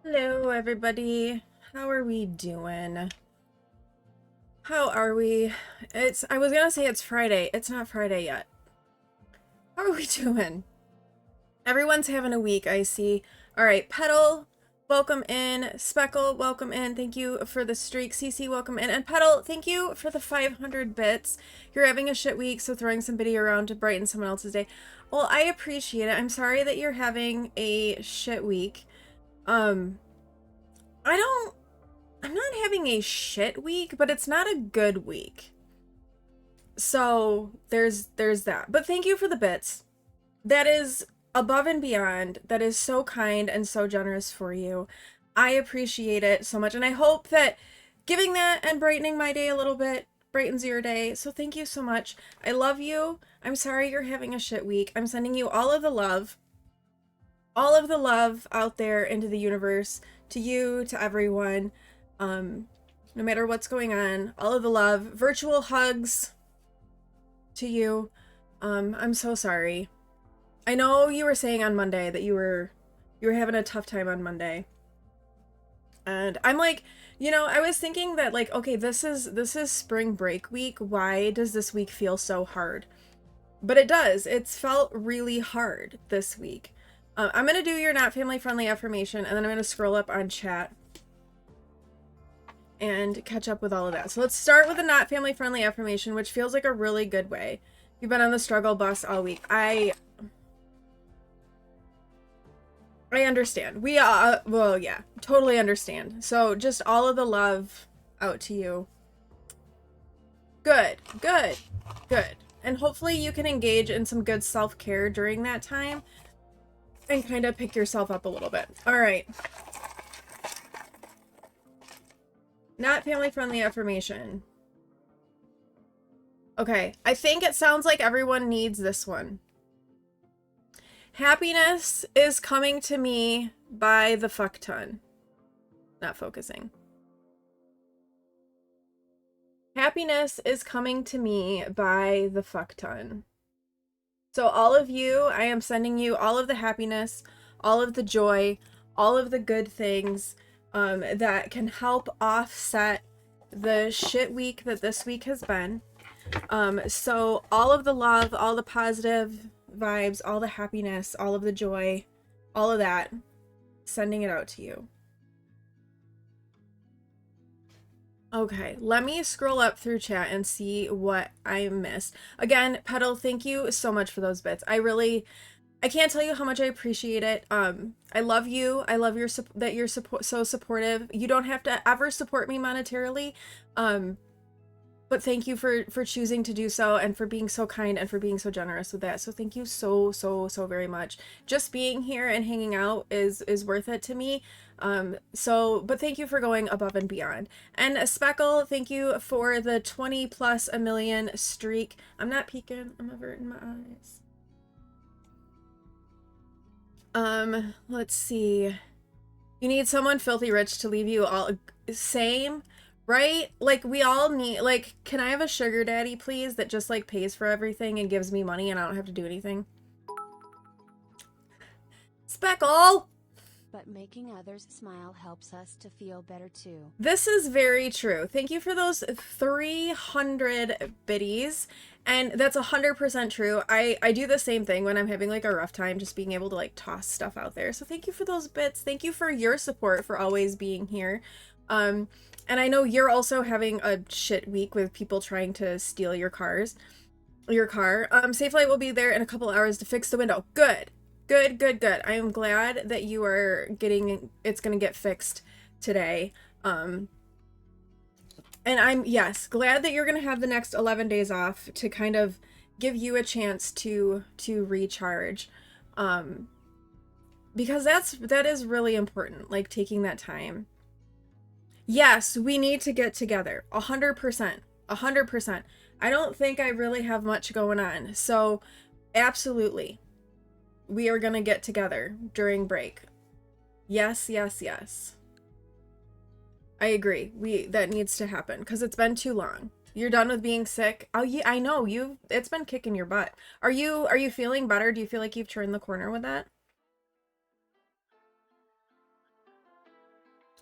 Hello, everybody. How are we doing? How are we? I was gonna say it's Friday. It's not Friday yet. How are we doing? Everyone's having a week, I see. All right, Petal, welcome in. Speckle, welcome in. Thank you for the streak. CC, welcome in. And Petal, thank you for the 500 bits. You're having a shit week, so throwing some biddy around to brighten someone else's day. Well, I appreciate it. I'm sorry that you're having a shit week. I'm not having a shit week, but it's not a good week. So there's that. But thank you for the bits. That is above and beyond. That is so kind and so generous for you. I appreciate it so much. And I hope that giving that and brightening my day a little bit brightens your day. So thank you so much. I love you. I'm sorry you're having a shit week. I'm sending you all of the love out there into the universe, to you, to everyone. No matter what's going on, all of the love, virtual hugs to you. I'm so sorry. I know you were saying on Monday that you were having a tough time on Monday. And I'm like, I was thinking that like, okay, this is spring break week. Why does this week feel so hard? But it does. It's felt really hard this week. I'm going to do your not family friendly affirmation, and then I'm going to scroll up on chat and catch up with all of that. So let's start with the not family friendly affirmation, which feels like a really good way. You've been on the struggle bus all week. I understand. Well, yeah, totally understand. So just all of the love out to you. Good. And hopefully you can engage in some good self-care during that time and kind of pick yourself up a little bit. All right. Not family-friendly affirmation. Okay, I think it sounds like everyone needs this one. Happiness is coming to me by the fuck ton. Not focusing. Happiness is coming to me by the fuck ton. So all of you, I am sending you all of the happiness, all of the joy, all of the good things that can help offset the shit week that this week has been. So all of the love, all the positive vibes, all the happiness, all of the joy, all of that, sending it out to you. Okay, let me scroll up through chat and see what I missed. Again, Petal, thank you so much for those bits. I can't tell you how much I appreciate it. I love you. I love that you're so supportive. You don't have to ever support me monetarily. But thank you for choosing to do so, and for being so kind, and for being so generous with that. So thank you so very much. Just being here and hanging out is worth it to me. But thank you for going above and beyond. And Speckle, thank you for the 20 plus a million streak. I'm not peeking, I'm averting my eyes. Let's see. You need someone filthy rich to leave you all. Same. Right? Like, we all need, like, can I have a sugar daddy, please, that just, like, pays for everything and gives me money and I don't have to do anything? Speckle! But making others smile helps us to feel better, too. This is very true. Thank you for those 300 biddies. And that's 100% true. I do the same thing when I'm having, like, a rough time, just being able to, like, toss stuff out there. So thank you for those bits. Thank you for your support, for always being here. And I know you're also having a shit week with people trying to steal your car. Safelite will be there in a couple hours to fix the window. Good. I am glad that you are it's gonna get fixed today. And I'm, yes, glad that you're gonna have the next 11 days off to kind of give you a chance to recharge. Because that is really important, like, taking that time. Yes, we need to get together. 100%. 100%. I don't think I really have much going on. So, absolutely. We are going to get together during break. Yes. I agree. That needs to happen because it's been too long. You're done with being sick. Oh, yeah, I know. It's been kicking your butt. Are you feeling better? Do you feel like you've turned the corner with that?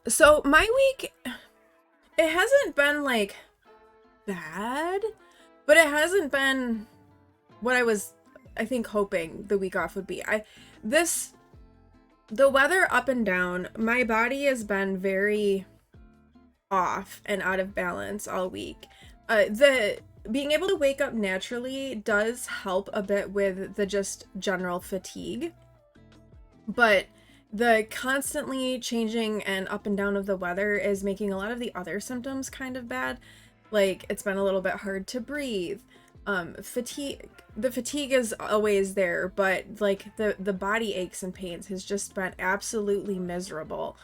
So my week, it hasn't been, like, bad, but it hasn't been what I was, I think, hoping the week off would be. The weather up and down, my body has been very off and out of balance all week. The being able to wake up naturally does help a bit with the just general fatigue, but the constantly changing and up and down of the weather is making a lot of the other symptoms kind of bad. Like, it's been a little bit hard to breathe. The fatigue is always there, but, like, the body aches and pains has just been absolutely miserable.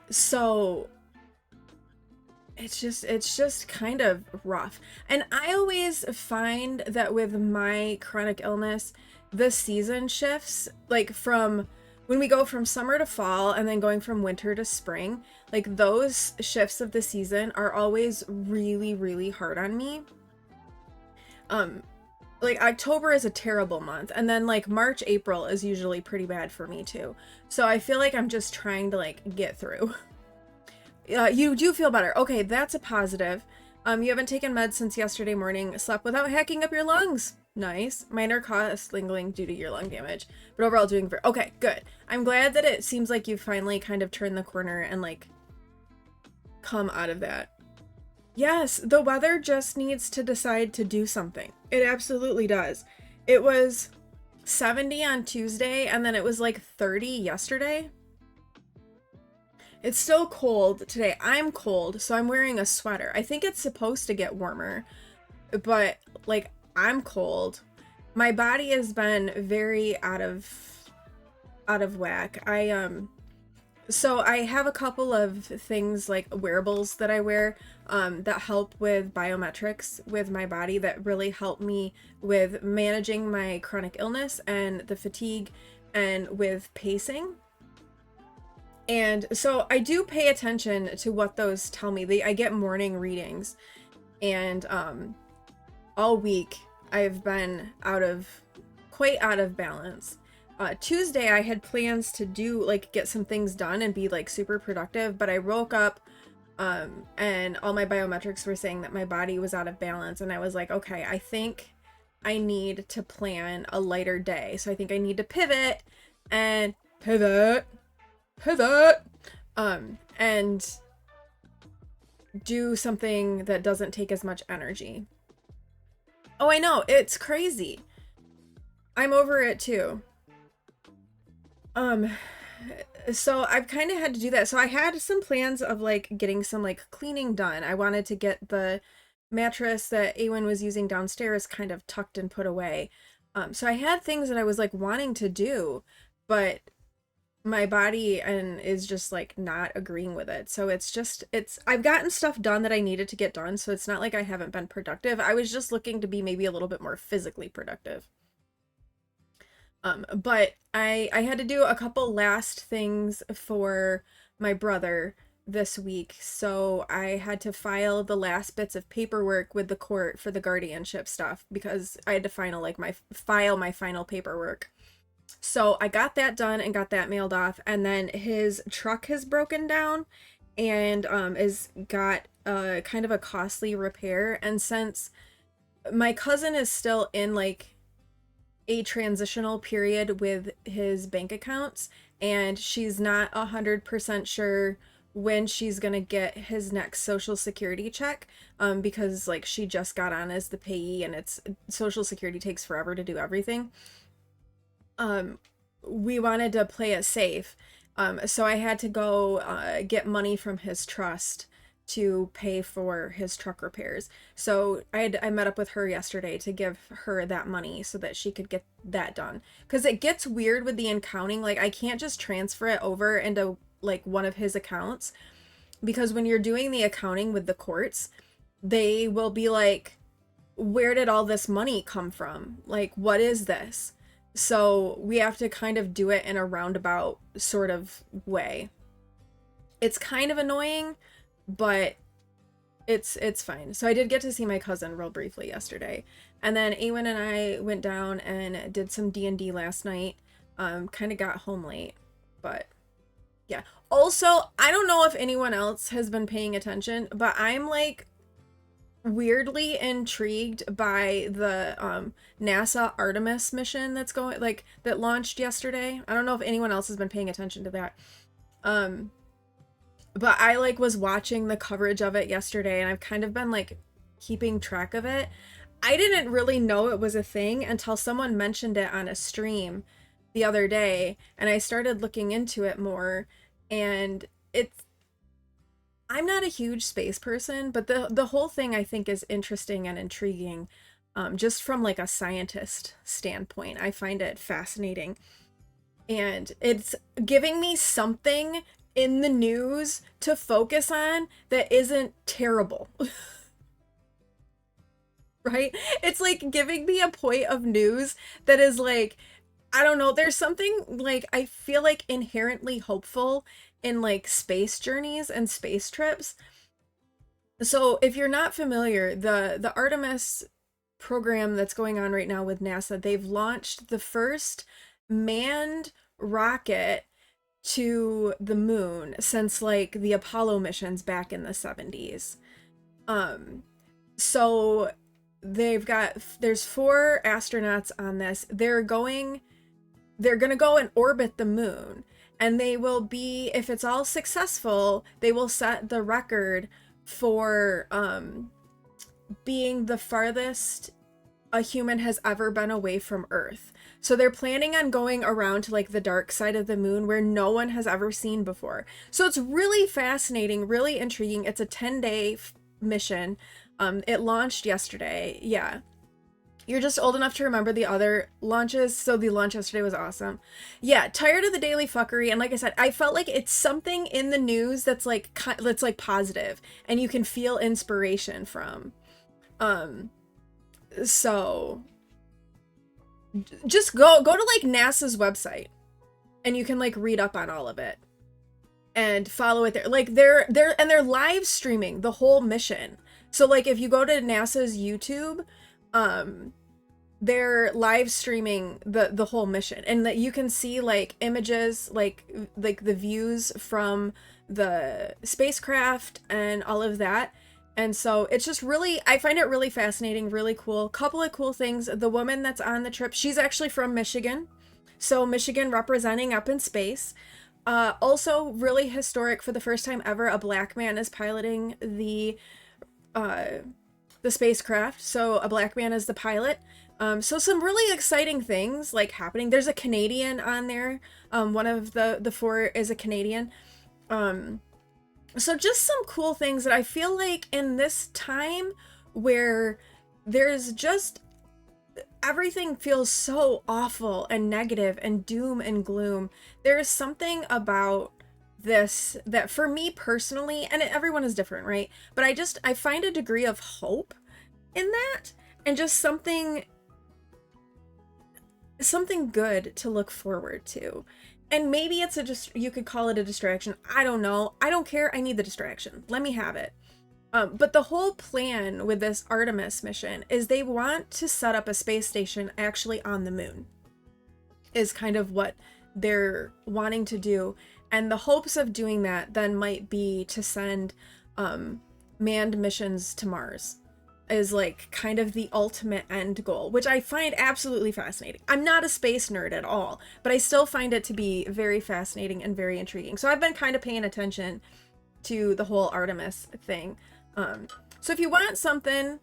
So it's just kind of rough. And I always find that with my chronic illness, the season shifts, like, from when we go from summer to fall and then going from winter to spring, like, those shifts of the season are always really, really hard on me. Like, October is a terrible month, and then, like, March, April is usually pretty bad for me too. So I feel like I'm just trying to, like, get through. You do feel better. Okay, that's a positive. You haven't taken meds since yesterday morning. Slept without hacking up your lungs. Nice. Minor cost lingering due to your lung damage, but overall doing very okay. Good. I'm glad that it seems like you've finally kind of turned the corner and, like, come out of that. Yes, the weather just needs to decide to do something. It absolutely does. It was 70 on Tuesday, and then it was like 30 yesterday. It's still cold today. I'm cold, so I'm wearing a sweater. I think it's supposed to get warmer, but, like, I'm cold. My body has been very out of whack. So I have a couple of things like wearables that I wear that help with biometrics with my body that really help me with managing my chronic illness and the fatigue and with pacing. And so I do pay attention to what those tell me. I get morning readings, and all week I've been quite out of balance. Tuesday I had plans to do like get some things done and be like super productive, but I woke up and all my biometrics were saying that my body was out of balance, and I was like, okay, I think I need to plan a lighter day. So I think I need to and pivot pivot and do something that doesn't take as much energy. Oh, I know, it's crazy. I'm over it too. Um so I've kind of had to do that. So I had some plans of like getting some like cleaning done. I wanted to get the mattress that Awen was using downstairs kind of tucked and put away. So I had things that I was like wanting to do, but my body and is just like not agreeing with it. So it's I've gotten stuff done that I needed to get done, so it's not like I haven't been productive. I was just looking to be maybe a little bit more physically productive. But I had to do a couple last things for my brother this week. So I had to file the last bits of paperwork with the court for the guardianship stuff because I had to file my final paperwork. So I got that done and got that mailed off, and then his truck has broken down and is got kind of a costly repair. And since my cousin is still in like a transitional period with his bank accounts, and she's not 100% sure when she's gonna get his next social security check, because like she just got on as the payee, and it's social security takes forever to do everything. We wanted to play it safe. So I had to go get money from his trust to pay for his truck repairs. So I met up with her yesterday to give her that money so that she could get that done. Because it gets weird with the accounting. Like I can't just transfer it over into like one of his accounts, because when you're doing the accounting with the courts, they will be like, where did all this money come from? Like, what is this? So we have to kind of do it in a roundabout sort of way. It's kind of annoying, but it's fine. So I did get to see my cousin real briefly yesterday. And then Awen and I went down and did some D&D last night. Kind of got home late, but yeah. Also, I don't know if anyone else has been paying attention, but I'm like weirdly intrigued by the NASA Artemis mission that launched yesterday. I don't know if anyone else has been paying attention to that. But I like was watching the coverage of it yesterday, and I've kind of been like keeping track of it. I didn't really know it was a thing until someone mentioned it on a stream the other day, and I started looking into it more, and I'm not a huge space person, but the whole thing I think is interesting and intriguing, just from like a scientist standpoint. I find it fascinating, and it's giving me something in the news to focus on that isn't terrible. Right? It's like giving me a point of news that is like, I don't know, there's something like I feel like inherently hopeful in like space journeys and space trips. So if you're not familiar, the Artemis program that's going on right now with NASA, they've launched the first manned rocket to the moon since like the Apollo missions back in the 70s. So there's 4 astronauts on this. They're going to go and orbit the moon, and they will be, if it's all successful, they will set the record for being the farthest a human has ever been away from Earth. So they're planning on going around to like the dark side of the moon where no one has ever seen before. So it's really fascinating, really intriguing. It's a 10-day mission. It launched yesterday. Yeah. You're just old enough to remember the other launches, so the launch yesterday was awesome. Yeah, tired of the daily fuckery, and like I said, I felt like it's something in the news that's like positive, and you can feel inspiration from. Um, so just go to like NASA's website, and you can like read up on all of it and follow it there. Like they're live streaming the whole mission. So like if you go to NASA's YouTube, they're live streaming the whole mission, and that you can see like images, like the views from the spacecraft and all of that. And so it's just really, I find it really fascinating, really cool. Couple of cool things. The woman that's on the trip, she's actually from Michigan. So Michigan representing up in space. Also really historic, for the first time ever, a black man is piloting the spacecraft. So a black man is the pilot. So some really exciting things like happening. There's a Canadian on there. One of the four is a Canadian. So just some cool things that I feel like in this time where there's just everything feels so awful and negative and doom and gloom. There's something about this that for me personally, and everyone is different, right? But I find a degree of hope in that, and just something good to look forward to. And maybe it's you could call it a distraction. I don't know. I don't care. I need the distraction. Let me have it. But the whole plan with this Artemis mission is they want to set up a space station actually on the moon, is kind of what they're wanting to do. And the hopes of doing that then might be to send manned missions to Mars, is like kind of the ultimate end goal, which I find absolutely fascinating. I'm not a space nerd at all, but I still find it to be very fascinating and very intriguing. So I've been kind of paying attention to the whole Artemis thing. So if you want something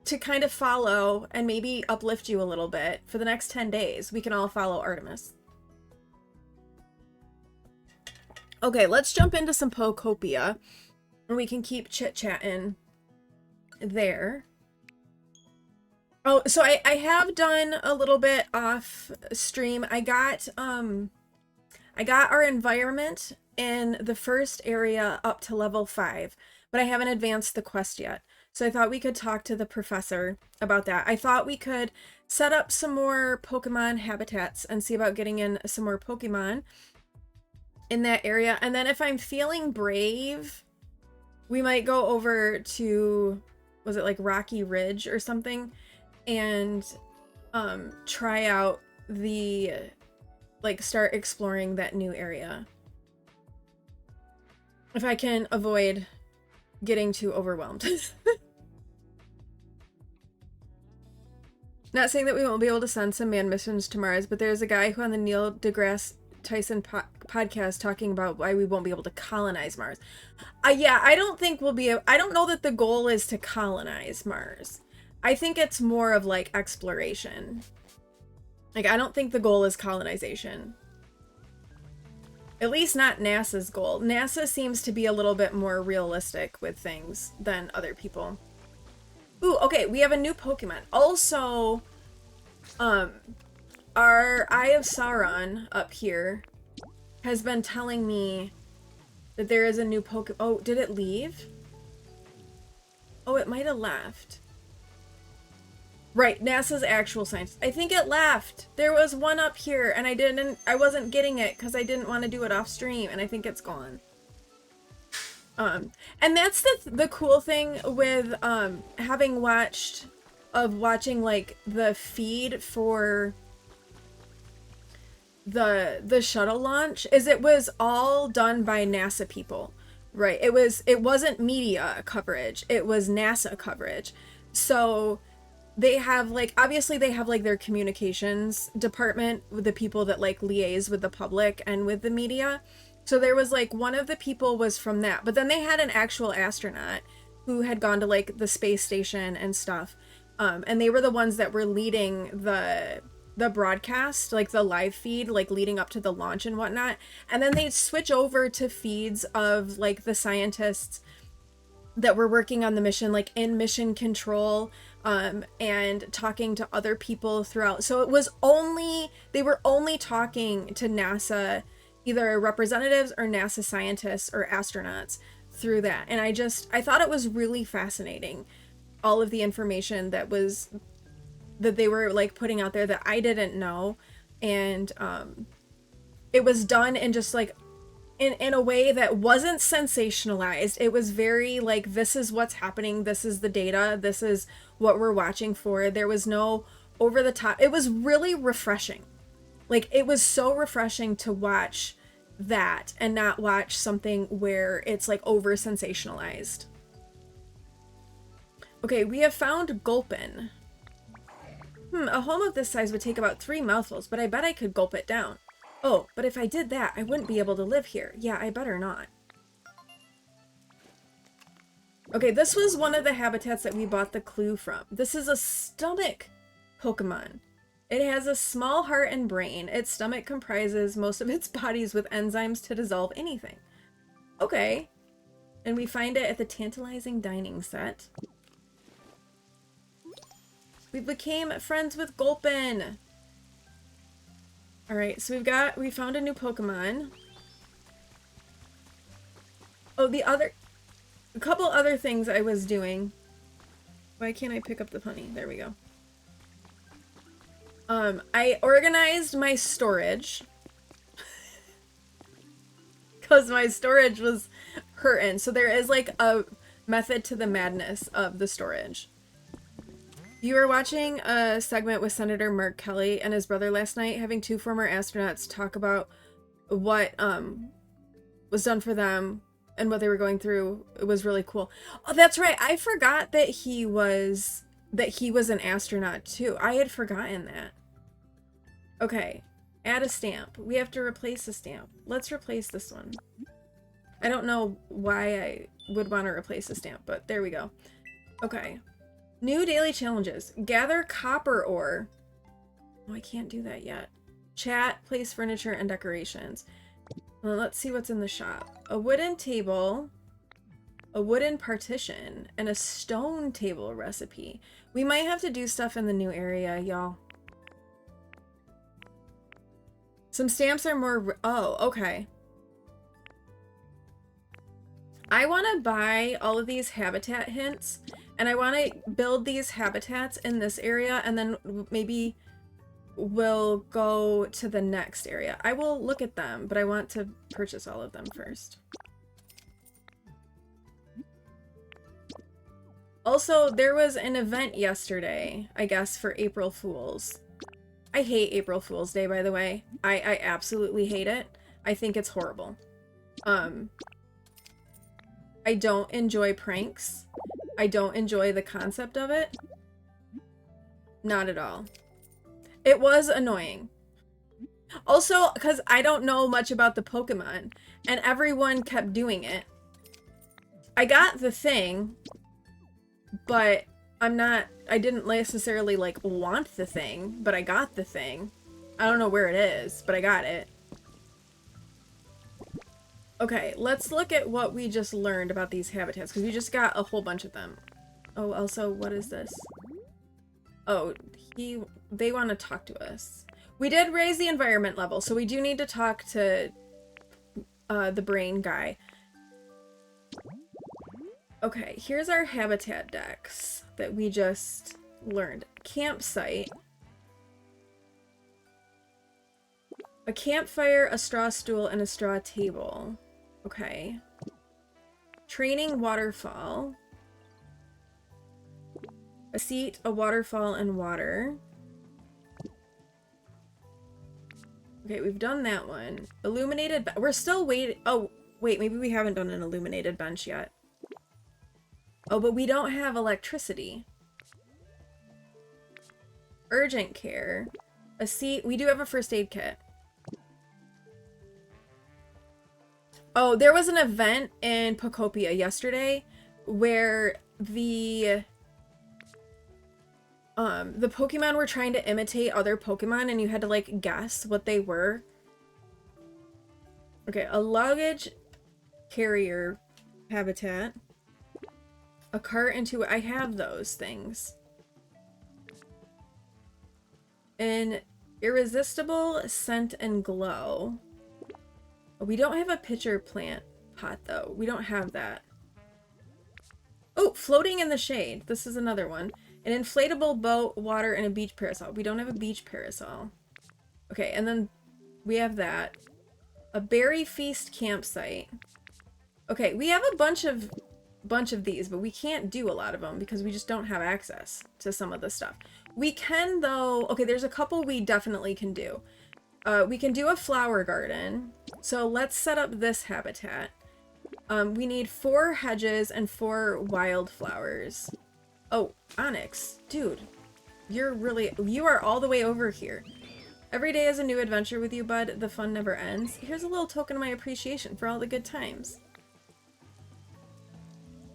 to kind of follow and maybe uplift you a little bit for the next 10 days, we can all follow Artemis. Okay, let's jump into some Pokopia, and we can keep chit-chatting there. Oh, so I have done a little bit off stream. I got our environment in the first area up to level 5, but I haven't advanced the quest yet. So I thought we could talk to the professor about that. I thought we could set up some more Pokemon habitats and see about getting in some more Pokemon in that area. And then if I'm feeling brave, we might go over to, was it like Rocky Ridge or something, and try out start exploring that new area. If I can avoid getting too overwhelmed. Not saying that we won't be able to send some manned missions to Mars, but there's a guy who on the Neil deGrasse Tyson podcast talking about why we won't be able to colonize Mars. Yeah, I don't think I don't know that the goal is to colonize Mars. I think it's more of like exploration. Like, I don't think the goal is colonization. At least not NASA's goal. NASA seems to be a little bit more realistic with things than other people. Ooh, okay, we have a new Pokemon. Also, our Eye of Sauron up here has been telling me that there is a new Pokemon. Oh, did it leave? Oh, it might have left. Right, NASA's actual science. I think it left. There was one up here, and I wasn't getting it because I didn't want to do it off stream, and I think it's gone. And that's the cool thing with watching like the feed for the shuttle launch, is it was all done by NASA people, right? It wasn't media coverage, it was NASA coverage. So they have obviously they have their communications department with the people that liaise with the public and with the media. So there was one of the people was from that, but then they had an actual astronaut who had gone to the space station and stuff. And they were the ones that were leading the broadcast, the live feed, leading up to the launch and whatnot. And then they'd switch over to feeds of the scientists that were working on the mission, like in mission control, and talking to other people throughout. So it was only, they were only talking to NASA, either representatives or NASA scientists or astronauts through that. And I thought it was really fascinating, all of the information that they were like putting out there that I didn't know. And it was done in just like in a way that wasn't sensationalized. It was very like, this is what's happening, this is the data, this is what we're watching for. There was no over the top. It was really refreshing. Like, it was so refreshing to watch that and not watch something where it's like over sensationalized. Okay, we have found Gulpin. A home of this size would take about 3 mouthfuls, but I bet I could gulp it down. Oh, but if I did that, I wouldn't be able to live here. Yeah, I better not. Okay, this was one of the habitats that we bought the clue from. This is a stomach Pokemon. It has a small heart and brain. Its stomach comprises most of its bodies with enzymes to dissolve anything. Okay. And we find it at the Tantalizing Dining set. We became friends with Gulpin. Alright, so we found a new Pokemon. Oh, a couple other things I was doing. Why can't I pick up the honey? There we go. I organized my storage. Because my storage was hurting. So there is like a method to the madness of the storage. You were watching a segment with Senator Mark Kelly and his brother last night, having 2 former astronauts talk about what was done for them and what they were going through. It was really cool. Oh, that's right. I forgot that he was an astronaut too. I had forgotten that. Okay, add a stamp. We have to replace a stamp. Let's replace this one. I don't know why I would want to replace a stamp, but there we go. Okay. New daily challenges. Gather copper ore. Oh, I can't do that yet. Chat, place furniture, and decorations. Well, let's see what's in the shop. A wooden table, a wooden partition, and a stone table recipe. We might have to do stuff in the new area, y'all. Some stamps are more... Oh, okay. I want to buy all of these habitat hints, and I want to build these habitats in this area, and then maybe we'll go to the next area. I will look at them, but I want to purchase all of them first. Also, there was an event yesterday, I guess, for April Fools. I hate April Fool's Day, by the way. I absolutely hate it. I think it's horrible. I don't enjoy pranks. I don't enjoy the concept of it. Not at all. It was annoying. Also, because I don't know much about the Pokemon, and everyone kept doing it. I got the thing, but I didn't necessarily, like, want the thing, but I got the thing. I don't know where it is, but I got it. Okay, let's look at what we just learned about these habitats, because we just got a whole bunch of them. Oh, also, what is this? Oh, they want to talk to us. We did raise the environment level, so we do need to talk to the brain guy. Okay, here's our habitat decks that we just learned. Campsite. A campfire, a straw stool, and a straw table. Okay. Training waterfall. A seat, a waterfall, and water. Okay, we've done that one. Illuminated we're still waiting. Oh, wait, maybe we haven't done an illuminated bench yet. Oh, but we don't have electricity. Urgent care. A seat. We do have a first aid kit. Oh, there was an event in Pokopia yesterday where the Pokemon were trying to imitate other Pokemon and you had to, like, guess what they were. Okay, a luggage carrier habitat. A cart into... I have those things. An irresistible scent and glow. We don't have a pitcher plant pot, though. We don't have that. Oh, floating in the shade. This is another one. An inflatable boat, water, and a beach parasol. We don't have a beach parasol. Okay, and then we have that. A berry feast campsite. Okay, we have a bunch of these, but we can't do a lot of them because we just don't have access to some of the stuff. We can, though... Okay, there's a couple we definitely can do. We can do a flower garden. So let's set up this habitat. We need 4 hedges and 4 wildflowers. Oh, onyx. Dude, you are all the way over here. Every day is a new adventure with you, bud. The fun never ends. Here's a little token of my appreciation for all the good times.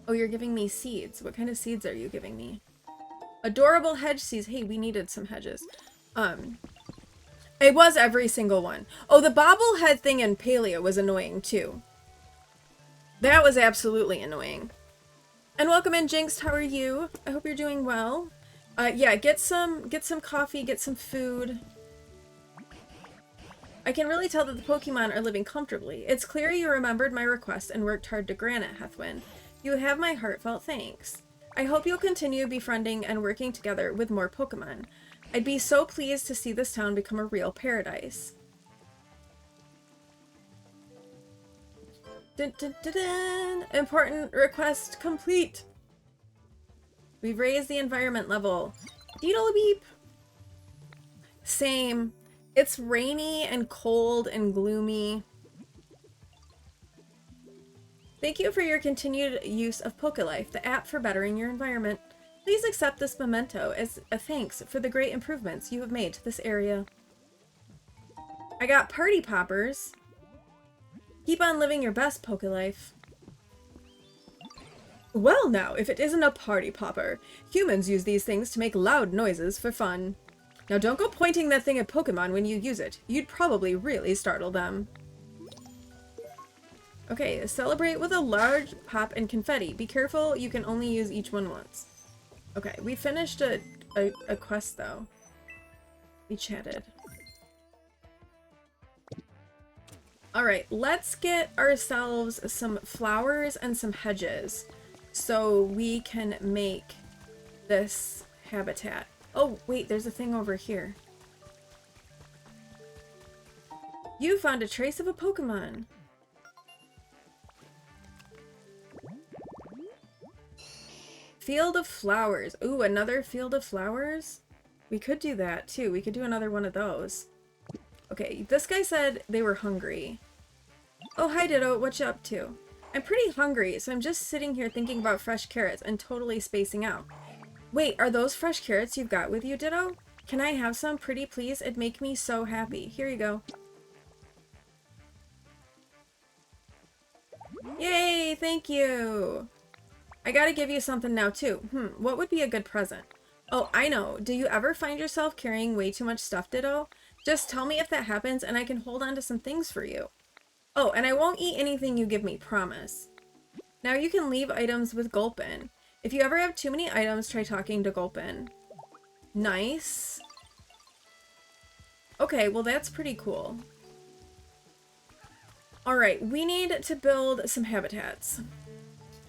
Oh, you're giving me seeds. What kind of seeds are you giving me? Adorable hedge seeds. Hey, we needed some hedges. It was every single one. Oh, the bobblehead thing in Paleo was annoying too. That was absolutely annoying. And welcome in, Jinx. How are you? I hope you're doing well. Yeah, get some coffee, get some food. I can really tell that the Pokemon are living comfortably. It's clear you remembered my request and worked hard to grant it, Hethwyn. You have my heartfelt thanks. I hope you'll continue befriending and working together with more Pokemon. I'd be so pleased to see this town become a real paradise. Dun, dun, dun, dun. Important request complete. We've raised the environment level. Deedle-a-beep. Same. It's rainy and cold and gloomy. Thank you for your continued use of PokeLife, the app for bettering your environment. Please accept this memento as a thanks for the great improvements you have made to this area. I got party poppers. Keep on living your best, PokeLife. Well now, if it isn't a party popper. Humans use these things to make loud noises for fun. Now don't go pointing that thing at Pokemon when you use it. You'd probably really startle them. Okay, celebrate with a large pop and confetti. Be careful, you can only use each one once. Okay, we finished a quest though. We chatted. Alright, let's get ourselves some flowers and some hedges so we can make this habitat. Oh, wait, there's a thing over here. You found a trace of a Pokemon. Field of flowers. Ooh, another field of flowers? We could do that too. We could do another one of those. Okay, this guy said they were hungry. Oh, hi Ditto, what you up to? I'm pretty hungry, so I'm just sitting here thinking about fresh carrots and totally spacing out. Wait, are those fresh carrots you've got with you, Ditto? Can I have some, pretty please? It'd make me so happy. Here you go. Yay, thank you! I gotta give you something now too. What would be a good present? Oh, I know. Do you ever find yourself carrying way too much stuff, Ditto? Just tell me if that happens and I can hold on to some things for you. Oh, and I won't eat anything you give me, promise. Now you can leave items with Gulpin. If you ever have too many items, try talking to Gulpin. Nice. Okay, well that's pretty cool. Alright, we need to build some habitats.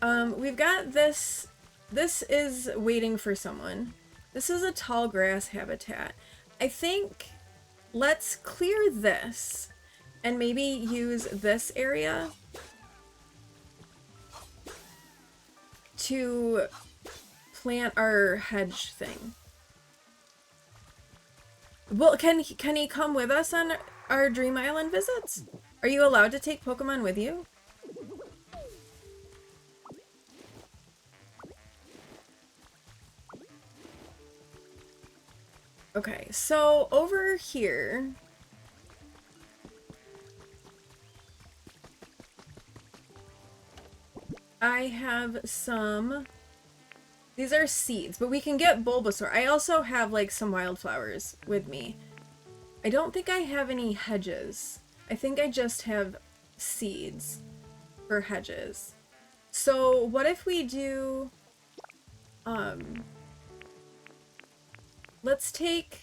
We've got this. This is waiting for someone. This is a tall grass habitat. I think let's clear this and maybe use this area to plant our hedge thing. Well, can he come with us on our Dream Island visits? Are you allowed to take Pokemon with you? Okay, so over here, I have some, these are seeds, but we can get Bulbasaur. I also have like some wildflowers with me. I don't think I have any hedges. I think I just have seeds for hedges. So what if we do, Um, let's take...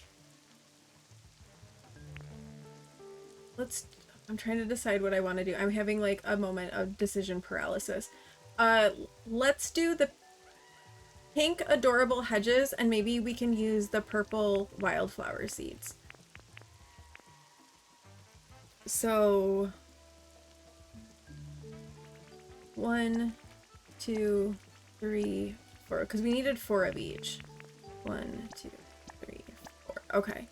I'm trying to decide what I want to do. I'm having like a moment of decision paralysis. Let's do the pink adorable hedges, and maybe we can use the purple wildflower seeds. So 1, 2, 3, 4, because we needed 4 of each. 1, 2, 3, 4. Okay.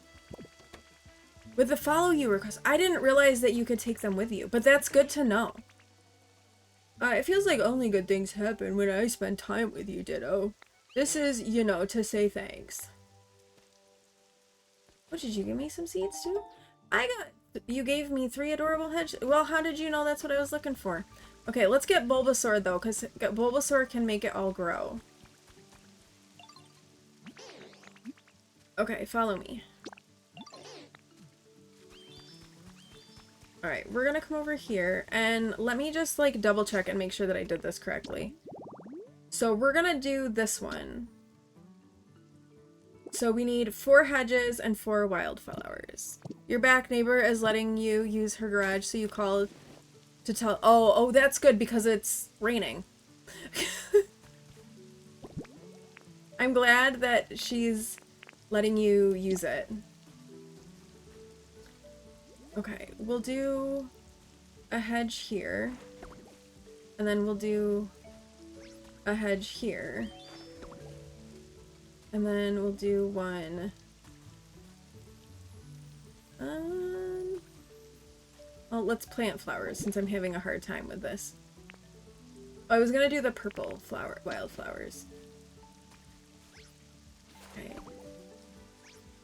With the follow you request, I didn't realize that you could take them with you, but that's good to know. It feels like only good things happen when I spend time with you, Ditto. This is, you know, to say thanks. What, did you give me some seeds too? You gave me 3 adorable hedge. Well, how did you know that's what I was looking for? Okay, let's get Bulbasaur though, because Bulbasaur can make it all grow. Okay, follow me. Alright, we're gonna come over here, and let me just, like, double check and make sure that I did this correctly. So we're gonna do this one. So we need 4 hedges and 4 wildflowers. Your back neighbor is letting you use her garage, so you call to tell- Oh, that's good because it's raining. I'm glad that she's letting you use it. Okay, we'll do a hedge here, and then we'll do a hedge here, and then we'll do one, well, let's plant flowers since I'm having a hard time with this. I was gonna do the purple wildflowers. Okay.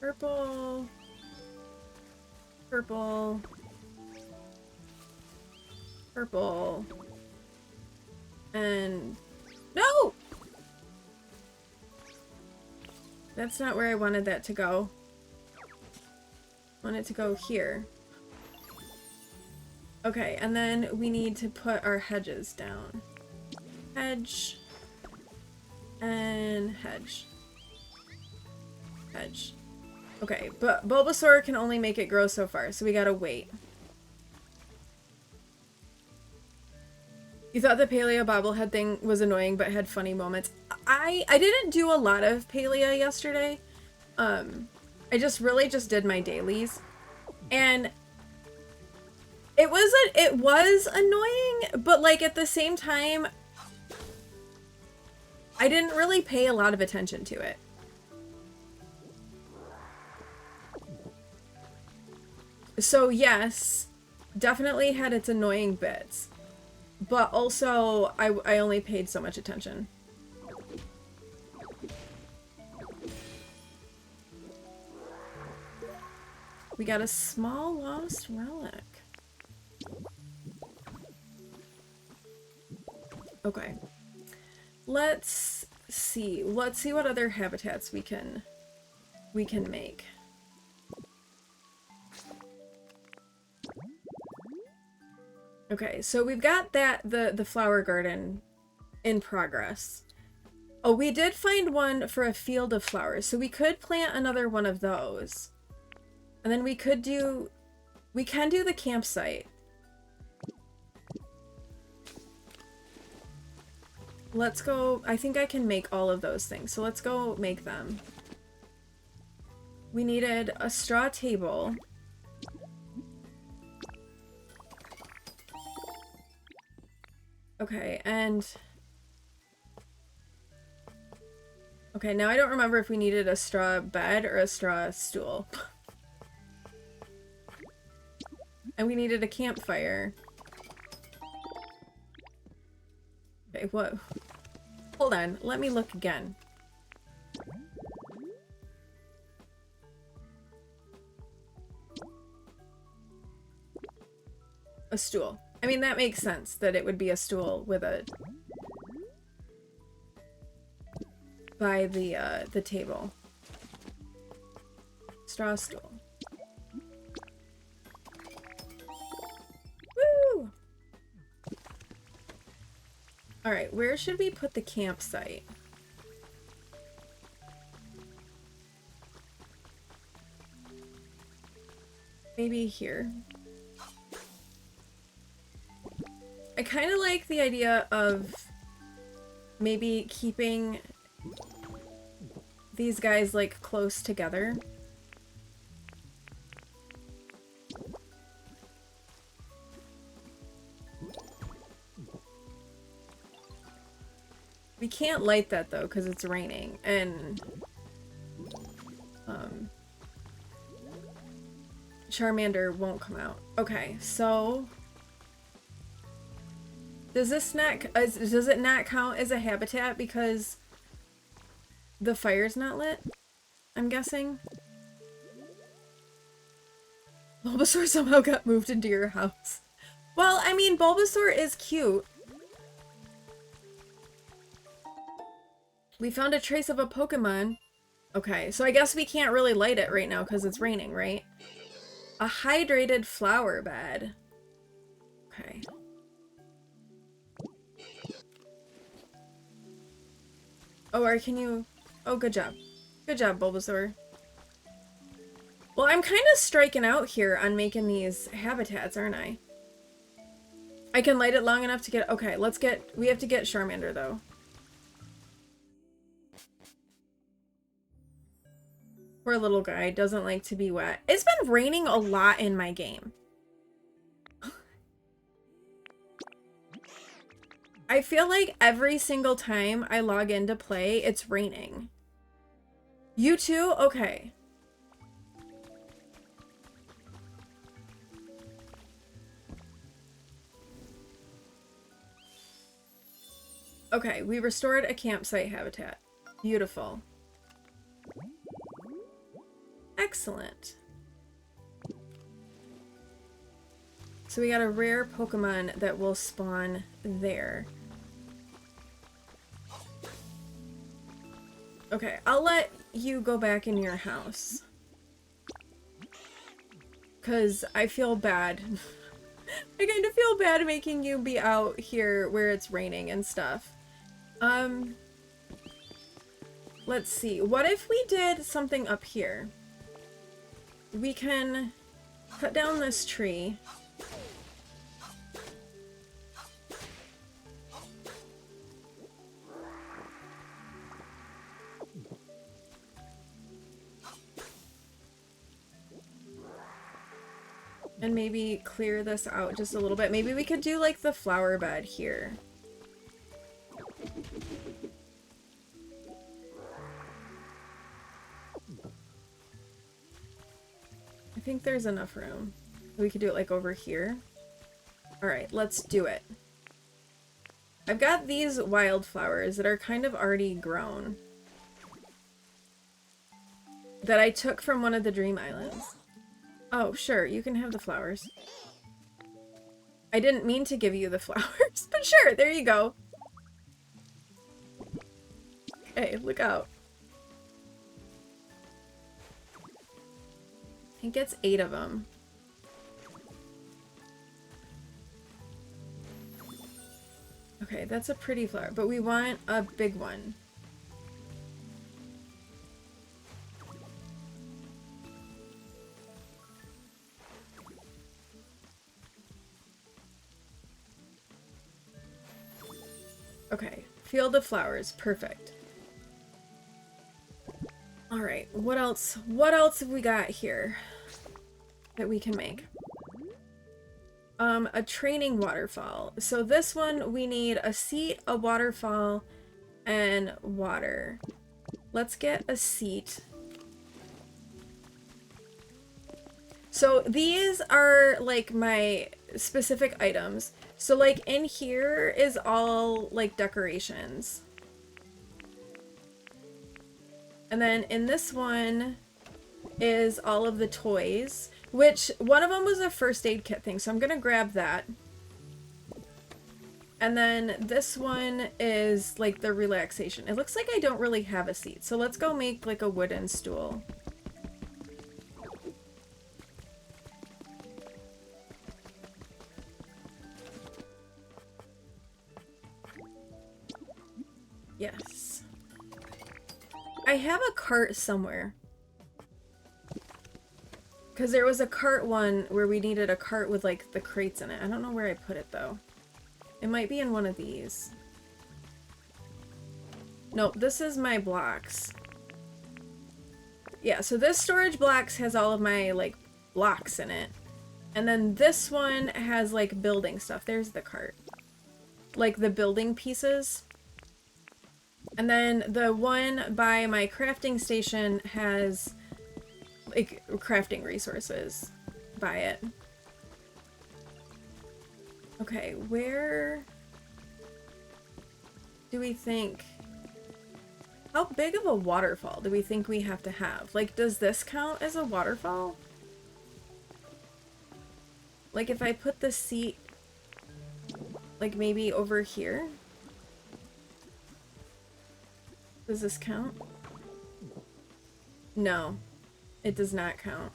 Purple. Purple. Purple. And... No! That's not where I wanted that to go. I want it to go here. Okay, and then we need to put our hedges down. Hedge. And hedge. Hedge. Okay, but Bulbasaur can only make it grow so far, so we gotta wait. You thought the Palea bobblehead thing was annoying but had funny moments. I didn't do a lot of Palea yesterday. I just really just did my dailies. And it was annoying, but like at the same time, I didn't really pay a lot of attention to it. So yes, definitely had its annoying bits, but also I only paid so much attention. We got a small lost relic. Okay. Let's see. Let's see what other habitats we can make. Okay, so we've got the flower garden in progress. Oh, we did find one for a field of flowers, so we could plant another one of those. And then we can do the campsite. Let's go, I think I can make all of those things, so let's go make them. We needed a straw table. Okay, and... Okay, now I don't remember if we needed a straw bed or a straw stool. And we needed a campfire. Okay, what? Hold on, let me look again. A stool. I mean, that makes sense that it would be a stool with a... by the table. Straw stool. Woo! Alright, where should we put the campsite? maybe here. I kind of like the idea of maybe keeping these guys like close together. We can't light that though because it's raining and Charmander won't come out. Okay, so does this not does it not count as a habitat because the fire's not lit? I'm guessing. Bulbasaur somehow got moved into your house. Well, I mean, Bulbasaur is cute. We found a trace of a Pokemon. Okay, so I guess we can't really light it right now because it's raining, right? A hydrated flower bed. Okay. Oh, or can you... Oh, good job. Good job, Bulbasaur. Well, I'm kind of striking out here on making these habitats, aren't I? I can light it long enough to get... Okay, let's get... We have to get Charmander, though. Poor little guy doesn't like to be wet. It's been raining a lot in my game. I feel like every single time I log in to play, it's raining. You too? Okay. Okay, we restored a campsite habitat. Beautiful. Excellent. So we got a rare Pokemon that will spawn there. Okay, I'll let you go back in your house. 'Cause I feel bad. I kind of feel bad making you be out here where it's raining and stuff. Let's see. What if we did something up here? We can cut down this tree. And maybe clear this out just a little bit. Maybe we could do like the flower bed here. I think there's enough room. We could do it like over here. Alright, let's do it. I've got these wildflowers that are kind of already grown. That I took from one of the Dream Islands. Oh, sure, you can have the flowers. I didn't mean to give you the flowers, but sure, there you go. Hey, look out. He gets 8 of them. Okay, that's a pretty flower, but we want a big one. Okay, field of flowers, perfect. All right, what else? What else have we got here that we can make? A training waterfall. So this one we need a seat, a waterfall, and water. Let's get a seat. So these are like my specific items. So like in here is all like decorations. And then in this one is all of the toys, which one of them was a first aid kit thing. So I'm going to grab that. And then this one is like the relaxation. It looks like I don't really have a seat. So let's go make like a wooden stool. Yes. I have a cart somewhere. Because there was a cart one where we needed a cart with like the crates in it. I don't know where I put it though. It might be in one of these. Nope, this is my blocks. Yeah, so this storage blocks has all of my like blocks in it. And then this one has like building stuff. There's the cart. Like the building pieces. And then the one by my crafting station has like crafting resources by it. Okay, where do we think... How big of a waterfall do we think we have to have? Like, does this count as a waterfall? Like, if I put the seat, like, maybe over here? Does this count? No, it does not count.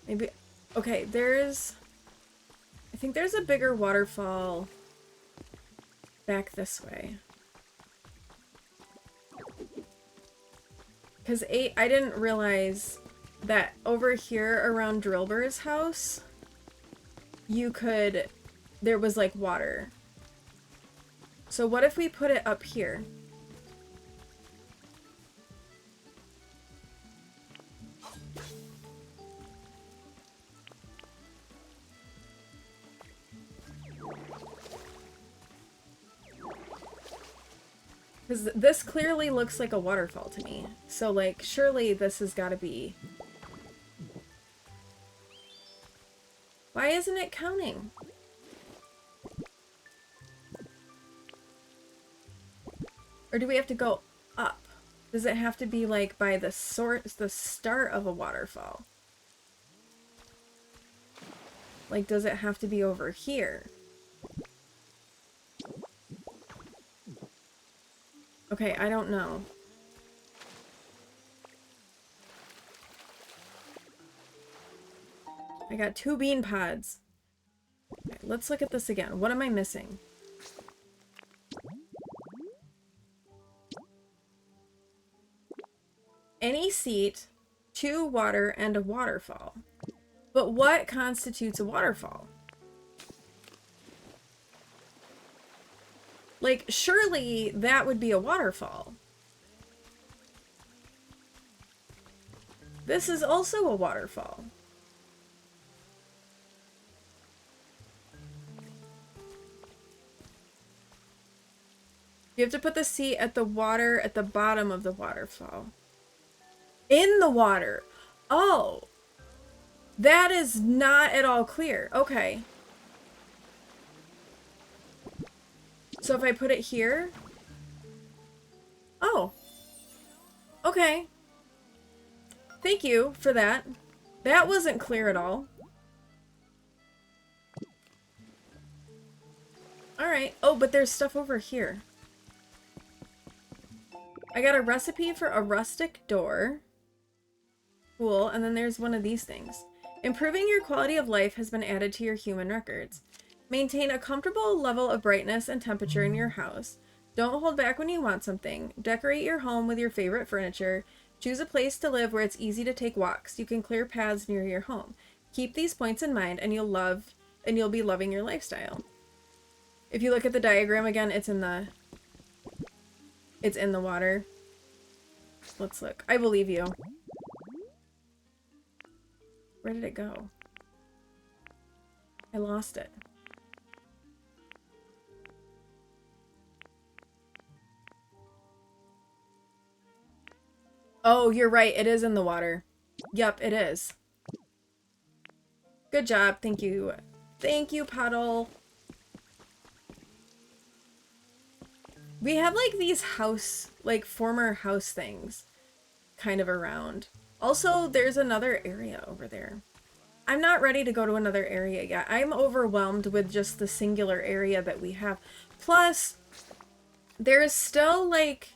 Maybe... Okay, there's... I think there's a bigger waterfall back this way. Because I didn't realize that over here around Drillbur's house, you could... There was, like, water. So what if we put it up here? Because this clearly looks like a waterfall to me. So, like, surely this has got to be... Why isn't it counting? Or do we have to go up? Does it have to be, like, by the start of a waterfall? Like, does it have to be over here? Okay, I don't know. I got 2 bean pods. Okay, let's look at this again. What am I missing? Any seat, 2 water, and a waterfall. But what constitutes a waterfall? Like, surely that would be a waterfall. This is also a waterfall. You have to put the seat at the water at the bottom of the waterfall. In the water. Oh. That is not at all clear. Okay. So if I put it here... Oh. Okay. Thank you for that. That wasn't clear at all. Alright. Oh, but there's stuff over here. I got a recipe for a rustic door. Cool. And then there's one of these things. Improving your quality of life has been added to your human records. Maintain a comfortable level of brightness and temperature in your house. Don't hold back when you want something. Decorate your home with your favorite furniture. Choose a place to live where it's easy to take walks. You can clear paths near your home. Keep these points in mind and you'll be loving your lifestyle. If you look at the diagram again, it's in the water. Let's look. I believe you. Where did it go? I lost it. Oh, you're right. It is in the water. Yep, it is. Good job. Thank you. Thank you, Puddle. We have, like, these house, like, former house things kind of around. Also, there's another area over there. I'm not ready to go to another area yet. I'm overwhelmed with just the singular area that we have. Plus, there's still, like,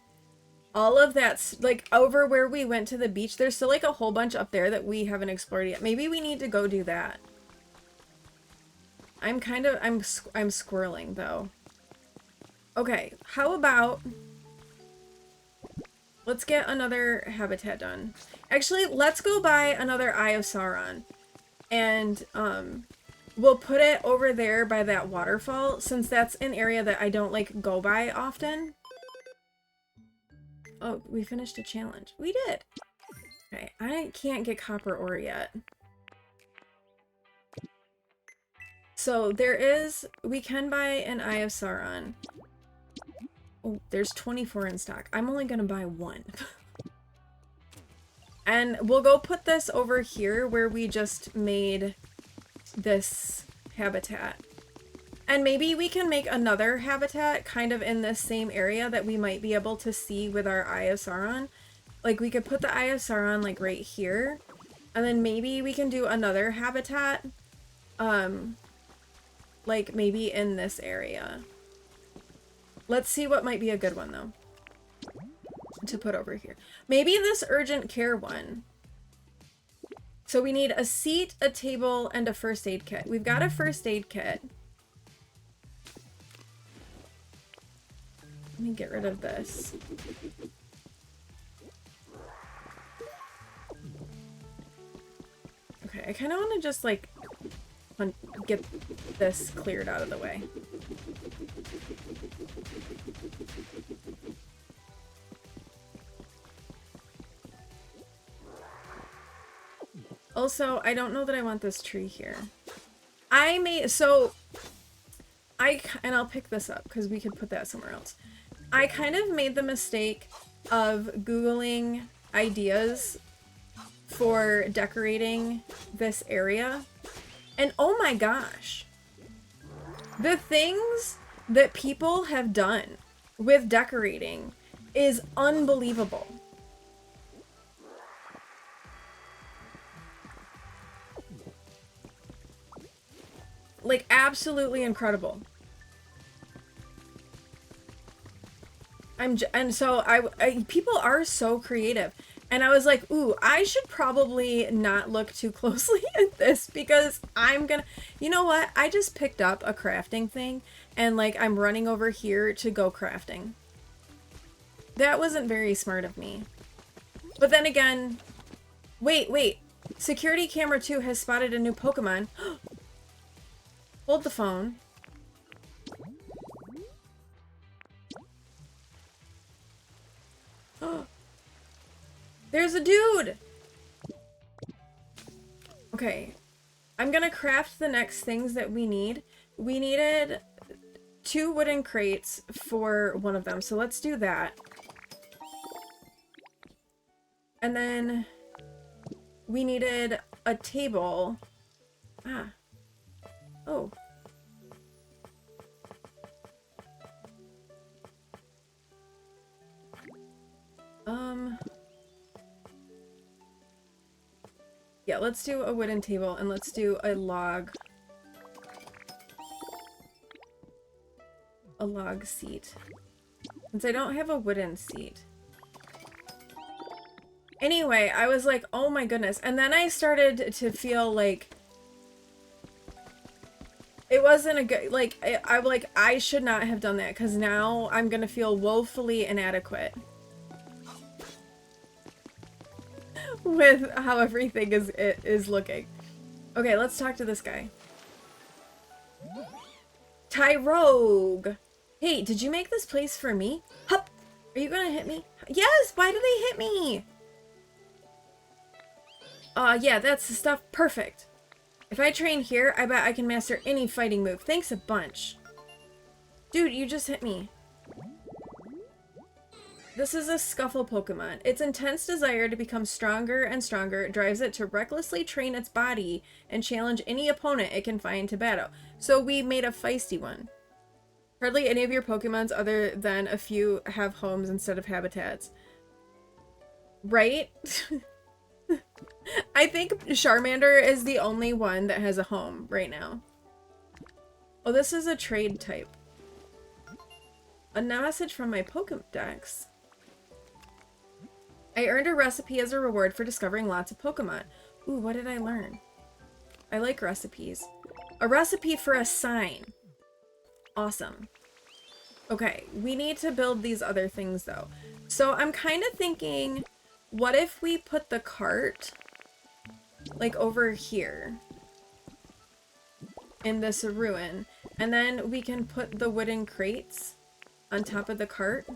all of that, like, over where we went to the beach, there's still, like, a whole bunch up there that we haven't explored yet. Maybe we need to go do that. I'm squirreling, though. Okay, how about... Let's get another habitat done. Actually, let's go buy another Eye of Sauron. And, we'll put it over there by that waterfall, since that's an area that I don't, like, go by often. Oh, we finished a challenge. We did! Okay, I can't get copper ore yet. So, we can buy an Eye of Sauron. Oh, there's 24 in stock. I'm only gonna buy one. And we'll go put this over here where we just made this habitat. And maybe we can make another habitat kind of in this same area that we might be able to see with our Eye of Sauron. Like, we could put the Eye of Sauron, like, right here. And then maybe we can do another habitat, like, maybe in this area. Let's see what might be a good one, though, to put over here. Maybe this urgent care one. So we need a seat, a table, and a first aid kit. We've got a first aid kit. Let me get rid of this. Okay, I kind of want to just, like, get this cleared out of the way. Also, I don't know that I want this tree here. And I'll pick this up because we could put that somewhere else. I kind of made the mistake of Googling ideas for decorating this area. And oh my gosh, the things that people have done with decorating is unbelievable. Like, absolutely incredible. People are so creative. And I was like, ooh, I should probably not look too closely at this because you know what? I just picked up a crafting thing and, like, I'm running over here to go crafting. That wasn't very smart of me. But then again, wait. Security camera 2 has spotted a new Pokemon. Hold the phone. There's a dude! Okay. I'm gonna craft the next things that we need. We needed 2 wooden crates for one of them, so let's do that. And then we needed a table. Oh. Yeah, let's do a wooden table and let's do a log seat. Since I don't have a wooden seat. Anyway, I was like, oh my goodness. And then I started to feel like it wasn't a good, like, I should not have done that because now I'm gonna feel woefully inadequate with how everything is looking. Okay, let's talk to this guy. Tyrogue! Hey, did you make this place for me? Hup! Are you gonna hit me? Yes! Why do they hit me? Yeah, that's the stuff. Perfect. If I train here, I bet I can master any fighting move. Thanks a bunch. Dude, you just hit me. This is a Scuffle Pokemon. Its intense desire to become stronger and stronger drives it to recklessly train its body and challenge any opponent it can find to battle. So we made a feisty one. Hardly any of your Pokemons other than a few have homes instead of habitats. Right? I think Charmander is the only one that has a home right now. Oh, this is a trade type. A message from my Pokedex. I earned a recipe as a reward for discovering lots of Pokemon. Ooh, what did I learn? I like recipes. A recipe for a sign. Awesome. Okay, we need to build these other things though. So I'm kind of thinking what if we put the cart like over here in this ruin, and then we can put the wooden crates on top of the cart?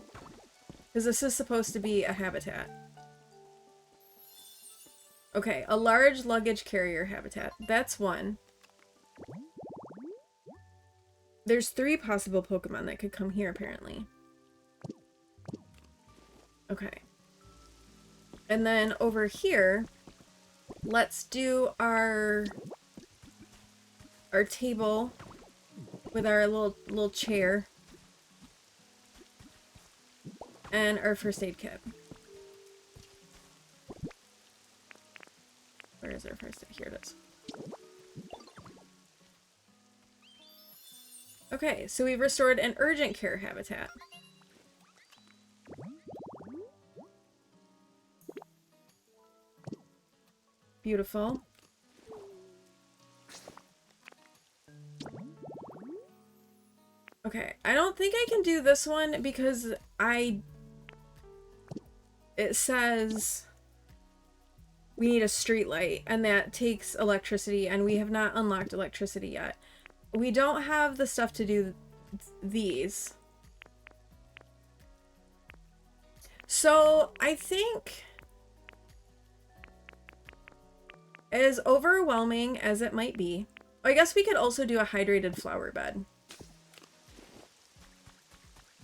Because this is supposed to be a habitat. Okay, a large luggage carrier habitat. That's one. There's 3 possible Pokemon that could come here, apparently. Okay. And then over here, let's do our table with our little chair and our first aid kit. Where is our first aid? Here it is. Okay, so we've restored an urgent care habitat. Beautiful. Okay, I don't think I can do this one because it says we need a street light, and that takes electricity, and we have not unlocked electricity yet. We don't have the stuff to do these. So I think, as overwhelming as it might be, I guess we could also do a hydrated flower bed.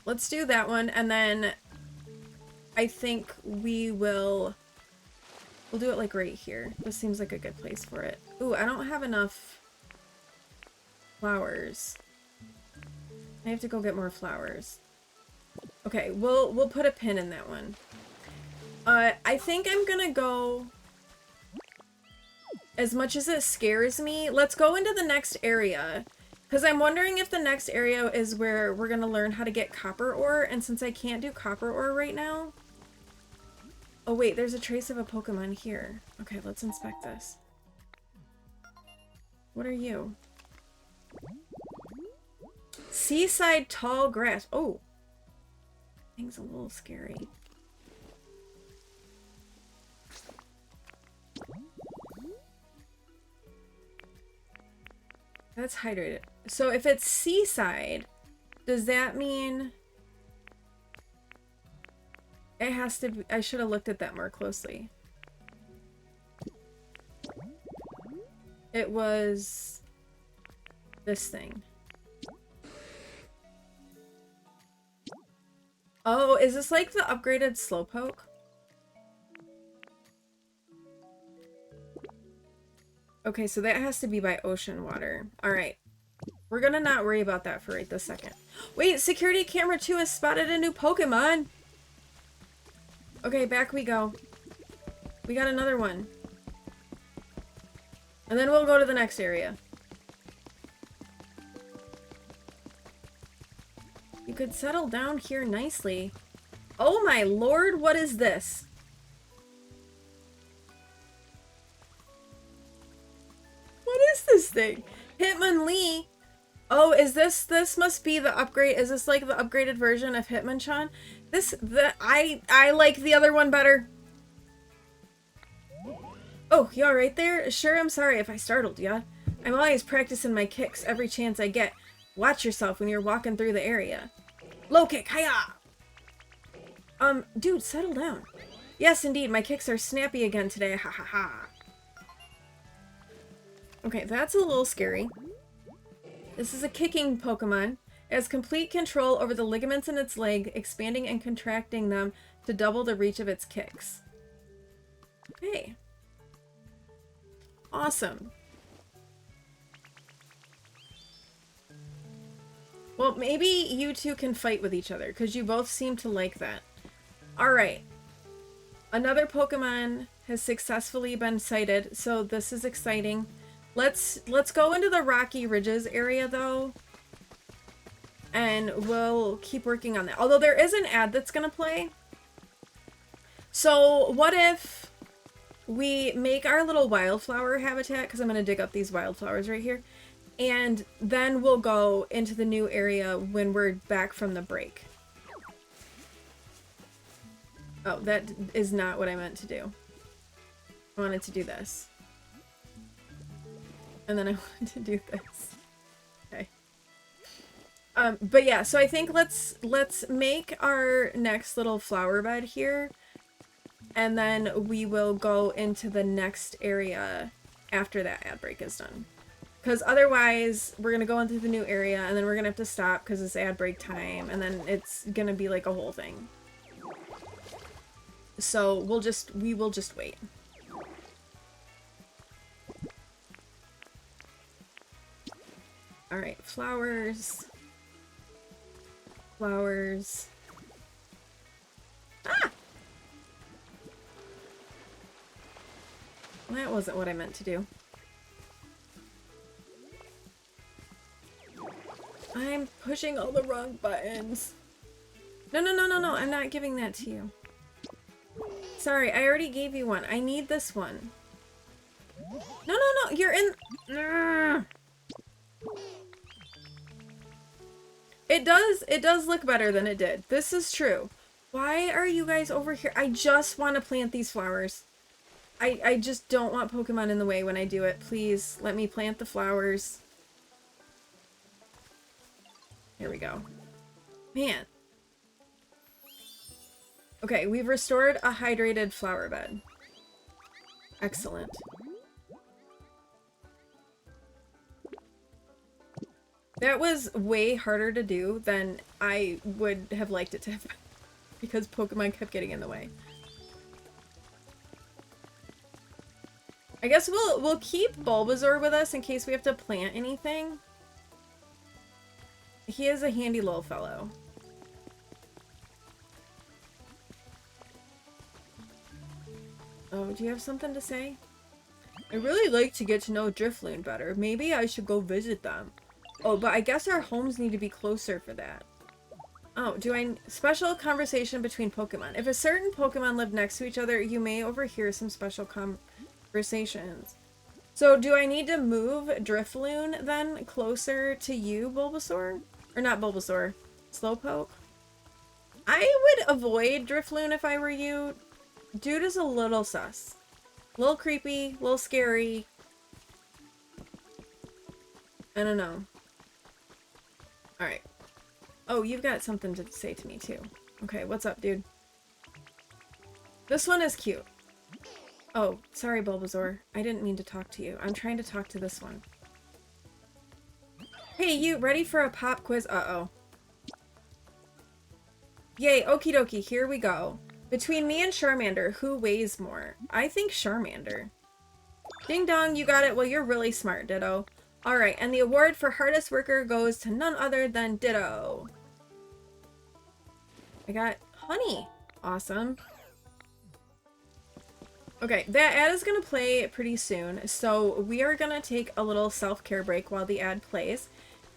Let's do that one, and then I think we'll do it like right here. This seems like a good place for it. Ooh, I don't have enough flowers. I have to go get more flowers. Okay, we'll put a pin in that one. I think I'm gonna go, as much as it scares me, let's go into the next area. Because I'm wondering if the next area is where we're gonna learn how to get copper ore, and since I can't do copper ore right now... Oh wait, there's a trace of a Pokemon here. Okay, let's inspect this. What are you? Seaside tall grass. Oh! Thing's a little scary. That's hydrated. So if it's seaside, does that mean it has to be... I should have looked at that more closely. It was this thing. Oh, is this like the upgraded Slowpoke? Okay, so that has to be by ocean water. Alright. We're gonna not worry about that for right this second. Wait, security camera 2 has spotted a new Pokemon! Okay, back we go. We got another one. And then we'll go to the next area. You could settle down here nicely. Oh my lord, what is this? What is this thing? Hitmonlee. Oh, is this must be the upgrade? Is this like the upgraded version of Hitmonchan? I like the other one better. Oh, you all right there? Sure, I'm sorry if I startled ya. I'm always practicing my kicks every chance I get. Watch yourself when you're walking through the area. Low kick, hiya! Dude, settle down. Yes, indeed, my kicks are snappy again today, ha ha ha. Okay, that's a little scary. This is a kicking Pokemon. It has complete control over the ligaments in its leg, expanding and contracting them to double the reach of its kicks. Okay. Awesome. Well, maybe you two can fight with each other, because you both seem to like that. Alright. Another Pokemon has successfully been sighted, so this is exciting. Let's go into the Rocky Ridges area, though. And we'll keep working on that. Although there is an ad that's going to play. So what if we make our little wildflower habitat, because I'm going to dig up these wildflowers right here. And then we'll go into the new area when we're back from the break. Oh, that is not what I meant to do. I wanted to do this. And then I wanted to do this. Okay. But yeah, so I think let's make our next little flower bed here. And then we will go into the next area after that ad break is done. Because otherwise, we're going to go into the new area, and then we're going to have to stop because it's ad break time, and then it's going to be like a whole thing. So we will just wait. Alright, flowers. Flowers. Ah! That wasn't what I meant to do. I'm pushing all the wrong buttons. No, no, no, no, no. I'm not giving that to you. Sorry, I already gave you one. I need this one. No, no, no. You're in... It does look better than it did. This is true. Why are you guys over here? I just want to plant these flowers. I just don't want Pokemon in the way when I do it. Please, let me plant the flowers. Here we go. Man. Okay, we've restored a hydrated flower bed. Excellent. That was way harder to do than I would have liked it to have been because Pokemon kept getting in the way. I guess we'll keep Bulbasaur with us in case we have to plant anything. He is a handy little fellow. Oh, do you have something to say? I really like to get to know Drifloon better. Maybe I should go visit them. Oh, but I guess our homes need to be closer for that. Oh, special conversation between Pokemon. If a certain Pokemon live next to each other, you may overhear some special conversations. So do I need to move Drifloon then closer to you, Bulbasaur? Or not Bulbasaur, Slowpoke? I would avoid Drifloon if I were you. Dude is a little sus. A little creepy, a little scary. I don't know. Alright. Oh, you've got something to say to me too. Okay, what's up, dude? This one is cute. Oh, sorry, Bulbasaur. I didn't mean to talk to you. I'm trying to talk to this one. Hey, you ready for a pop quiz? Uh-oh. Yay, okie dokie, here we go. Between me and Charmander, who weighs more? I think Charmander. Ding dong, you got it. Well, you're really smart, Ditto. Alright, and the award for hardest worker goes to none other than Ditto. I got honey. Awesome. Okay, that ad is going to play pretty soon, so we are going to take a little self-care break while the ad plays.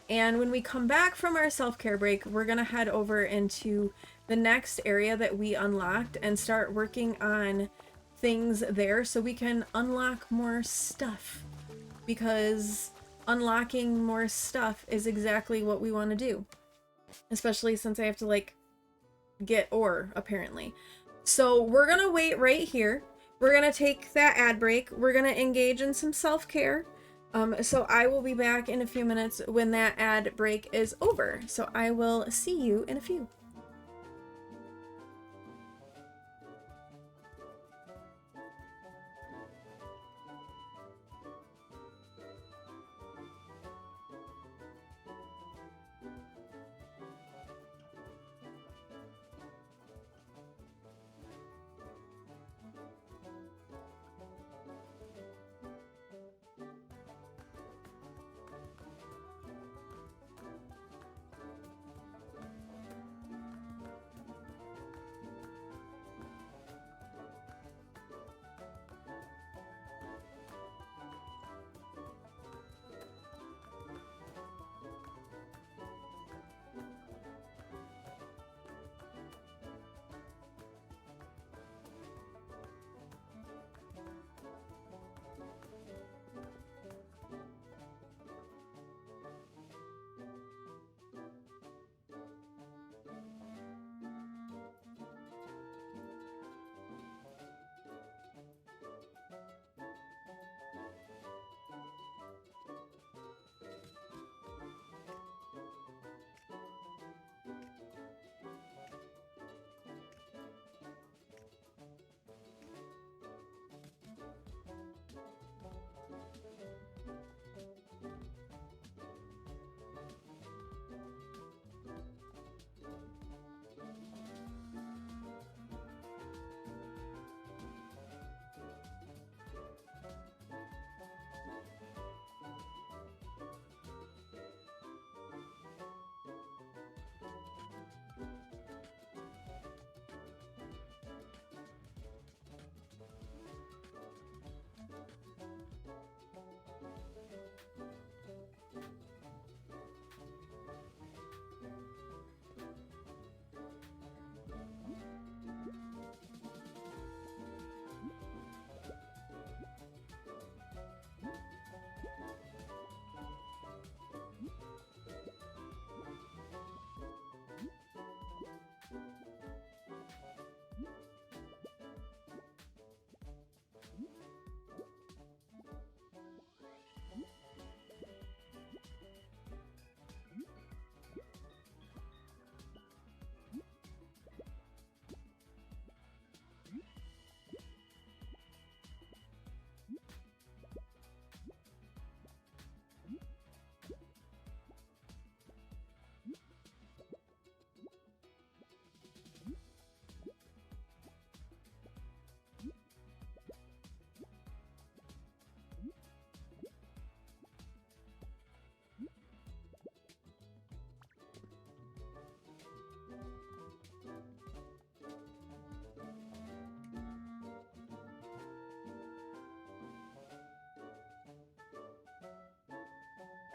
And when we come back from our self-care break, we're going to head over into the next area that we unlocked and start working on things there so we can unlock more stuff. Because unlocking more stuff is exactly what we want to do. Especially since I have to, like, get ore, apparently. So we're going to wait right here. We're going to take that ad break. We're going to engage in some self-care. So I will be back in a few minutes when that ad break is over. So I will see you in a few.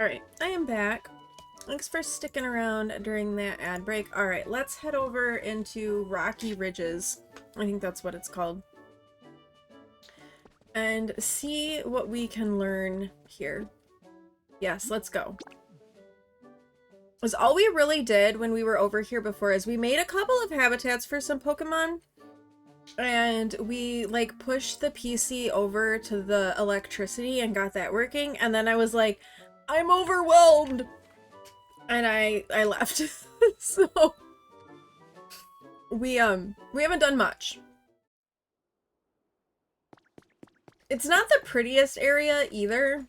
Alright, I am back. Thanks for sticking around during that ad break. Alright, let's head over into Rocky Ridges. I think that's what it's called. And see what we can learn here. Yes, let's go. Was all we really did when we were over here before is we made a couple of habitats for some Pokemon. And we like pushed the PC over to the electricity and got that working. And then I was like, I'm overwhelmed. And I left. So we haven't done much. It's not the prettiest area either.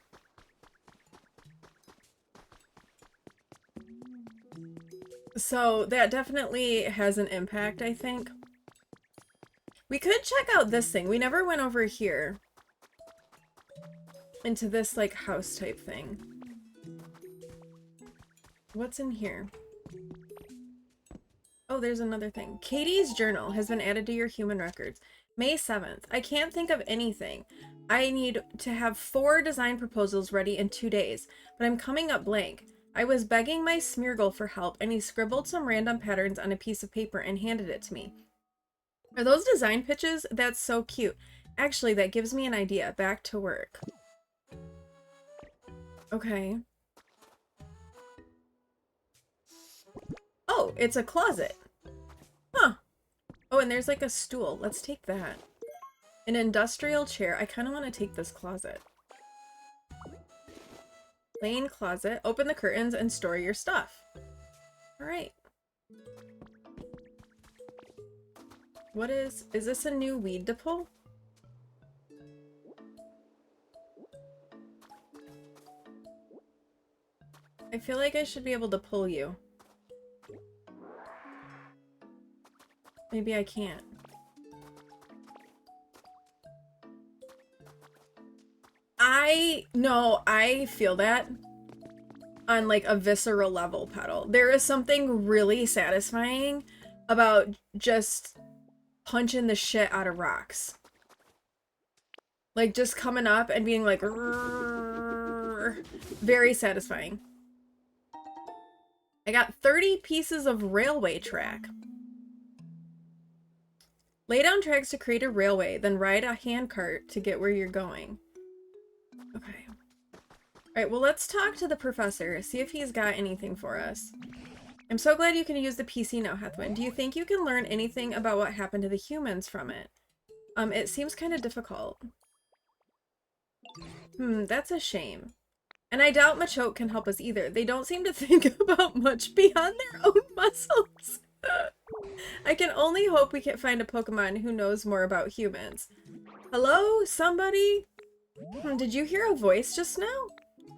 So that definitely has an impact, I think. We could check out this thing. We never went over here. Into this, like, house type thing. What's in here? Oh, there's another thing. Katie's journal has been added to your human records. May 7th. I can't think of anything. I need to have 4 design proposals ready in 2 days, but I'm coming up blank. I was begging my Smeargle for help, and he scribbled some random patterns on a piece of paper and handed it to me. Are those design pitches? That's so cute. Actually, that gives me an idea. Back to work. Okay. Oh, it's a closet. Huh. Oh, and there's like a stool. Let's take that. An industrial chair. I kind of want to take this closet. Plain closet. Open the curtains and store your stuff. All right. What is this a new weed to pull? I feel like I should be able to pull you. Maybe I can't. I feel that on like a visceral level, Petal. There is something really satisfying about just punching the shit out of rocks. Like just coming up and being like, very satisfying. I got 30 pieces of railway track. Lay down tracks to create a railway, then ride a handcart to get where you're going. Okay. Alright, well let's talk to the professor, see if he's got anything for us. I'm so glad you can use the PC now, Hethwin. Do you think you can learn anything about what happened to the humans from it? It seems kind of difficult. That's a shame. And I doubt Machoke can help us either. They don't seem to think about much beyond their own muscles. I can only hope we can find a Pokemon who knows more about humans. Hello? Somebody? Did you hear a voice just now?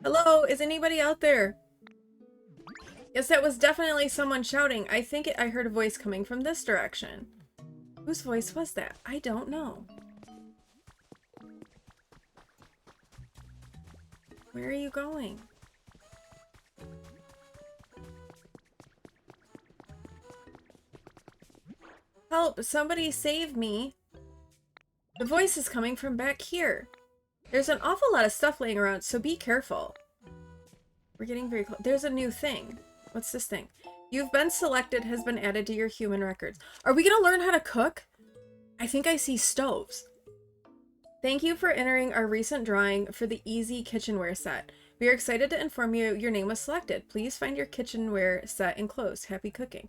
Hello? Is anybody out there? Yes, that was definitely someone shouting. I think I heard a voice coming from this direction. Whose voice was that? I don't know. Where are you going? Help! Somebody save me! The voice is coming from back here. There's an awful lot of stuff laying around, so be careful. We're getting very close. There's a new thing. What's this thing? You've been selected has been added to your human records. Are we gonna learn how to cook? I think I see stoves. Thank you for entering our recent drawing for the Easy Kitchenware set. We are excited to inform you your name was selected. Please find your kitchenware set enclosed. Happy cooking.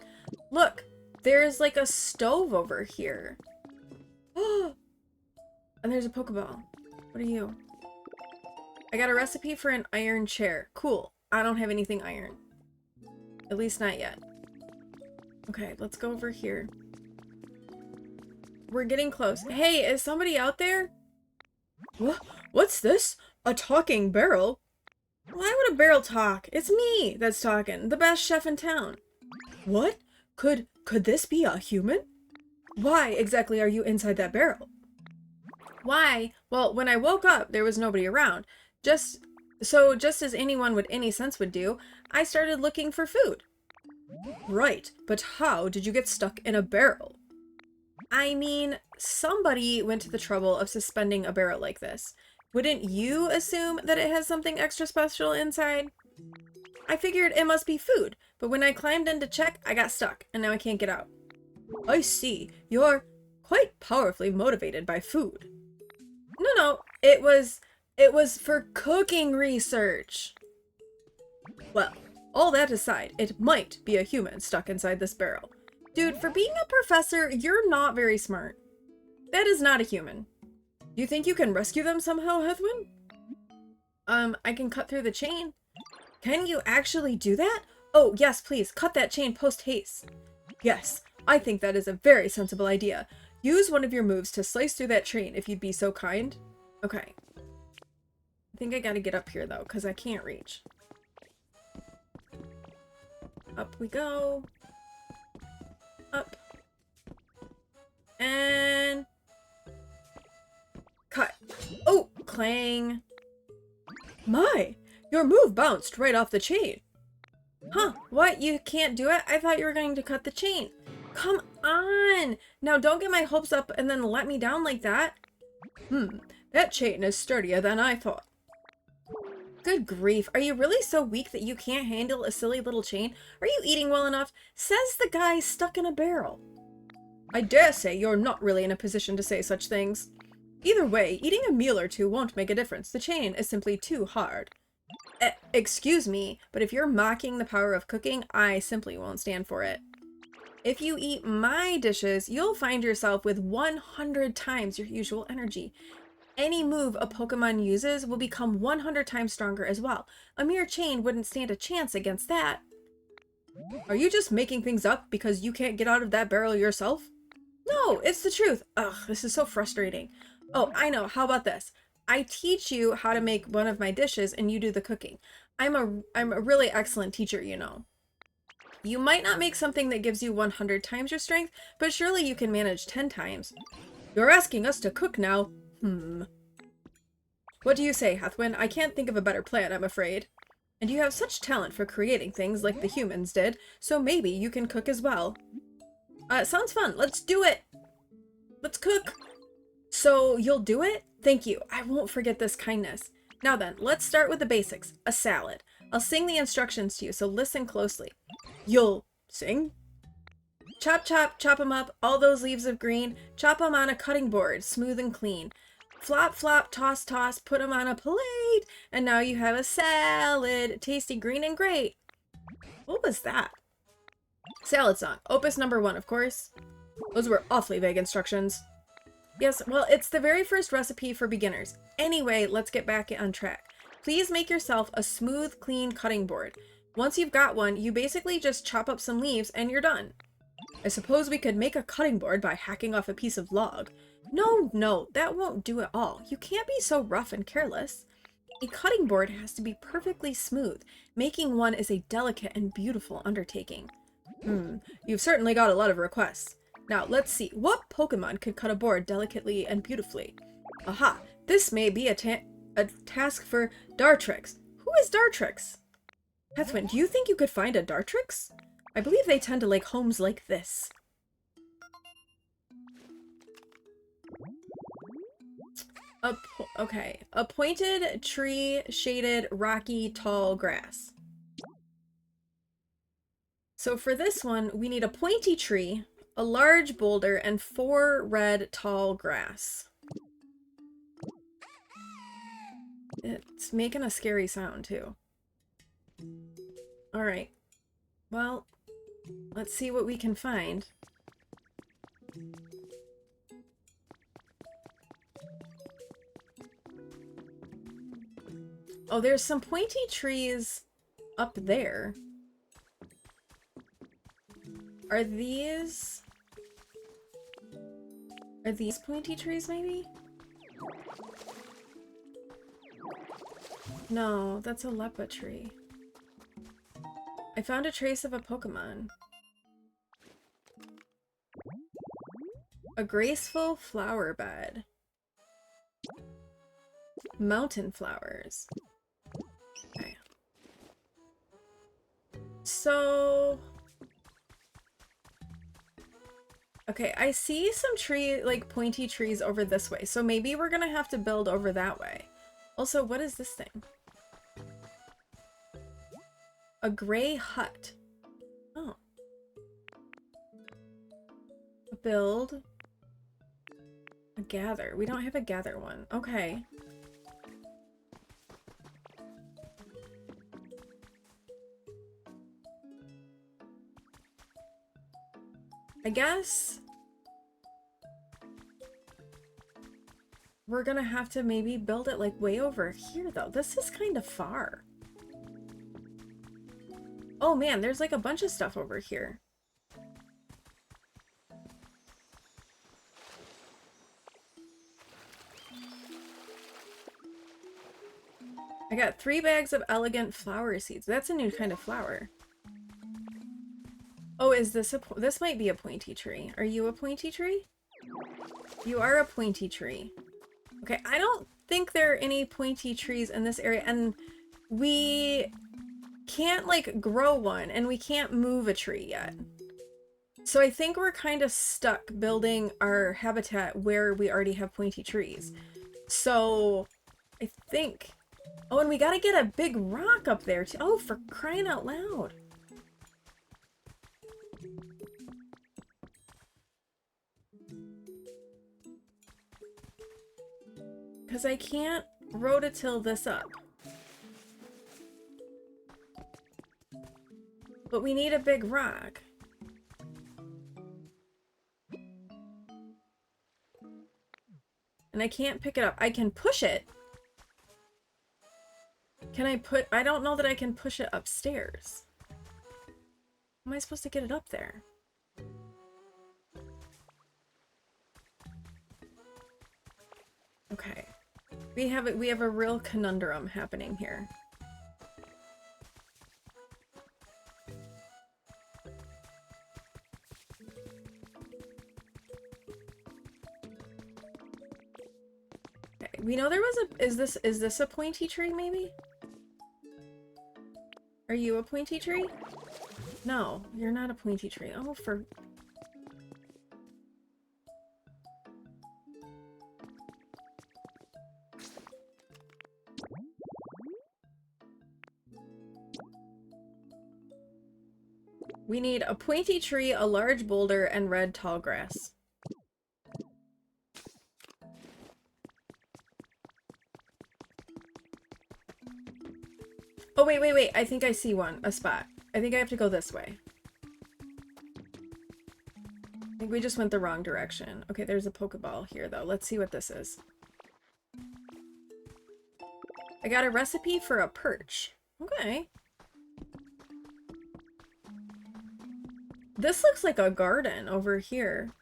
Look, there's like a stove over here. And there's a Pokeball. What are you? I got a recipe for an iron chair. Cool. I don't have anything iron. At least not yet. Okay, let's go over here. We're getting close. Hey, is somebody out there? What's this? A talking barrel? Why would a barrel talk? It's me that's talking, the best chef in town. What? Could this be a human? Why exactly are you inside that barrel? Why? Well, when I woke up, there was nobody around. Just as anyone with any sense would do, I started looking for food. Right, but how did you get stuck in a barrel? I mean, somebody went to the trouble of suspending a barrel like this. Wouldn't you assume that it has something extra special inside? I figured it must be food, but when I climbed in to check, I got stuck, and now I can't get out. I see. You're quite powerfully motivated by food. No, it was for cooking research. Well, all that aside, it might be a human stuck inside this barrel. Dude, for being a professor, you're not very smart. That is not a human. Do you think you can rescue them somehow, Hethwin? I can cut through the chain. Can you actually do that? Oh, yes, please, cut that chain post-haste. Yes, I think that is a very sensible idea. Use one of your moves to slice through that chain if you'd be so kind. Okay. I think I gotta get up here, though, because I can't reach. Up we go. Up. And... cut. Oh, clang. My! Your move bounced right off the chain. Huh, what? You can't do it? I thought you were going to cut the chain. Come on! Now don't get my hopes up and then let me down like that. That chain is sturdier than I thought. Good grief, are you really so weak that you can't handle a silly little chain? Are you eating well enough? Says the guy stuck in a barrel. I dare say you're not really in a position to say such things. Either way, eating a meal or two won't make a difference. The chain is simply too hard. Excuse me, but if you're mocking the power of cooking, I simply won't stand for it. If you eat my dishes, you'll find yourself with 100 times your usual energy. Any move a Pokemon uses will become 100 times stronger as well. A mere chain wouldn't stand a chance against that. Are you just making things up because you can't get out of that barrel yourself? No, it's the truth. Ugh, this is so frustrating. Oh, I know. How about this? I teach you how to make one of my dishes and you do the cooking. I'm a really excellent teacher, you know. You might not make something that gives you 100 times your strength, but surely you can manage 10 times. You're asking us to cook now. What do you say, Hethwin? I can't think of a better plan, I'm afraid. And you have such talent for creating things like the humans did, so maybe you can cook as well. Sounds fun. Let's do it. Let's cook. So you'll do it? Thank you. I won't forget this kindness. Now then, let's start with the basics. A salad. I'll sing the instructions to you, so listen closely. You'll sing? Chop, chop, chop 'em up, all those leaves of green. Chop 'em on a cutting board, smooth and clean. Flop, flop, toss, toss, put 'em on a plate. And now you have a salad. Tasty, green, and great. What was that? Salad song. Opus number 1, of course. Those were awfully vague instructions. Yes, well, it's the very first recipe for beginners. Anyway, let's get back on track. Please make yourself a smooth, clean cutting board. Once you've got one, you basically just chop up some leaves and you're done. I suppose we could make a cutting board by hacking off a piece of log. No, that won't do at all. You can't be so rough and careless. A cutting board has to be perfectly smooth. Making one is a delicate and beautiful undertaking. You've certainly got a lot of requests. Now, let's see. What Pokemon could cut a board delicately and beautifully? Aha! This may be a task for Dartrix. Who is Dartrix? Hethwin, do you think you could find a Dartrix? I believe they tend to like homes like this. Okay. A pointed tree, shaded, rocky, tall grass. So for this one, we need a pointy tree, a large boulder, and 4 red, tall grass. It's making a scary sound, too. Alright. Well, let's see what we can find. Oh, there's some pointy trees up there. Are these pointy trees, maybe? No, that's a Leppa tree. I found a trace of a Pokemon. A graceful flower bed. Mountain flowers. Okay. So... okay, I see some pointy trees over this way, so maybe we're gonna have to build over that way. Also, what is this thing? A gray hut. Oh. A build. A gather. We don't have a gather one. Okay. I guess we're gonna have to maybe build it like way over here though. This is kind of far. Oh man, there's like a bunch of stuff over here. I got 3 bags of elegant flower seeds. That's a new kind of flower. Oh, is this this might be a pointy tree. Are you a pointy tree? You are a pointy tree. Okay, I don't think there are any pointy trees in this area, and we can't like grow one, and we can't move a tree yet. So I think we're kind of stuck building our habitat where we already have pointy trees. So I think... Oh, and we gotta get a big rock up there too. Oh, for crying out loud. Because I can't rototill this up. But we need a big rock. And I can't pick it up. I can push it. Can I put... I don't know that I can push it upstairs. How am I supposed to get it up there? Okay. We have a real conundrum happening here. Okay. We know there was a... Is this a pointy tree maybe? Are you a pointy tree? No, you're not a pointy tree. Oh, for... We need a pointy tree, a large boulder, and red tall grass. Oh, wait. I think I see one. A spot. I think I have to go this way. I think we just went the wrong direction. Okay, there's a Pokeball here, though. Let's see what this is. I got a recipe for a perch. Okay. This looks like a garden over here.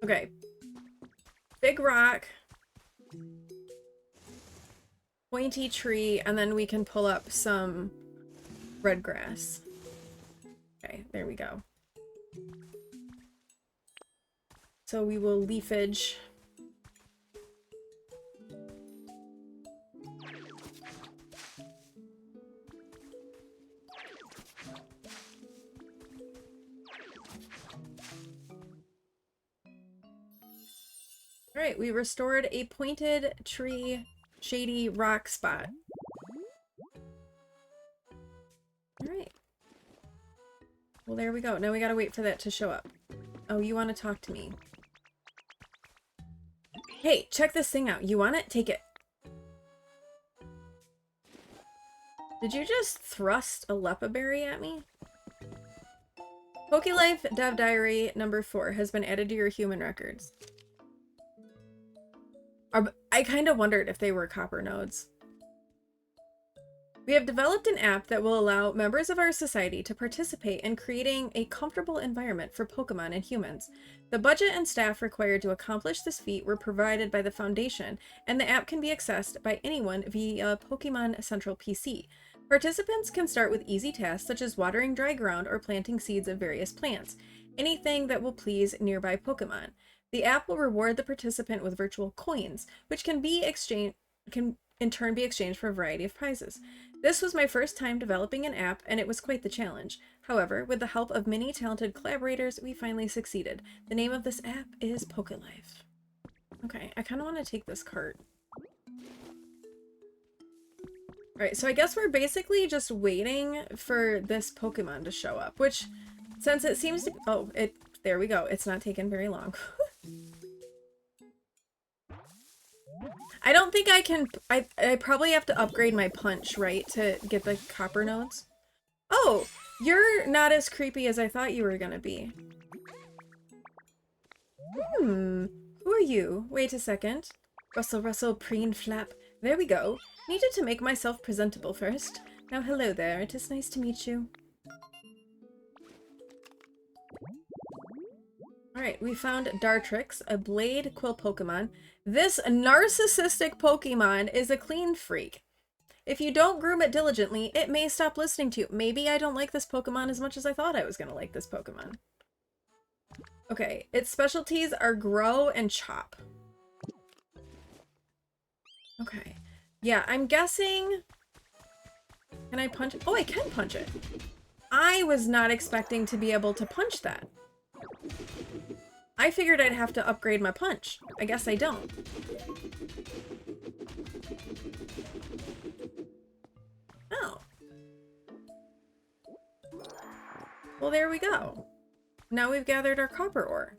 Okay. Big rock. Pointy tree, and then we can pull up some red grass. Okay, there we go. So we will leafage. Alright, we restored a pointed tree shady rock spot. Alright. Well, there we go. Now we gotta wait for that to show up. Oh, you want to talk to me? Hey, check this thing out. You want it? Take it. Did you just thrust a Lepa berry at me? Pokelife Dev Diary number 4 has been added to your human records. I kind of wondered if they were copper nodes. We have developed an app that will allow members of our society to participate in creating a comfortable environment for Pokemon and humans. The budget and staff required to accomplish this feat were provided by the Foundation, and the app can be accessed by anyone via Pokemon Central PC. Participants can start with easy tasks such as watering dry ground or planting seeds of various plants, anything that will please nearby Pokemon. The app will reward the participant with virtual coins, which can in turn be exchanged for a variety of prizes. This was my first time developing an app, and it was quite the challenge. However, with the help of many talented collaborators, we finally succeeded. The name of this app is Pokelife. Okay, I kind of want to take this cart. Alright, so I guess we're basically just waiting for this Pokemon to show up, which, since it seems to... Oh, there we go. It's not taking very long. I don't think I can... I probably have to upgrade my punch, right, to get the copper nodes? Oh, you're not as creepy as I thought you were gonna be. Who are you? Wait a second. Rustle, rustle, preen, flap. There we go. Needed to make myself presentable first. Now hello there, it is nice to meet you. Alright, we found Dartrix, a blade quill Pokemon. This narcissistic Pokemon is a clean freak. If you don't groom it diligently, it may stop listening to you. Maybe I don't like this Pokemon as much as I thought I was gonna like this Pokemon. Okay, its specialties are grow and chop. Okay. Yeah, I'm guessing... Can I punch it? Oh, I can punch it. I was not expecting to be able to punch that. I figured I'd have to upgrade my punch. I guess I don't. Oh. Well, there we go. Now we've gathered our copper ore.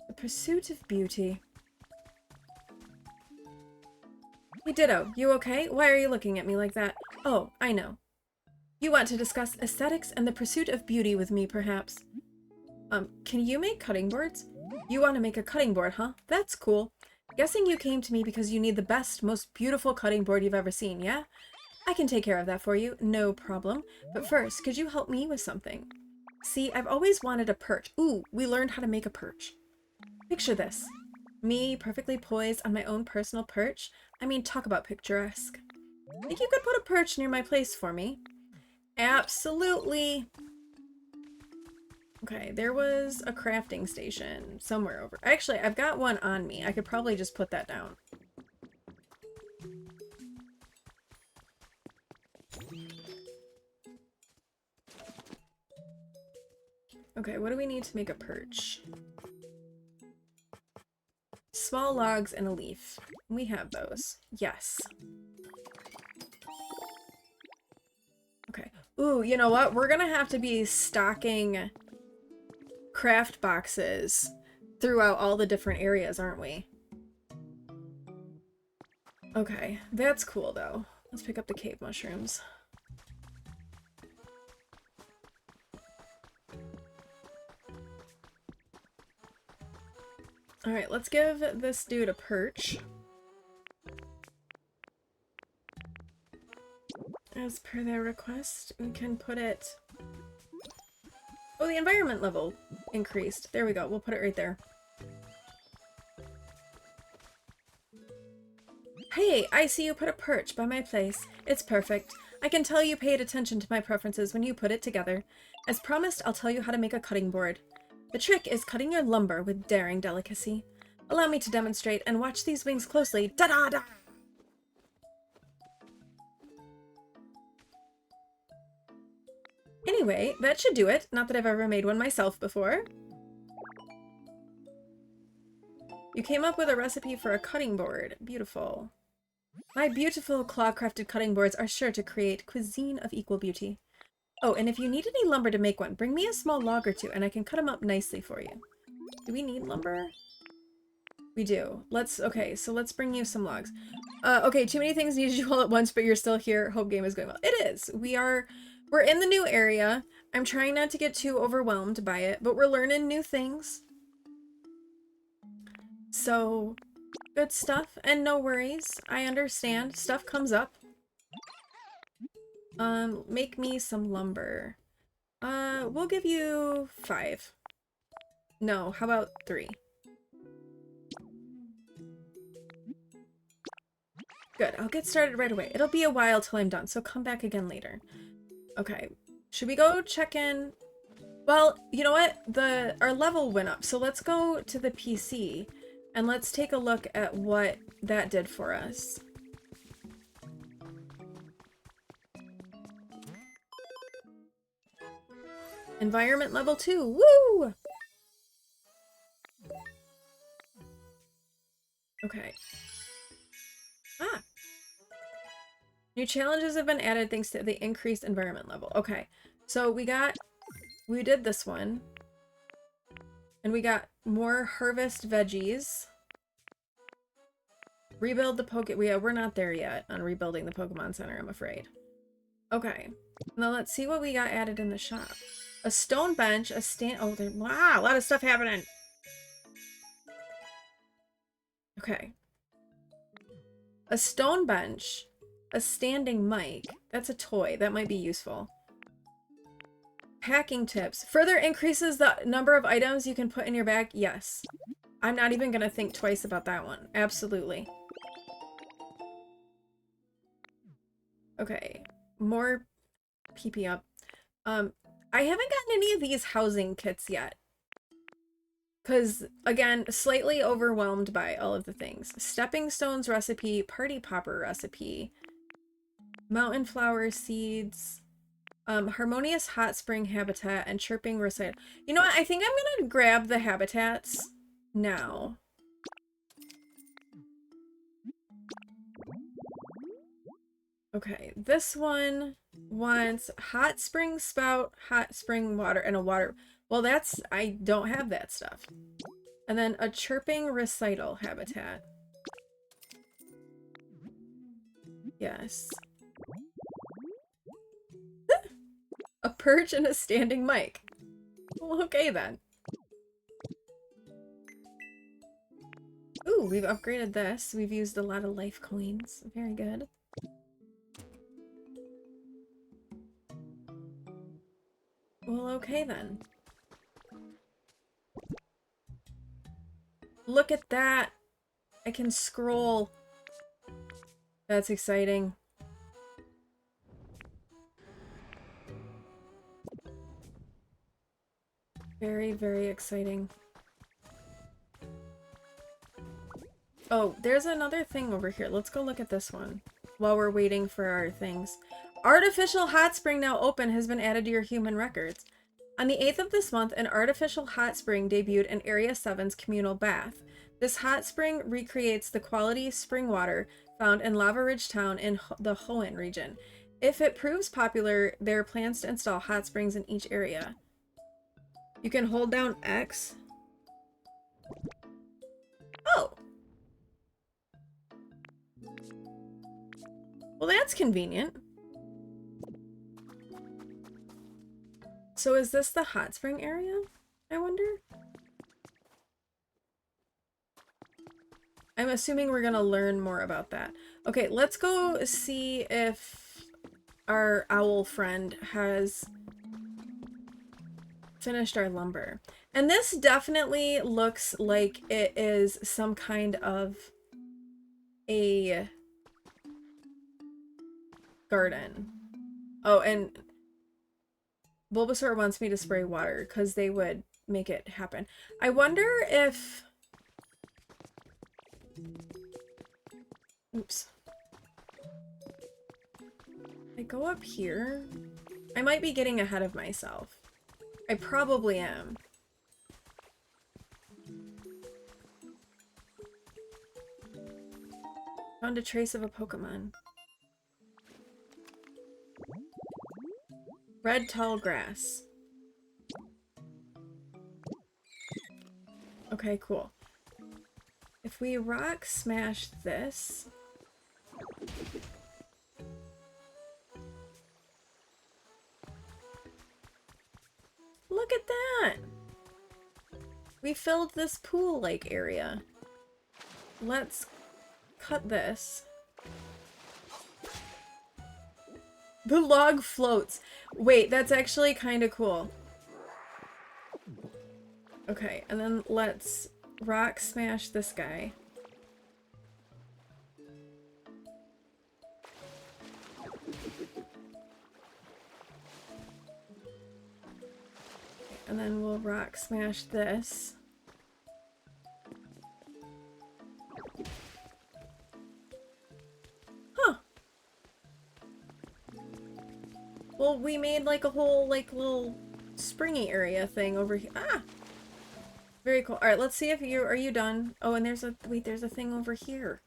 The pursuit of beauty. Hey Ditto, you okay? Why are you looking at me like that? Oh, I know. You want to discuss aesthetics and the pursuit of beauty with me, perhaps? Can you make cutting boards? You want to make a cutting board, huh? That's cool. Guessing you came to me because you need the best, most beautiful cutting board you've ever seen, yeah? I can take care of that for you, no problem. But first, could you help me with something? See, I've always wanted a perch. Ooh, we learned how to make a perch. Picture this. Me, perfectly poised on my own personal perch. I mean, talk about picturesque. Think you could put a perch near my place for me? Absolutely. Okay, there was a crafting station somewhere over. Actually, I've got one on me. I could probably just put that down. Okay, what do we need to make a perch? Small logs and a leaf. We have those. Yes. Okay. Ooh, you know what? We're gonna have to be stocking craft boxes throughout all the different areas, aren't we? Okay, that's cool though. Let's pick up the cave mushrooms. Alright, let's give this dude a perch. As per their request, we can put it... Oh, the environment level increased. There we go. We'll put it right there. Hey, I see you put a perch by my place. It's perfect. I can tell you paid attention to my preferences when you put it together. As promised, I'll tell you how to make a cutting board. The trick is cutting your lumber with daring delicacy. Allow me to demonstrate and watch these wings closely. Da-da-da! Anyway, that should do it. Not that I've ever made one myself before. You came up with a recipe for a cutting board. Beautiful. My beautiful claw-crafted cutting boards are sure to create cuisine of equal beauty. Oh, and if you need any lumber to make one, bring me a small log or two and I can cut them up nicely for you. Do we need lumber? We do. Okay, so let's bring you some logs. Okay, too many things need to do all at once, but you're still here. Hope game is going well. It is. We're in the new area. I'm trying not to get too overwhelmed by it, but we're learning new things. So, good stuff, and no worries. I understand. Stuff comes up. Make me some lumber. We'll give you 5. No, how about 3? Good, I'll get started right away. It'll be a while till I'm done, so come back again later. Okay, should we go check in? Well, you know what? Our level went up, so let's go to the PC and let's take a look at what that did for us. Environment level 2, woo! Okay. Ah, New challenges have been added thanks to the increased environment level. Okay, so we did this one. And we got more harvest veggies. Rebuild the we're not there yet on rebuilding the Pokemon Center, I'm afraid. Okay, now let's see what we got added in the shop. A stone bench, wow, a lot of stuff happening. Okay. A stone bench, a standing mic. That's a toy. That might be useful. Packing tips. Further increases the number of items you can put in your bag. Yes. I'm not even going to think twice about that one. Absolutely. Okay. More PP up. I haven't gotten any of these housing kits yet. Because, again, slightly overwhelmed by all of the things. Stepping Stones recipe, Party Popper recipe, Mountain Flower seeds, Harmonious Hot Spring habitat, and Chirping recital. You know what? I think I'm gonna grab the habitats now. Okay, this one wants Hot Spring Spout, Hot Spring Water, and a water. Well, I don't have that stuff. And then a Chirping recital habitat. Yes. A perch and a standing mic. Well, okay then. Ooh, we've upgraded this. We've used a lot of life coins. Very good. Well, okay then. Look at that! I can scroll. That's exciting. Very, very exciting. Oh, there's another thing over here. Let's go look at this one while we're waiting for our things. Artificial hot spring now open has been added to your human records. On the 8th of this month, an artificial hot spring debuted in Area 7's communal bath. This hot spring recreates the quality spring water found in Lava Ridge Town in the Hoenn region. If it proves popular, there are plans to install hot springs in each area. You can hold down X. Oh! Well, that's convenient. So is this the hot spring area, I wonder? I'm assuming we're gonna learn more about that. Okay, let's go see if our owl friend has finished our lumber. And this definitely looks like it is some kind of a garden. Oh, and Bulbasaur wants me to spray water because they would make it happen. I wonder if... Oops. I go up here. I might be getting ahead of myself. I probably am. Found a trace of a Pokemon. Red tall grass. Okay, cool. If we rock smash this... Look at that! We filled this pool-like area. Let's cut this. The log floats. Wait, that's actually kind of cool. Okay, and then let's rock smash this guy. And then we'll rock smash this. Huh. Well, we made like a whole like little springy area thing over here. Ah! Very cool. Alright, let's see if are you done? Oh, and wait, there's a thing over here.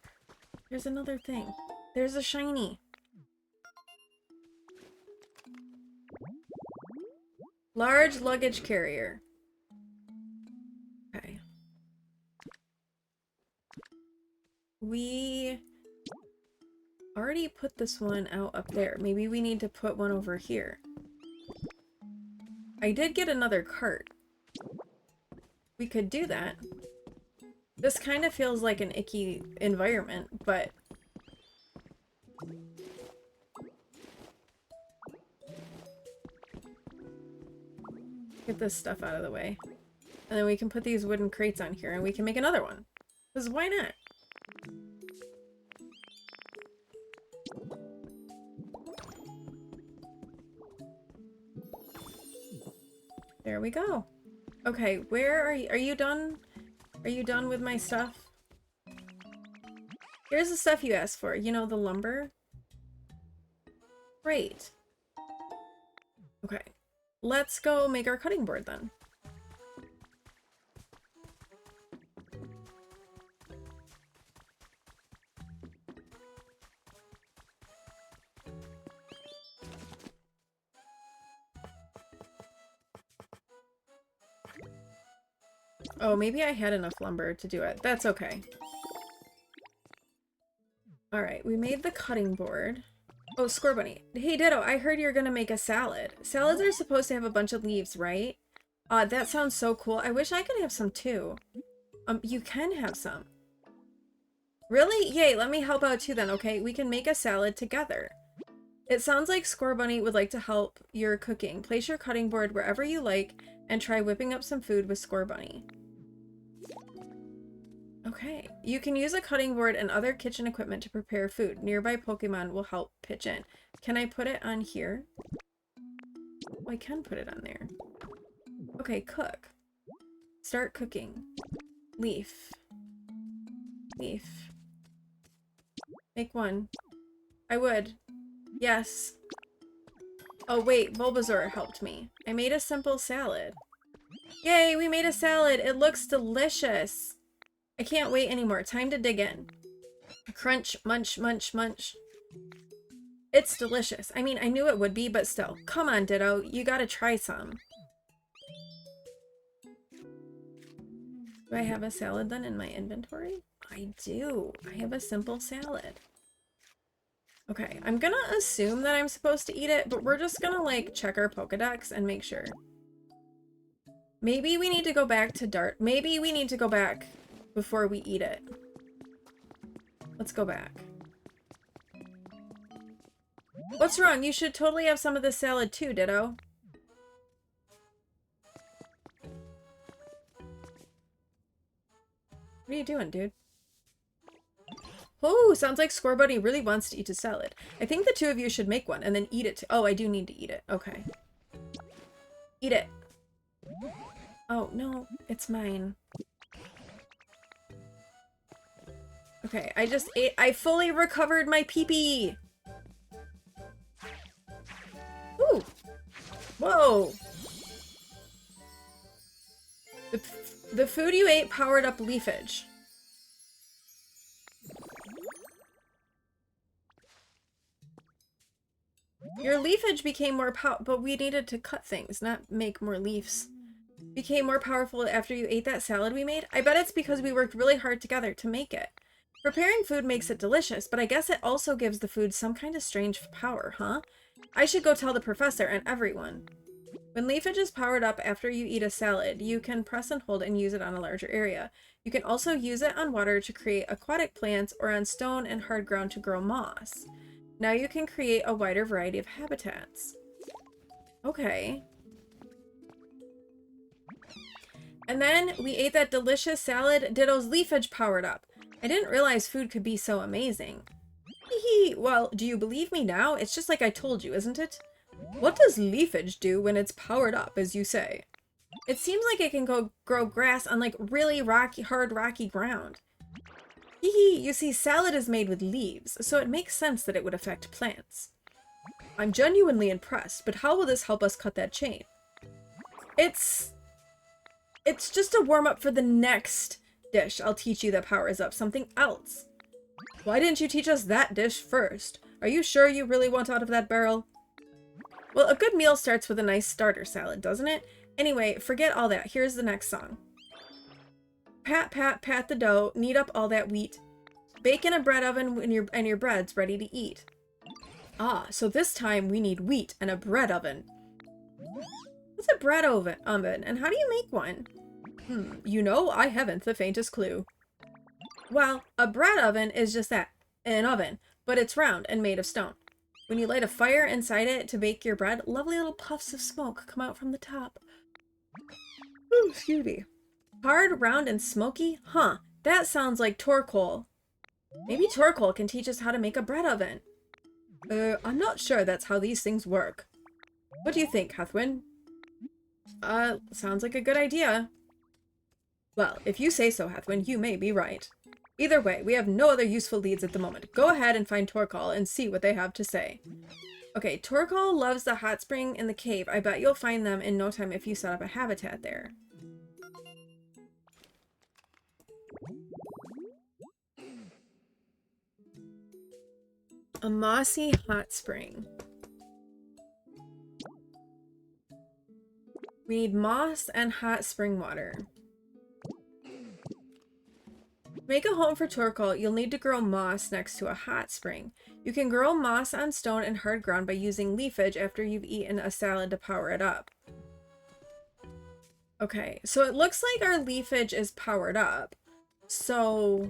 There's another thing. There's a shiny. Large luggage carrier. Okay. We already put this one out up there. Maybe we need to put one over here. I did get another cart. We could do that. This kind of feels like an icky environment, but... Get this stuff out of the way. And then we can put these wooden crates on here and we can make another one. Because why not? There we go. Okay, where are you? Are you done? Are you done with my stuff? Here's the stuff you asked for. You know, the lumber. Great. Okay. Let's go make our cutting board then. Oh, maybe I had enough lumber to do it. That's okay. Alright, we made the cutting board. Oh, Score Bunny. Hey, Ditto, I heard you're gonna make a salad. Salads are supposed to have a bunch of leaves, right? That sounds so cool. I wish I could have some too. You can have some. Really? Yay, let me help out too then, okay? We can make a salad together. It sounds like Score Bunny would like to help your cooking. Place your cutting board wherever you like and try whipping up some food with Score Bunny. Okay. You can use a cutting board and other kitchen equipment to prepare food. Nearby Pokemon will help pitch in. Can I put it on here? Oh, I can put it on there. Okay, cook. Start cooking. Leaf. Leaf. Make one. I would. Yes. Oh wait, Bulbasaur helped me. I made a simple salad. Yay, we made a salad! It looks delicious! I can't wait anymore. Time to dig in. Crunch, munch, munch, munch. It's delicious. I mean, I knew it would be, but still. Come on, Ditto. You gotta try some. Do I have a salad then in my inventory? I do. I have a simple salad. Okay, I'm gonna assume that I'm supposed to eat it, but we're just gonna, like, check our Pokedex and make sure. Maybe we need to go back to Dart. Maybe we need to go back before we eat it. Let's go back. What's wrong? You should totally have some of this salad too, Ditto. What are you doing, dude? Oh, sounds like Score Bunny really wants to eat a salad. I think the two of you should make one and then eat it. Oh, I do need to eat it. Okay. Eat it. Oh, no. It's mine. Okay, I just ate. I fully recovered my pee-pee. Ooh. Whoa. The food you ate powered up leafage. Your leafage became more but we needed to cut things, not make more leaves. Became more powerful after you ate that salad we made? I bet it's because we worked really hard together to make it. Preparing food makes it delicious, but I guess it also gives the food some kind of strange power, huh? I should go tell the professor and everyone. When leafage is powered up after you eat a salad, you can press and hold and use it on a larger area. You can also use it on water to create aquatic plants or on stone and hard ground to grow moss. Now you can create a wider variety of habitats. Okay. And then we ate that delicious salad. Ditto's leafage powered up. I didn't realize food could be so amazing. Hee. Well, do you believe me now? It's just like I told you, isn't it? What does leafage do when it's powered up, as you say? It seems like it can grow grass on like really hard rocky ground. Hee. You see, salad is made with leaves, so it makes sense that it would affect plants. I'm genuinely impressed, but how will this help us cut that chain? It's just a warm-up for the next dish I'll teach you that powers up something else. Why didn't you teach us that dish first? Are you sure you really want out of that barrel? Well, a good meal starts with a nice starter salad, doesn't it? Anyway, forget all that. Here's the next song. Pat, pat, pat the dough. Knead up all that wheat. Bake in a bread oven when your bread's ready to eat. Ah, so this time we need wheat and a bread oven. What's a bread oven, and how do you make one? You know, I haven't the faintest clue. Well, a bread oven is just that, an oven, but it's round and made of stone. When you light a fire inside it to bake your bread, lovely little puffs of smoke come out from the top. Ooh, excuse me. Hard, round, and smoky? Huh, that sounds like Torkoal. Maybe Torkoal can teach us how to make a bread oven. I'm not sure that's how these things work. What do you think, Hethwyn? Sounds like a good idea. Well, if you say so, Hethwyn, you may be right. Either way, we have no other useful leads at the moment. Go ahead and find Torkoal and see what they have to say. Okay, Torkoal loves the hot spring in the cave. I bet you'll find them in no time if you set up a habitat there. A mossy hot spring. We need moss and hot spring water. To make a home for Torkoal, you'll need to grow moss next to a hot spring. You can grow moss on stone and hard ground by using leafage after you've eaten a salad to power it up. Okay, so it looks like our leafage is powered up. So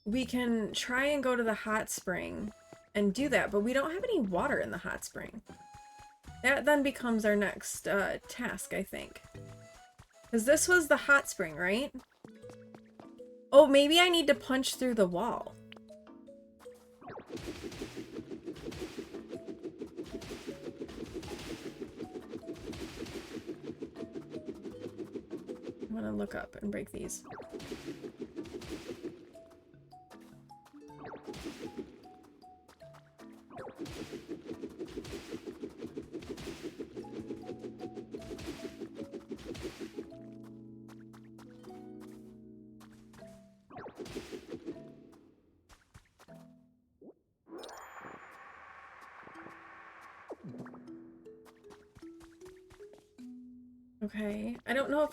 we can try and go to the hot spring and do that, but we don't have any water in the hot spring. That then becomes our next task, I think. Because this was the hot spring, right? Oh, maybe I need to punch through the wall. I'm gonna look up and break these. Okay, I don't know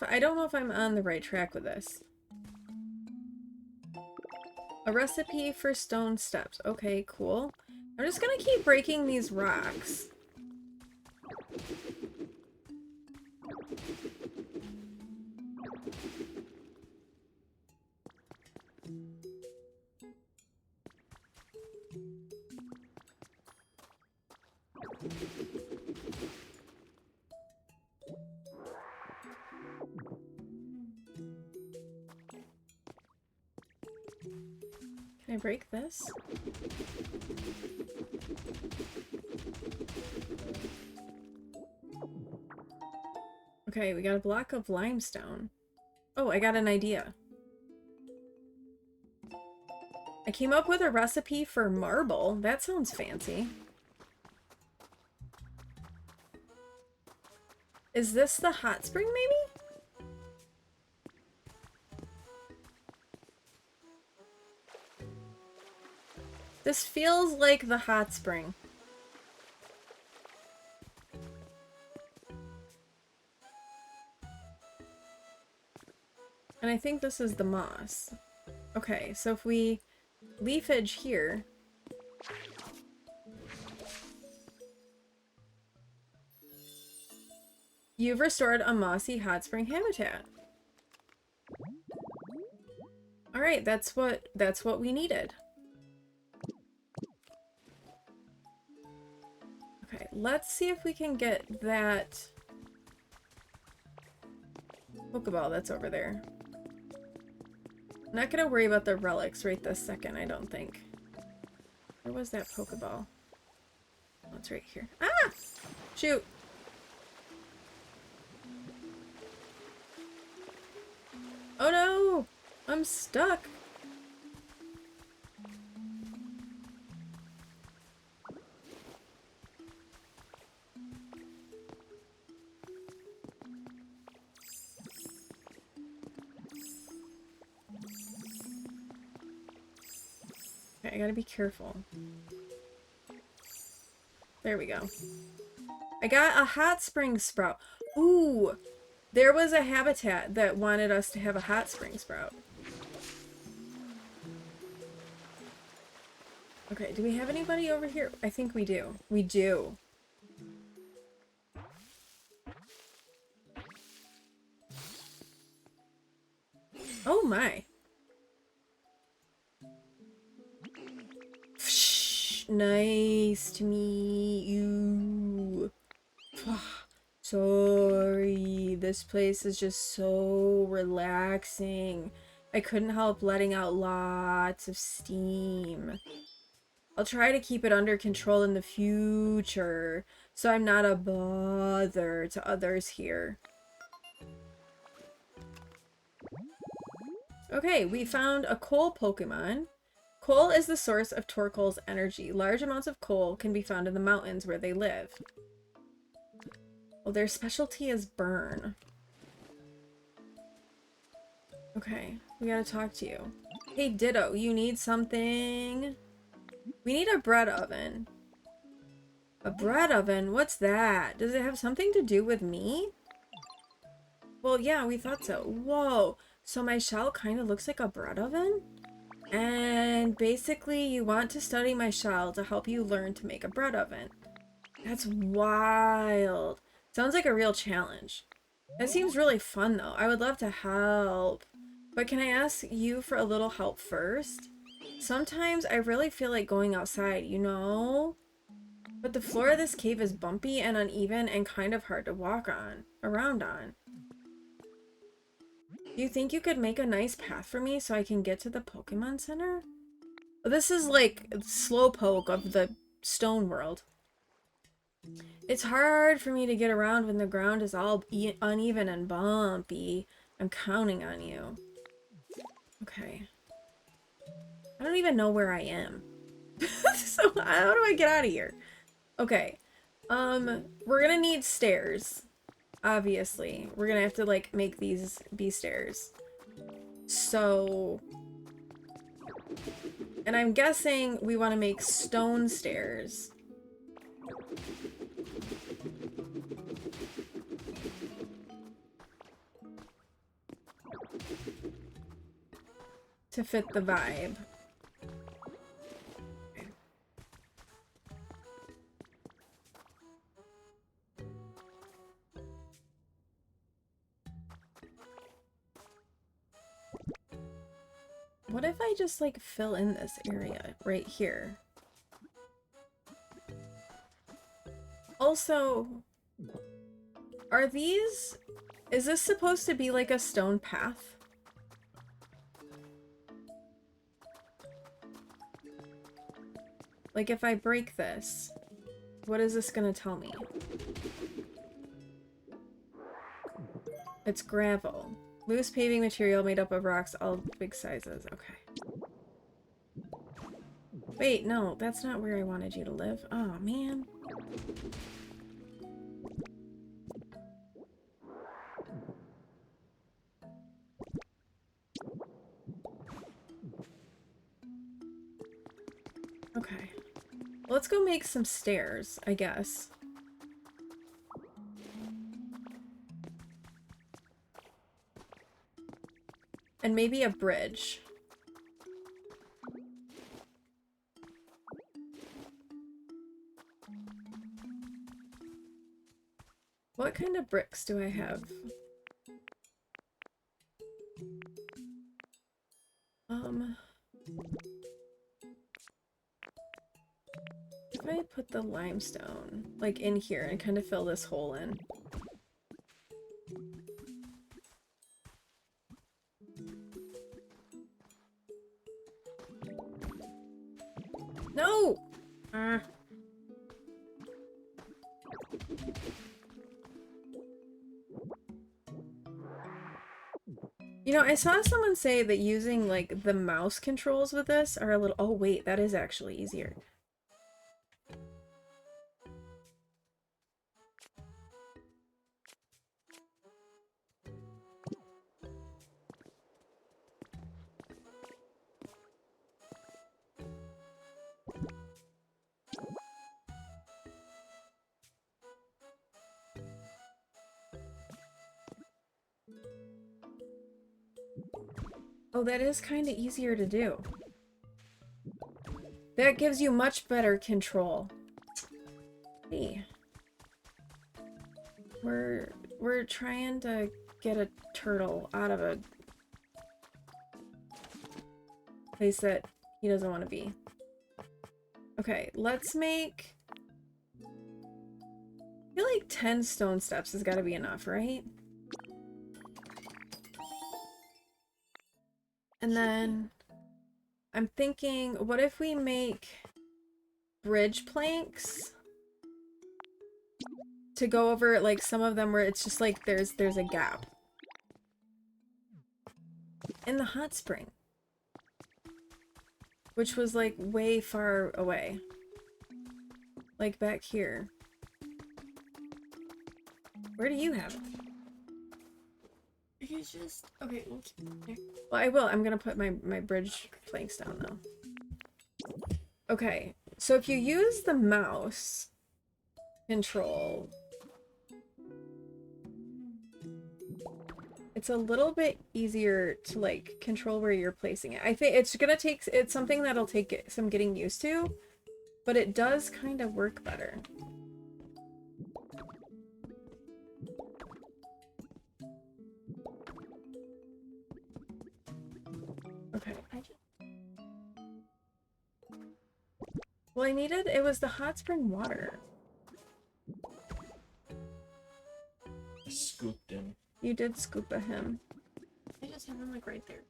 if I'm on the right track with this. A recipe for stone steps. Okay, cool. I'm just gonna keep breaking these rocks. Can I break this? Okay, we got a block of limestone. Oh, I got an idea. I came up with a recipe for marble. That sounds fancy. Is this the hot spring, maybe? This feels like the hot spring. And I think this is the moss. Okay, so if we leafage here. You've restored a mossy hot spring habitat. Alright, that's what we needed. Okay, let's see if we can get that Pokeball that's over there. I'm not gonna worry about the relics right this second, I don't think. Where was that Pokeball? Oh, it's right here. Ah! Shoot! Oh no! I'm stuck! Okay, I gotta be careful. There we go. I got a hot spring sprout. Ooh, there was a habitat that wanted us to have a hot spring sprout. Okay, do we have anybody over here? I think we do. We do. Oh my. Nice to meet you. Sorry, this place is just so relaxing. I couldn't help letting out lots of steam. I'll try to keep it under control in the future, so I'm not a bother to others here. Okay, we found a coal Pokemon. Coal is the source of Torkoal's energy. Large amounts of coal can be found in the mountains where they live. Well, their specialty is burn. Okay, we gotta talk to you. Hey, Ditto, you need something? We need a bread oven. A bread oven? What's that? Does it have something to do with me? Well, yeah, we thought so. Whoa, so my shell kind of looks like a bread oven? And basically, you want to study my shell to help you learn to make a bread oven. That's wild. Sounds like a real challenge. That seems really fun, though. I would love to help. But can I ask you for a little help first? Sometimes I really feel like going outside, you know? But the floor of this cave is bumpy and uneven and kind of hard to walk around on. Do you think you could make a nice path for me so I can get to the Pokemon Center? This is like Slowpoke of the Stone World. It's hard for me to get around when the ground is all uneven and bumpy. I'm counting on you. Okay. I don't even know where I am. So how do I get out of here? Okay. We're gonna need stairs. Obviously. We're gonna have to, like, make these be stairs. So... And I'm guessing we want to make stone stairs. To fit the vibe. Okay. What if I just, like, fill in this area right here? Also, are these... Is this supposed to be like a stone path? Like, if I break this, what is this gonna tell me? It's gravel. Loose paving material made up of rocks, all big sizes. Okay. Wait, no, that's not where I wanted you to live. Oh, man. Okay. Let's go make some stairs, I guess. And maybe a bridge. What kind of bricks do I have? If I put the limestone, like, in here and kind of fill this hole in. No! You know, I saw someone say that using, like, the mouse controls with this are a little... Oh, wait, that is actually easier. Oh, that is kind of easier to do. That gives you much better control. Hey. We're trying to get a turtle out of a place that he doesn't want to be. Okay, let's make... I feel like 10 stone steps has got to be enough, right? And then I'm thinking, what if we make bridge planks to go over like some of them where it's just like there's a gap in the hot spring, which was like way far away, like back here. Where do you have it? You just okay. We'll keep it there. Well, I will. I'm gonna put my bridge planks down though. Okay, so if you use the mouse control, it's a little bit easier to like control where you're placing it. I think it's gonna take, it's something that'll take some getting used to, but it does kind of work better. Okay. Well, I needed, it was the hot spring water. I scooped him. You did scoop a him. I just have him like right there.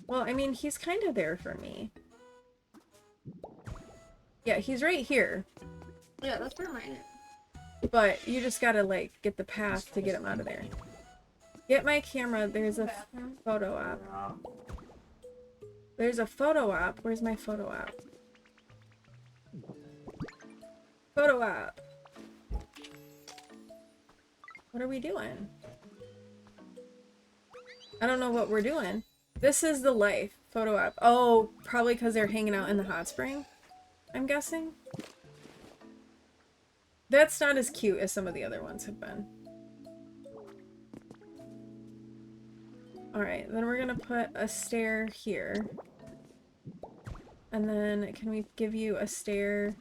Well, I mean, he's kind of there for me. Yeah, he's right here. Yeah, that's where mine is. But you just gotta, like, get the path to get him out of there. Get my camera. There's a Bathroom. photo op. There's a photo op. Where's my photo op? Photo op. What are we doing? I don't know what we're doing. This is the life. Photo op. Oh, probably because they're hanging out in the hot spring, I'm guessing. That's not as cute as some of the other ones have been. Alright, then we're gonna put a stair here. And then can we give you a stair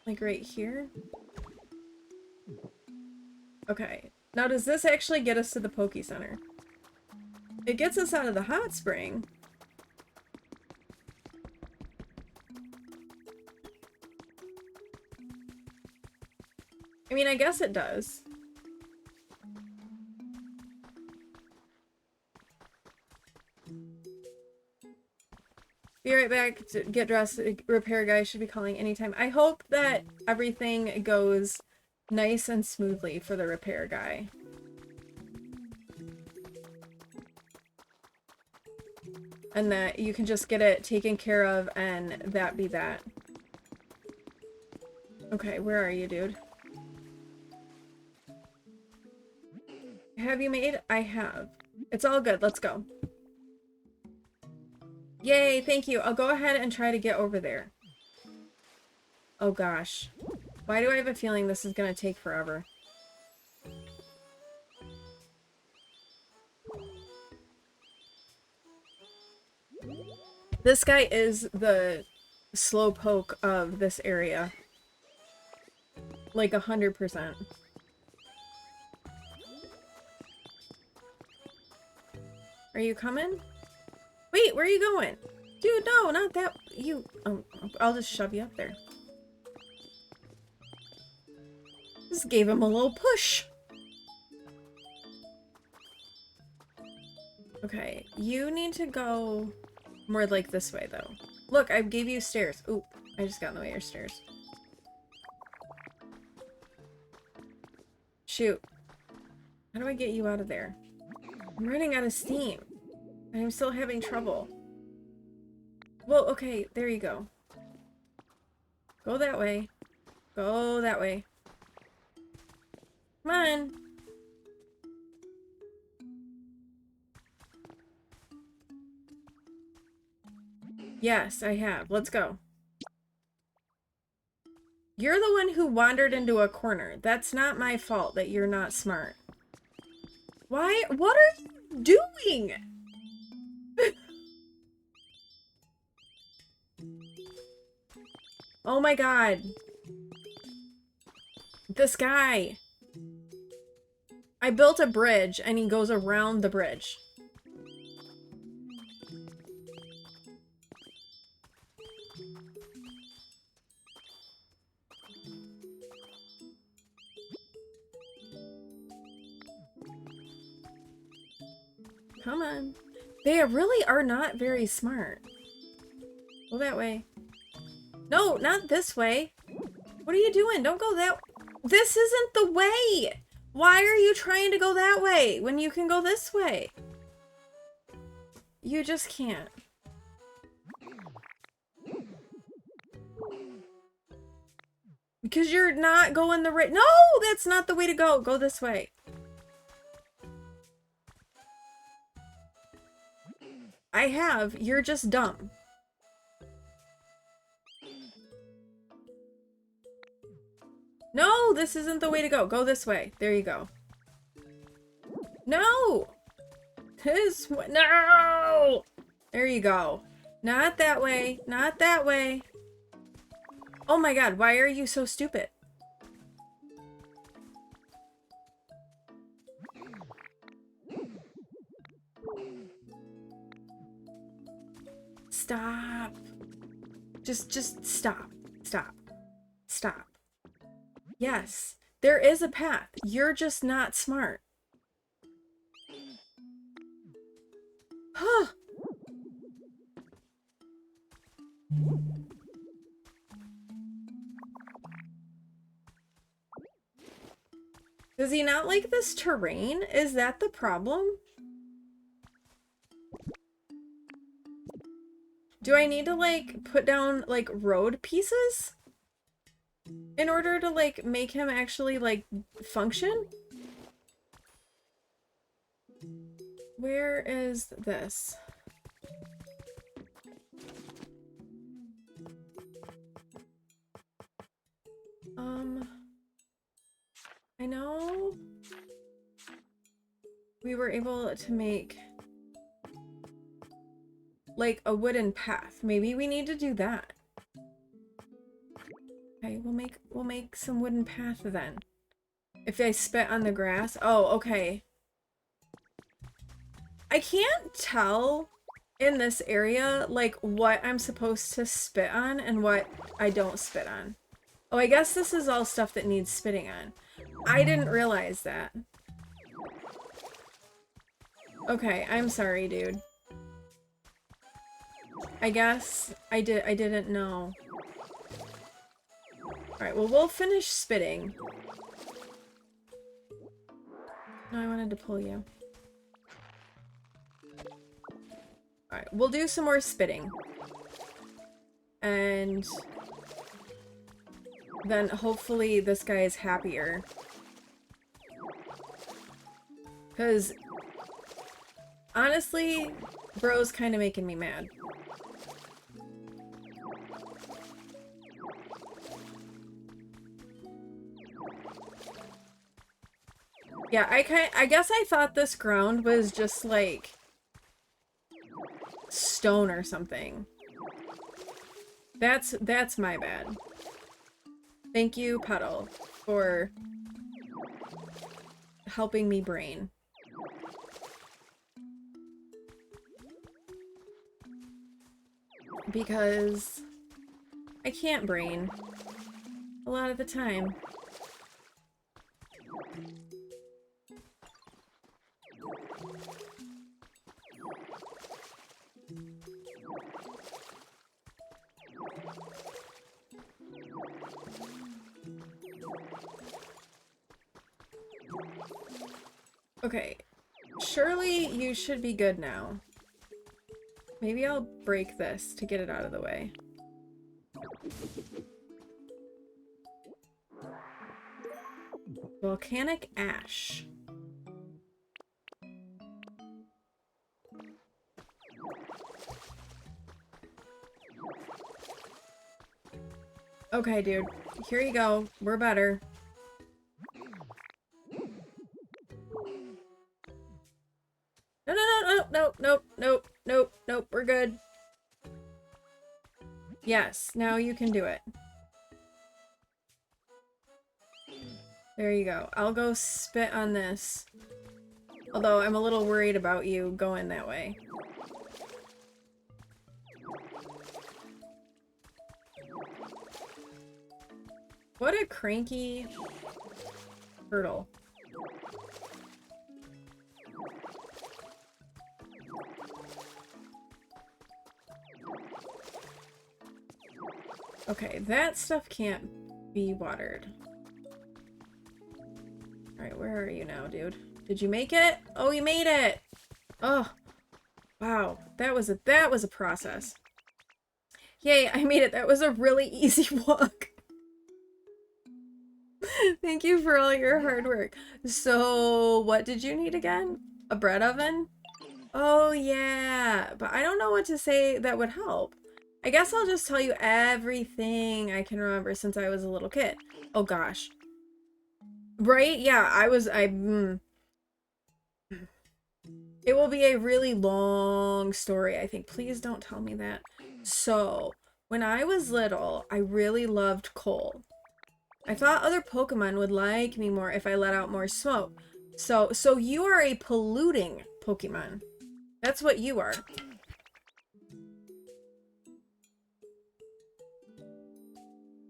like right here? Okay. Now does this actually get us to the Poke Center? It gets us out of the hot spring. I mean, I guess it does. Be right back to get dressed. Repair guy should be calling anytime. I hope that everything goes nice and smoothly for the repair guy. And that you can just get it taken care of and that be that. Okay, where are you, dude? Have you made? I have. It's all good. Let's go. Yay, thank you. I'll go ahead and try to get over there. Oh gosh. Why do I have a feeling this is gonna take forever? This guy is the slowpoke of this area. Like 100%. Are you coming? Wait, where are you going? Dude, no, not that. You. I'll just shove you up there. Just gave him a little push. Okay, you need to go more like this way, though. Look, I gave you stairs. Oop, I just got in the way of your stairs. Shoot. How do I get you out of there? I'm running out of steam. I'm still having trouble. Well, okay, there you go. Go that way. Go that way. Come on. Yes, I have. Let's go. You're the one who wandered into a corner. That's not my fault that you're not smart. Why? What are you doing? Oh my god. This guy. I built a bridge and he goes around the bridge. Come on. They really are not very smart. Go that way. No, not this way. What are you doing? Don't go that way. This isn't the way. Why are you trying to go that way when you can go this way? You just can't. Because you're not going the right... No, that's not the way to go. Go this way. I have. You're just dumb. No, this isn't the way to go. Go this way. There you go. No! This way. No! There you go. Not that way. Not that way. Oh my god, why are you so stupid? Stop. Just stop. Stop. Stop. Yes, there is a path. You're just not smart. Huh. Does he not like this terrain? Is that the problem? Do I need to, like, put down, like, road pieces? In order to, like, make him actually, like, function? Where is this? I know we were able to make like a wooden path. Maybe we need to do that. Okay, we'll make some wooden path then. If I spit on the grass. Oh, okay. I can't tell in this area like what I'm supposed to spit on and what I don't spit on. Oh, I guess this is all stuff that needs spitting on. I didn't realize that. Okay, I'm sorry, dude. I guess I didn't know. Alright, well, we'll finish spitting. No, I wanted to pull you. Alright, we'll do some more spitting. And then hopefully this guy is happier. Because honestly, bro's kind of making me mad. Yeah, I guess I thought this ground was just like stone or something. That's my bad. Thank you, Puddle, for helping me brain. Because I can't brain a lot of the time. Okay, surely you should be good now. Maybe I'll break this to get it out of the way. Volcanic ash. Okay, dude. Here you go. We're better. No, Yes, now you can do it. There you go. I'll go spit on this. Although I'm a little worried about you going that way. What a cranky turtle. Okay, that stuff can't be watered. Alright, where are you now, dude? Did you make it? Oh, you made it! Oh, wow. That was a process. Yay, I made it. That was a really easy walk. Thank you for all your hard work. So, what did you need again? A bread oven? Oh, yeah. But I don't know what to say that would help. I guess I'll just tell you everything I can remember since I was a little kid. Oh, gosh. Right? Yeah, It will be a really long story, I think. Please don't tell me that. So, when I was little, I really loved coal. I thought other Pokemon would like me more if I let out more smoke. So you are a polluting Pokemon. That's what you are.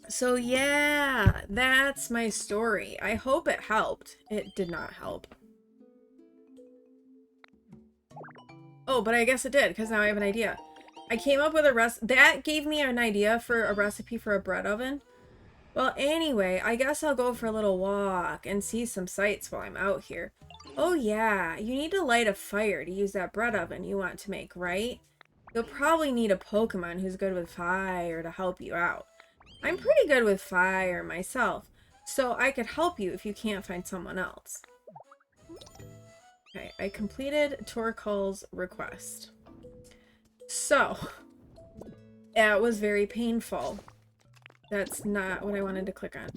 So yeah, that's my story. I hope it helped. It did not help. Oh, but I guess it did, because now I have an idea. I came up with that gave me an idea for a recipe for a bread oven. Well, anyway, I guess I'll go for a little walk and see some sights while I'm out here. Oh yeah, you need to light a fire to use that bread oven you want to make, right? You'll probably need a Pokemon who's good with fire to help you out. I'm pretty good with fire myself, so I could help you if you can't find someone else. Okay, I completed Torkoal's request. So, that was very painful. That's not what I wanted to click on.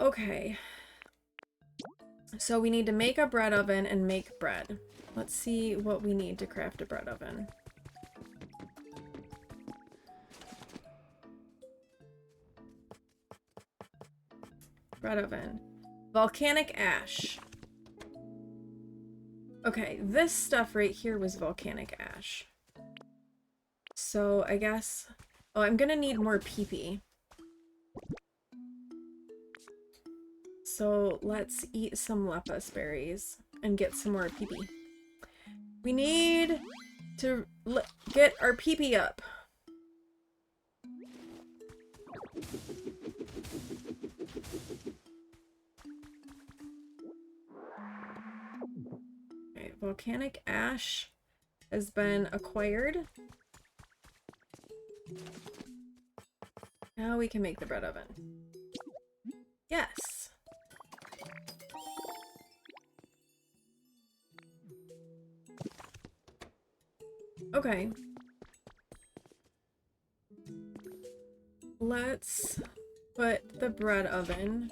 Okay. So we need to make a bread oven and make bread. Let's see what we need to craft a bread oven. Bread oven. Volcanic ash. Okay, this stuff right here was volcanic ash. So I guess... Oh, I'm gonna need more pee-pee. So let's eat some Lepus berries and get some more pee-pee. We need to get our pee-pee up. Okay, volcanic ash has been acquired. Now we can make the bread oven. Yes. Okay. Let's put the bread oven.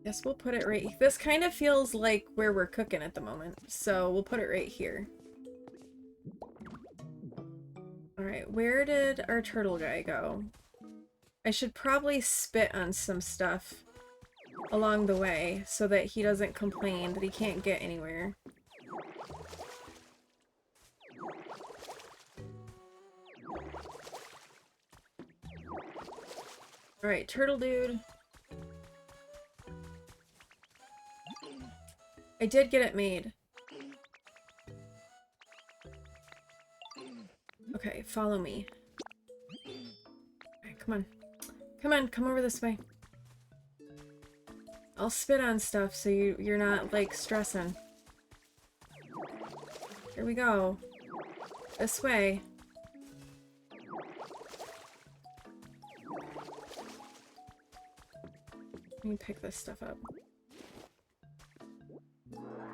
Guess we'll put it right. This kind of feels like where we're cooking at the moment, so we'll put it right here. Alright, where did our turtle guy go? I should probably spit on some stuff along the way so that he doesn't complain that he can't get anywhere. Alright, turtle dude. I did get it made. Okay, follow me. Okay, come on. Come on, come over this way. I'll spit on stuff so you're not, like, stressing. Here we go. This way. Let me pick this stuff up.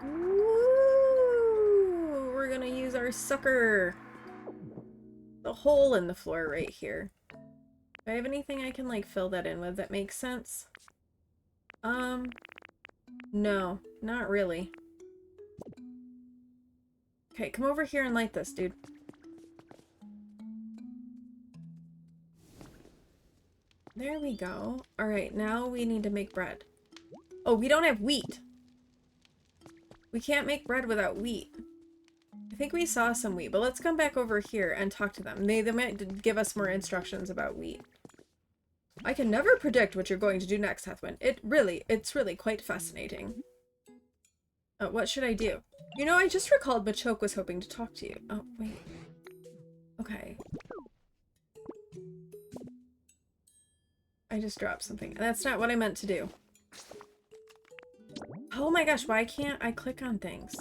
Ooh, we're gonna use our sucker. The hole in the floor right here. Do I have anything I can, like, fill that in with that makes sense? No, not really. Okay, come over here and light this, dude. There we go. All right, now we need to make bread. Oh, we don't have wheat. We can't make bread without wheat. I think we saw some wheat, but let's come back over here and talk to them. They might give us more instructions about wheat. I can never predict what you're going to do next, Hethwin. It's really quite fascinating. What should I do? You know, I just recalled Machoke was hoping to talk to you. Oh, wait. Okay. I just dropped something. That's not what I meant to do. Oh my gosh, why can't I click on things?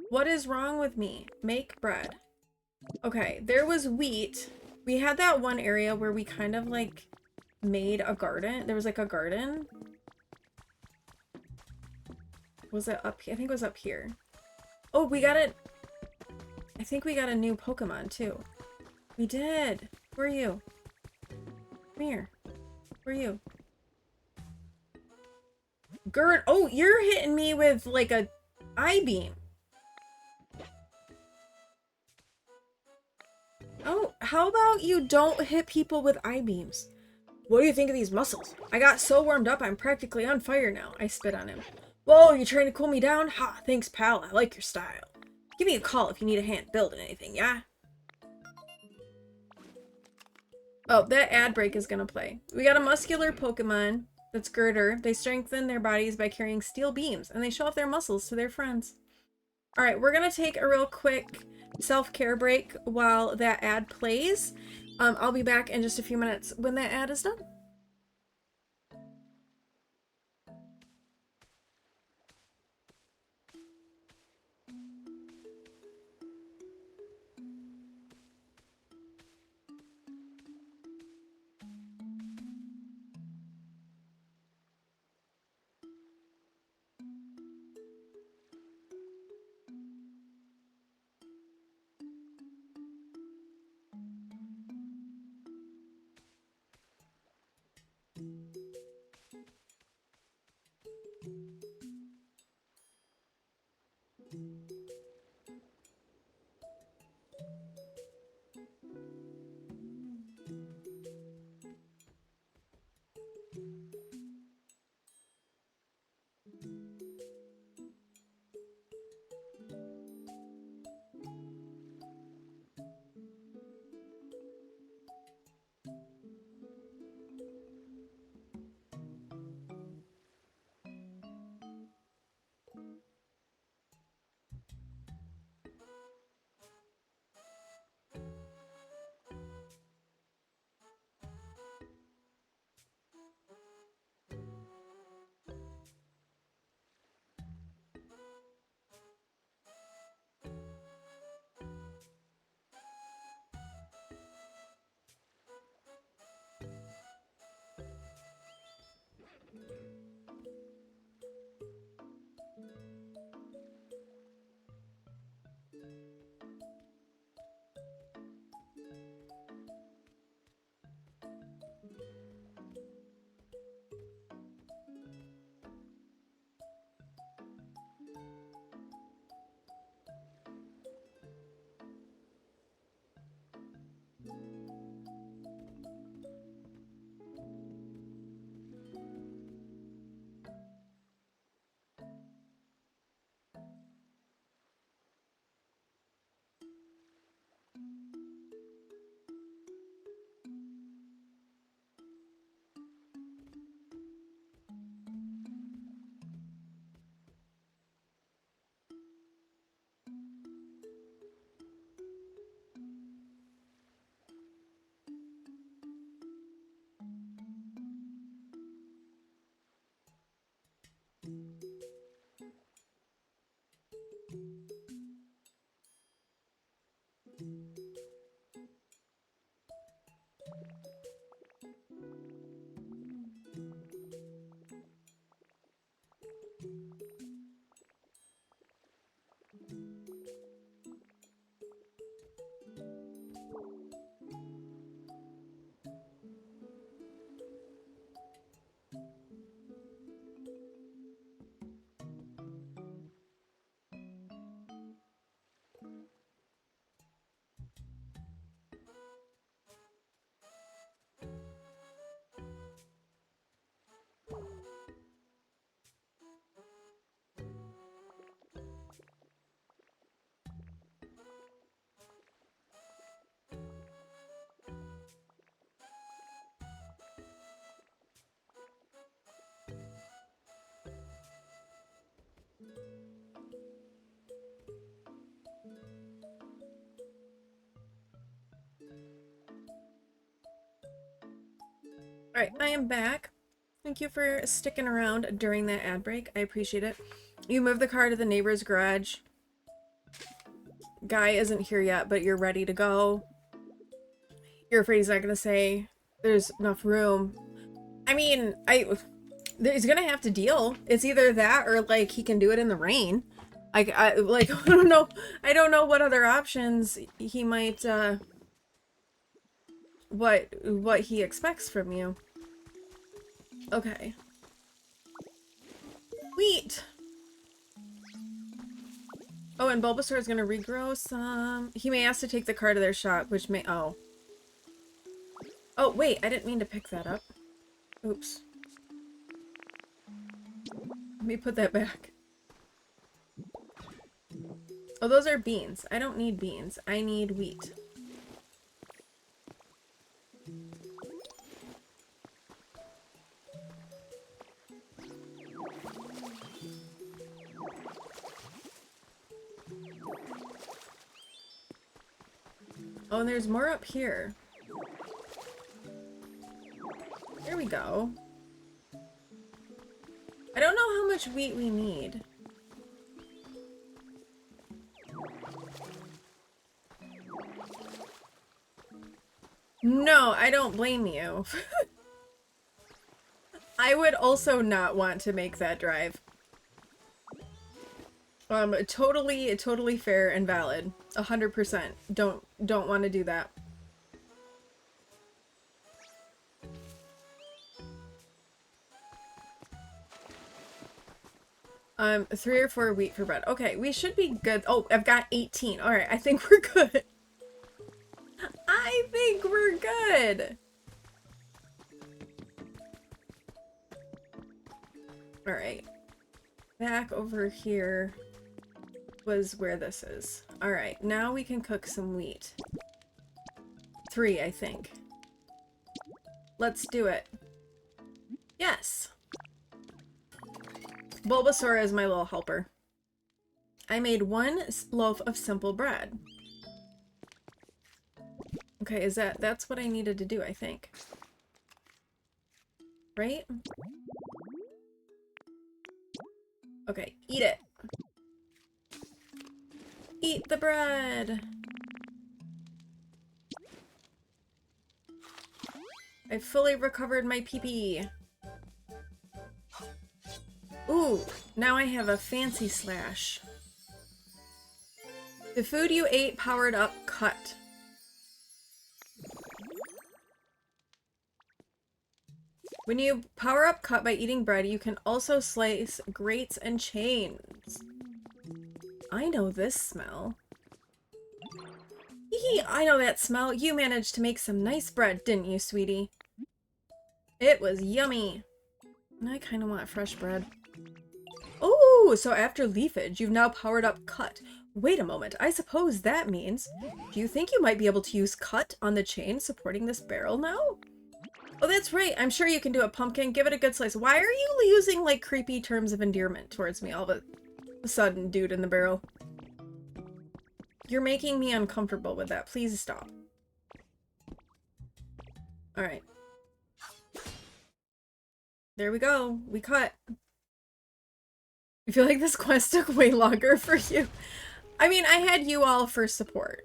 What is wrong with me? Make bread. Okay, there was wheat. We had that one area where we kind of like made a garden. There was like a garden. Was it up here? I think it was up here. Oh, we got it. I think we got a new Pokemon too. We did. Where are you? Come here. Where are you? Gurn. Oh, you're hitting me with like a I-beam. Oh, how about you don't hit people with I-beams? What do you think of these muscles? I got so warmed up I'm practically on fire now. I spit on him. Whoa, you trying to cool me down? Ha, thanks pal, I like your style. Give me a call if you need a hand building anything, yeah? Oh, that ad break is gonna play. We got a muscular Pokemon that's Girder. They strengthen their bodies by carrying steel beams, and they show off their muscles to their friends. Alright, we're gonna take a real quick self-care break while that ad plays. I'll be back in just a few minutes when that ad is done. Alright, I am back. Thank you for sticking around during that ad break. I appreciate it. You moved the car to the neighbor's garage. Guy isn't here yet, but you're ready to go. You're afraid he's not gonna say there's enough room. I mean, he's gonna have to deal. It's either that or like he can do it in the rain. I like I don't know. I don't know what other options he might what he expects from you. Okay. Wheat. Oh, and Bulbasaur is gonna regrow some. He may ask to take the car to their shop, which may oh. Oh wait, I didn't mean to pick that up. Oops. Let me put that back. Oh, those are beans. I don't need beans. I need wheat. Oh, and there's more up here. There we go. I don't know how much wheat we need. No, I don't blame you. I would also not want to make that drive. Totally fair and valid. 100%. Don't want to do that. 3 or 4 wheat for bread. Okay, we should be good. Oh, I've got 18. All right, I think we're good. I think we're good. All right. Back over here was where this is. All right, now we can cook some wheat. 3, I think. Let's do it. Yes. Bulbasaur is my little helper. I made 1 loaf of simple bread. Okay, is that's what I needed to do, I think. Right? Okay, eat it. Eat the bread. I fully recovered my PP. Ooh, now I have a fancy slash. The food you ate powered up cut. When you power up cut by eating bread, you can also slice grates and chains. I know this smell. Hee, I know that smell. You managed to make some nice bread, didn't you, sweetie? It was yummy. And I kind of want fresh bread. Oh, so after leafage, you've now powered up cut. Wait a moment, I suppose that means... Do you think you might be able to use cut on the chain supporting this barrel now? Oh, that's right. I'm sure you can do it, Pumpkin. Give it a good slice. Why are you using, like, creepy terms of endearment towards me all of a sudden, dude in the barrel? You're making me uncomfortable with that. Please stop. Alright. There we go. We cut. I feel like this quest took way longer for you. I mean, I had you all for support.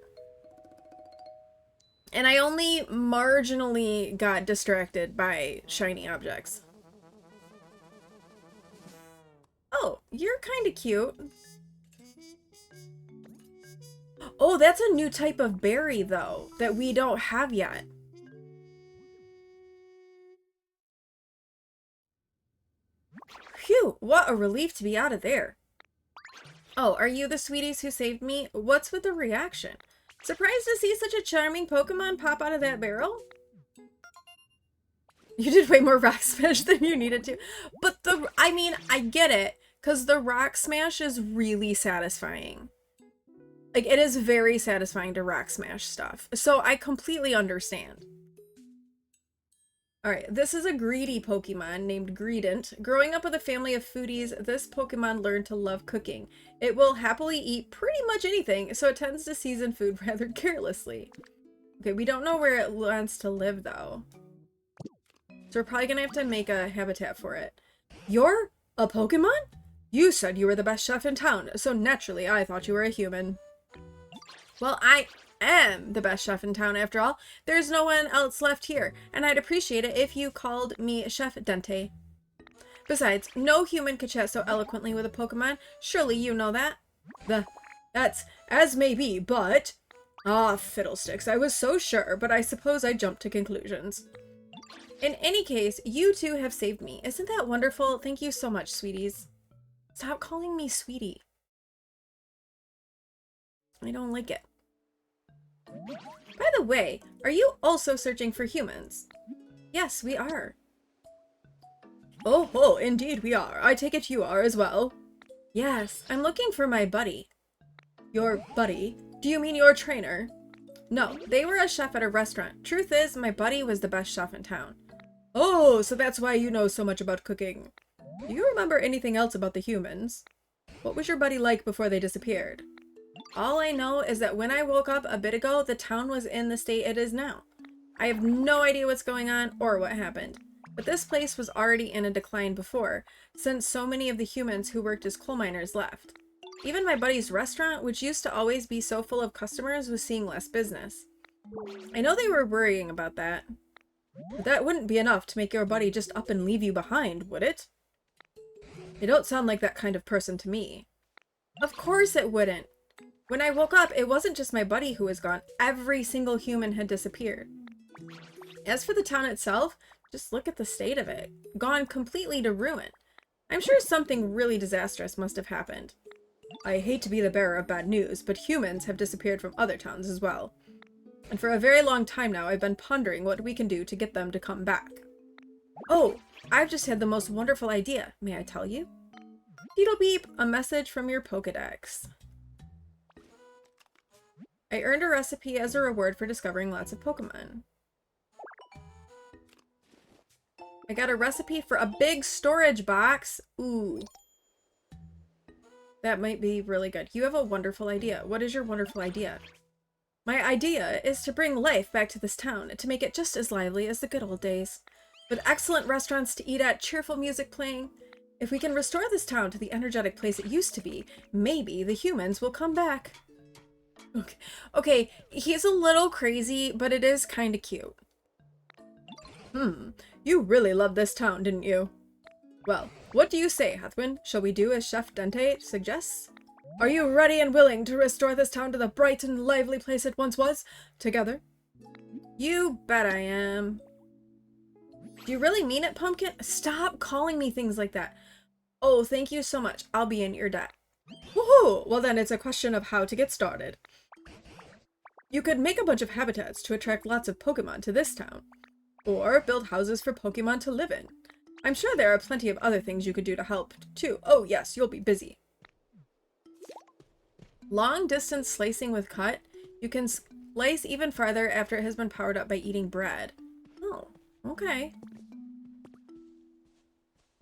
And I only marginally got distracted by shiny objects. Oh, you're kind of cute. Oh, that's a new type of berry, though, that we don't have yet. Phew, what a relief to be out of there. Oh, are you the sweeties who saved me? What's with the reaction? Surprised to see such a charming Pokemon pop out of that barrel? You did way more rock smash than you needed to. But I mean, I get it, because the rock smash is really satisfying. Like, it is very satisfying to rock smash stuff. So I completely understand. Alright, this is a greedy Pokemon named Greedent. Growing up with a family of foodies, this Pokemon learned to love cooking. It will happily eat pretty much anything, so it tends to season food rather carelessly. Okay, we don't know where it wants to live, though. So we're probably gonna have to make a habitat for it. You're a Pokemon? You said you were the best chef in town, so naturally I thought you were a human. Well, I am the best chef in town after all. There's no one else left here, and I'd appreciate it if you called me Chef Dente. Besides, no human could chat so eloquently with a Pokemon. Surely you know that? That's as may be, but... Ah, fiddlesticks, I was so sure, but I suppose I jumped to conclusions. In any case, you two have saved me. Isn't that wonderful? Thank you so much, sweeties. Stop calling me sweetie. I don't like it. By the way, are you also searching for humans? Yes, we are. Oh, indeed we are. I take it you are as well. Yes, I'm looking for my buddy. Your buddy? Do you mean your trainer? No, they were a chef at a restaurant. Truth is, my buddy was the best chef in town. Oh, so that's why you know so much about cooking. Do you remember anything else about the humans? What was your buddy like before they disappeared? All I know is that when I woke up a bit ago, the town was in the state it is now. I have no idea what's going on or what happened. But this place was already in a decline before, since so many of the humans who worked as coal miners left. Even my buddy's restaurant, which used to always be so full of customers, was seeing less business. I know they were worrying about that. But that wouldn't be enough to make your buddy just up and leave you behind, would it? You don't sound like that kind of person to me. Of course it wouldn't. When I woke up, it wasn't just my buddy who was gone. Every single human had disappeared. As for the town itself, just look at the state of it. Gone completely to ruin. I'm sure something really disastrous must have happened. I hate to be the bearer of bad news, but humans have disappeared from other towns as well. And for a very long time now, I've been pondering what we can do to get them to come back. Oh, I've just had the most wonderful idea. May I tell you? Beetle beep, a message from your Pokedex. I earned a recipe as a reward for discovering lots of Pokemon. I got a recipe for a big storage box. Ooh. That might be really good. You have a wonderful idea. What is your wonderful idea? My idea is to bring life back to this town and to make it just as lively as the good old days. With excellent restaurants to eat at, cheerful music playing. If we can restore this town to the energetic place it used to be, maybe the humans will come back. Okay, he's a little crazy, but it is kind of cute. You really loved this town, didn't you? Well, what do you say, Hathwin? Shall we do as Chef Dente suggests? Are you ready and willing to restore this town to the bright and lively place it once was? Together? You bet I am. Do you really mean it, Pumpkin? Stop calling me things like that. Oh, thank you so much. I'll be in your debt. Woohoo! Well then, it's a question of how to get started. You could make a bunch of habitats to attract lots of Pokemon to this town. Or build houses for Pokemon to live in. I'm sure there are plenty of other things you could do to help, too. Oh yes, you'll be busy. Long distance slicing with cut. You can slice even farther after it has been powered up by eating bread. Oh, okay.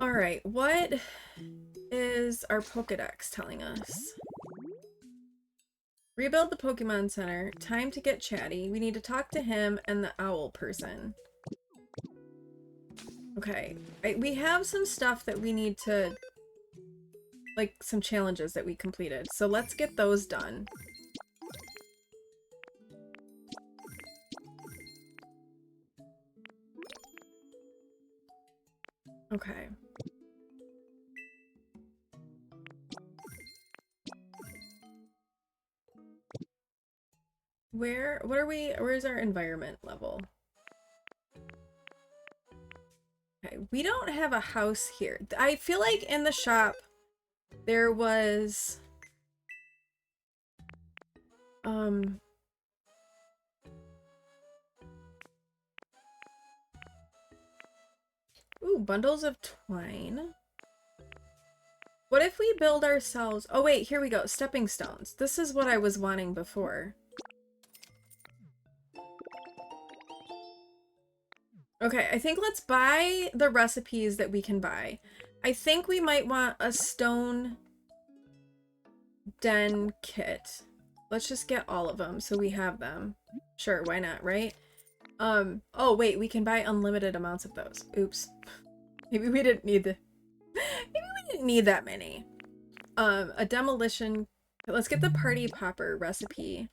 Alright, what is our Pokedex telling us? Rebuild the Pokemon Center. Time to get chatty. We need to talk to him and the owl person. Okay, we have some stuff that we need to, like, some challenges that we completed. So let's get those done. Okay. Where's our environment level? Okay, we don't have a house here. I feel like in the shop there was ooh, bundles of twine. What if we build ourselves... Oh wait, here we go. Stepping stones. This is what I was wanting before. Okay, I think let's buy the recipes that we can buy. I think we might want a stone den kit. Let's just get all of them so we have them. Sure, why not, right? Oh wait, we can buy unlimited amounts of those. Oops. Maybe we didn't need maybe we didn't need that many. A demolition. Let's get the party popper recipe.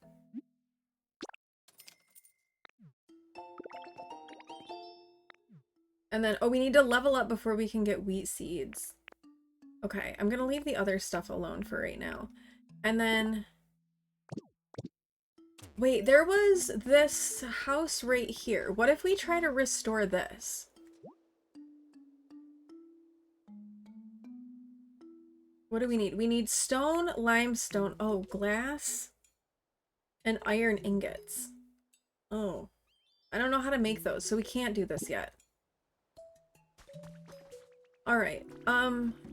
And then, oh, we need to level up before we can get wheat seeds. Okay, I'm gonna leave the other stuff alone for right now. And then, wait, there was this house right here. What if we try to restore this? What do we need? We need stone, limestone, oh, glass, and iron ingots. Oh, I don't know how to make those, so we can't do this yet. All right,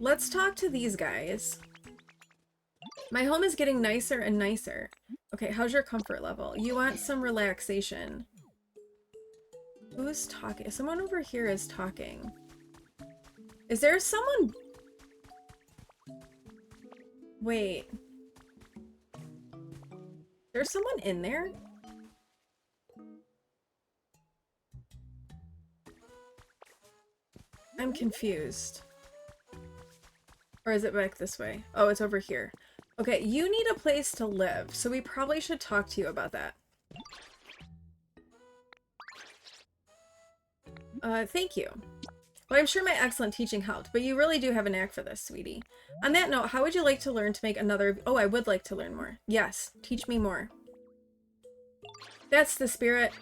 let's talk to these guys. My home is getting nicer and nicer. Okay, how's your comfort level? You want some relaxation. Who's talking? Someone over here is talking. Is there someone? Wait. There's someone in there? I'm confused. Or is it back this way? Oh, it's over here. Okay, you need a place to live, so we probably should talk to you about that. Thank you. Well, I'm sure my excellent teaching helped, but you really do have a knack for this, sweetie. On that note, how would you like to learn to make another... Oh, I would like to learn more. Yes, teach me more. That's the spirit.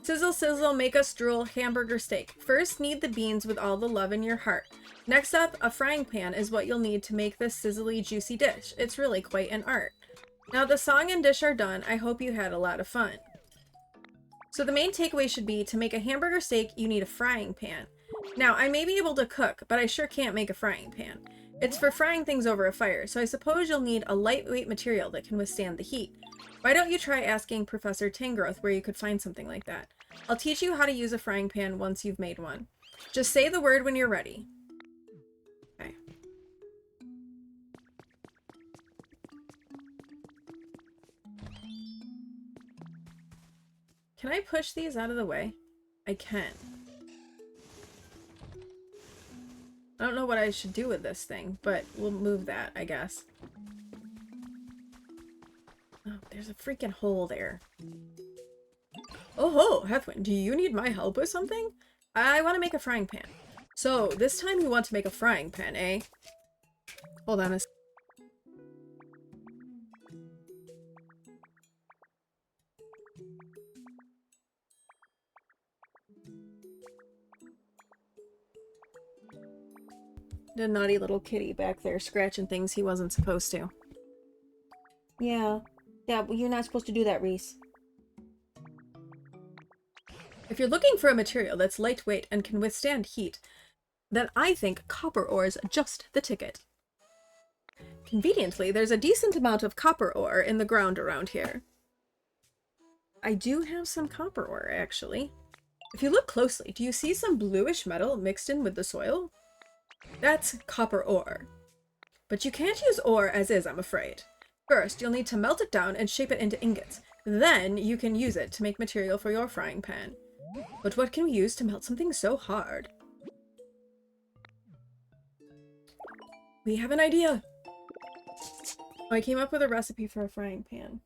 Sizzle, sizzle, make us drool, hamburger steak. First, knead the beans with all the love in your heart. Next up, a frying pan is what you'll need to make this sizzly, juicy dish. It's really quite an art. Now the song and dish are done. I hope you had a lot of fun. So the main takeaway should be, to make a hamburger steak, you need a frying pan. Now, I may be able to cook, but I sure can't make a frying pan. It's for frying things over a fire, so I suppose you'll need a lightweight material that can withstand the heat. Why don't you try asking Professor Tangrowth where you could find something like that? I'll teach you how to use a frying pan once you've made one. Just say the word when you're ready. Okay. Can I push these out of the way? I can. I don't know what I should do with this thing, but we'll move that, I guess. Oh, there's a freaking hole there. Oh ho, Hethwin, do you need my help with something? I want to make a frying pan. So, this time you want to make a frying pan, eh? Hold on a second. The naughty little kitty back there scratching things he wasn't supposed to. Yeah, well, you're not supposed to do that, Reese. If you're looking for a material that's lightweight and can withstand heat, then I think copper ore is just the ticket. Conveniently, there's a decent amount of copper ore in the ground around here. I do have some copper ore, actually. If you look closely, do you see some bluish metal mixed in with the soil? That's copper ore. But you can't use ore as is, I'm afraid. First, you'll need to melt it down and shape it into ingots. Then you can use it to make material for your frying pan. But what can we use to melt something so hard? We have an idea! I came up with a recipe for a frying pan.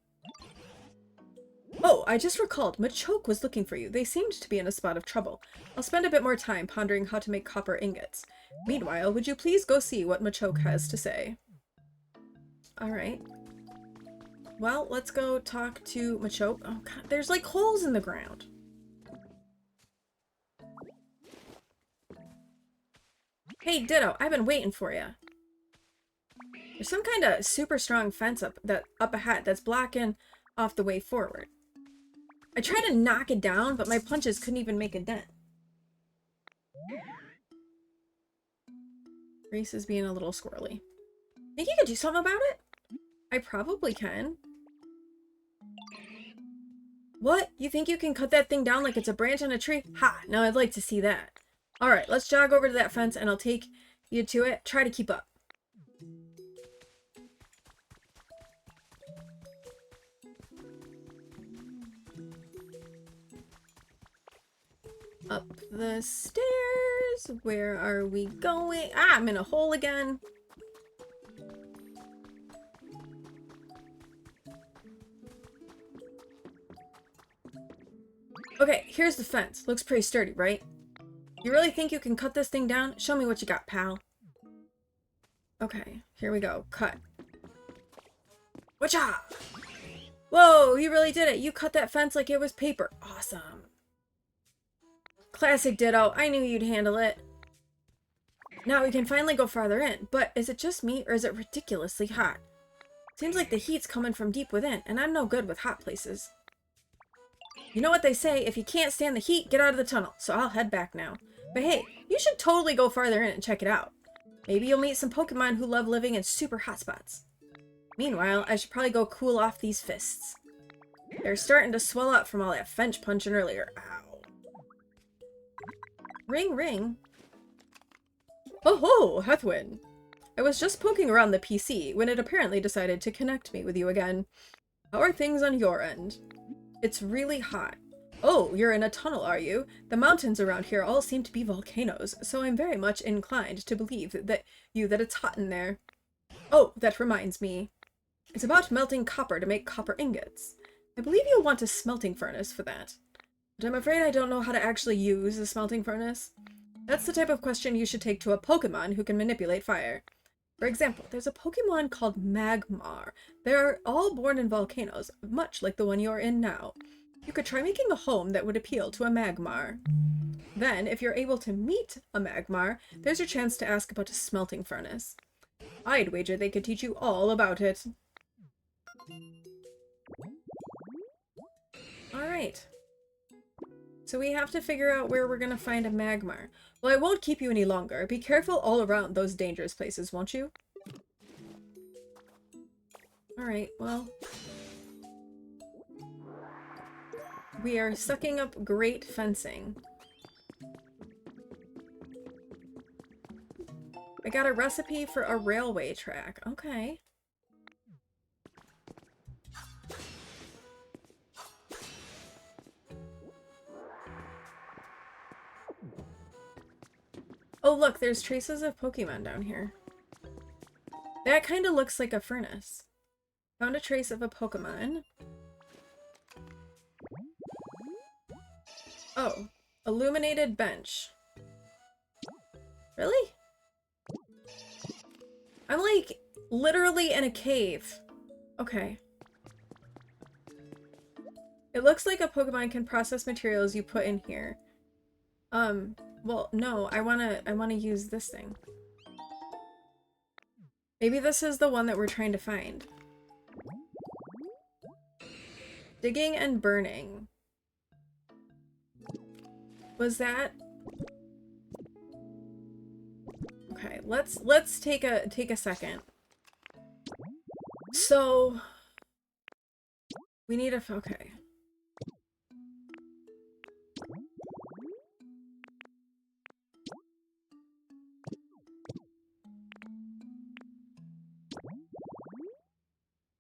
Oh, I just recalled, Machoke was looking for you. They seemed to be in a spot of trouble. I'll spend a bit more time pondering how to make copper ingots. Meanwhile, would you please go see what Machoke has to say? Alright. Well, let's go talk to Machoke. Oh god, there's like holes in the ground. Hey, Ditto, I've been waiting for you. There's some kind of super strong fence up ahead that's blocking off the way forward. I tried to knock it down, but my punches couldn't even make a dent. Reese is being a little squirrely. Think you could do something about it? I probably can. What? You think you can cut that thing down like it's a branch on a tree? Ha! Now I'd like to see that. Alright, let's jog over to that fence and I'll take you to it. Try to keep up. Up the stairs. Where are we going? Ah, I'm in a hole again. Okay, here's the fence. Looks pretty sturdy, right? You really think you can cut this thing down? Show me what you got, pal. Okay, here we go. Cut. Whatcha? Whoa, you really did it. You cut that fence like it was paper. Awesome. Classic Ditto. I knew you'd handle it. Now we can finally go farther in, but is it just me or is it ridiculously hot? Seems like the heat's coming from deep within, and I'm no good with hot places. You know what they say, if you can't stand the heat, get out of the tunnel, so I'll head back now. But hey, you should totally go farther in and check it out. Maybe you'll meet some Pokemon who love living in super hot spots. Meanwhile, I should probably go cool off these fists. They're starting to swell up from all that fence punching earlier. Ow. Ring ring. Oh ho, Hethwin. I was just poking around the PC when it apparently decided to connect me with you again. How are things on your end? It's really hot. Oh, you're in a tunnel, are you? The mountains around here all seem to be volcanoes, so I'm very much inclined to believe that it's hot in there. Oh, that reminds me. It's about melting copper to make copper ingots. I believe you'll want a smelting furnace for that. But I'm afraid I don't know how to actually use a smelting furnace. That's the type of question you should take to a Pokemon who can manipulate fire. For example, there's a Pokemon called Magmar. They're all born in volcanoes, much like the one you're in now. You could try making a home that would appeal to a Magmar. Then, if you're able to meet a Magmar, there's your chance to ask about a smelting furnace. I'd wager they could teach you all about it. Alright. So we have to figure out where we're gonna find a Magmar. Well, I won't keep you any longer. Be careful all around those dangerous places, won't you? Alright, well. We are sucking up great fencing. I got a recipe for a railway track. Okay. Oh look, there's traces of Pokemon down here. That kind of looks like a furnace. Found a trace of a Pokemon. Oh, illuminated bench. Really? I'm like literally in a cave. Okay. It looks like a Pokemon can process materials you put in here. Well, no, I wanna use this thing. Maybe this is the one that we're trying to find. Digging and burning. Was that? Okay, let's take a second. So we need a okay.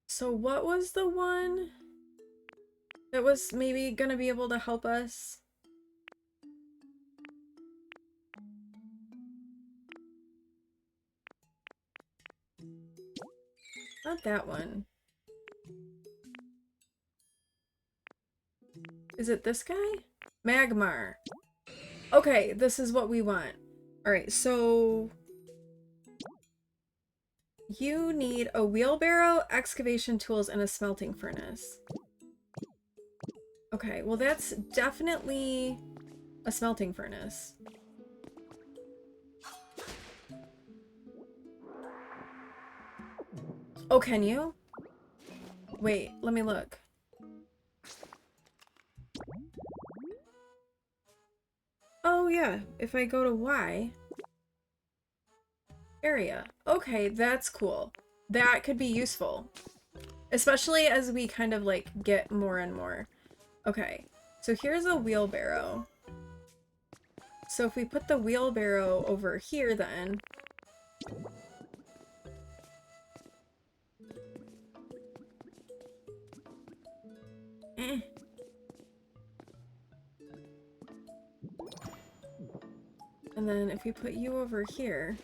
So what was the one that was maybe gonna be able to help us? Not that one. Is it this guy? Magmar. Okay, this is what we want. Alright, so you need a wheelbarrow, excavation tools, and a smelting furnace. Okay, well that's definitely a smelting furnace. Oh, can you? Wait, let me look. Oh yeah, if I go to Y. Area. Okay, that's cool. That could be useful. Especially as we kind of like get more and more. Okay, so here's a wheelbarrow. So if we put the wheelbarrow over here then. And then if we put you over here.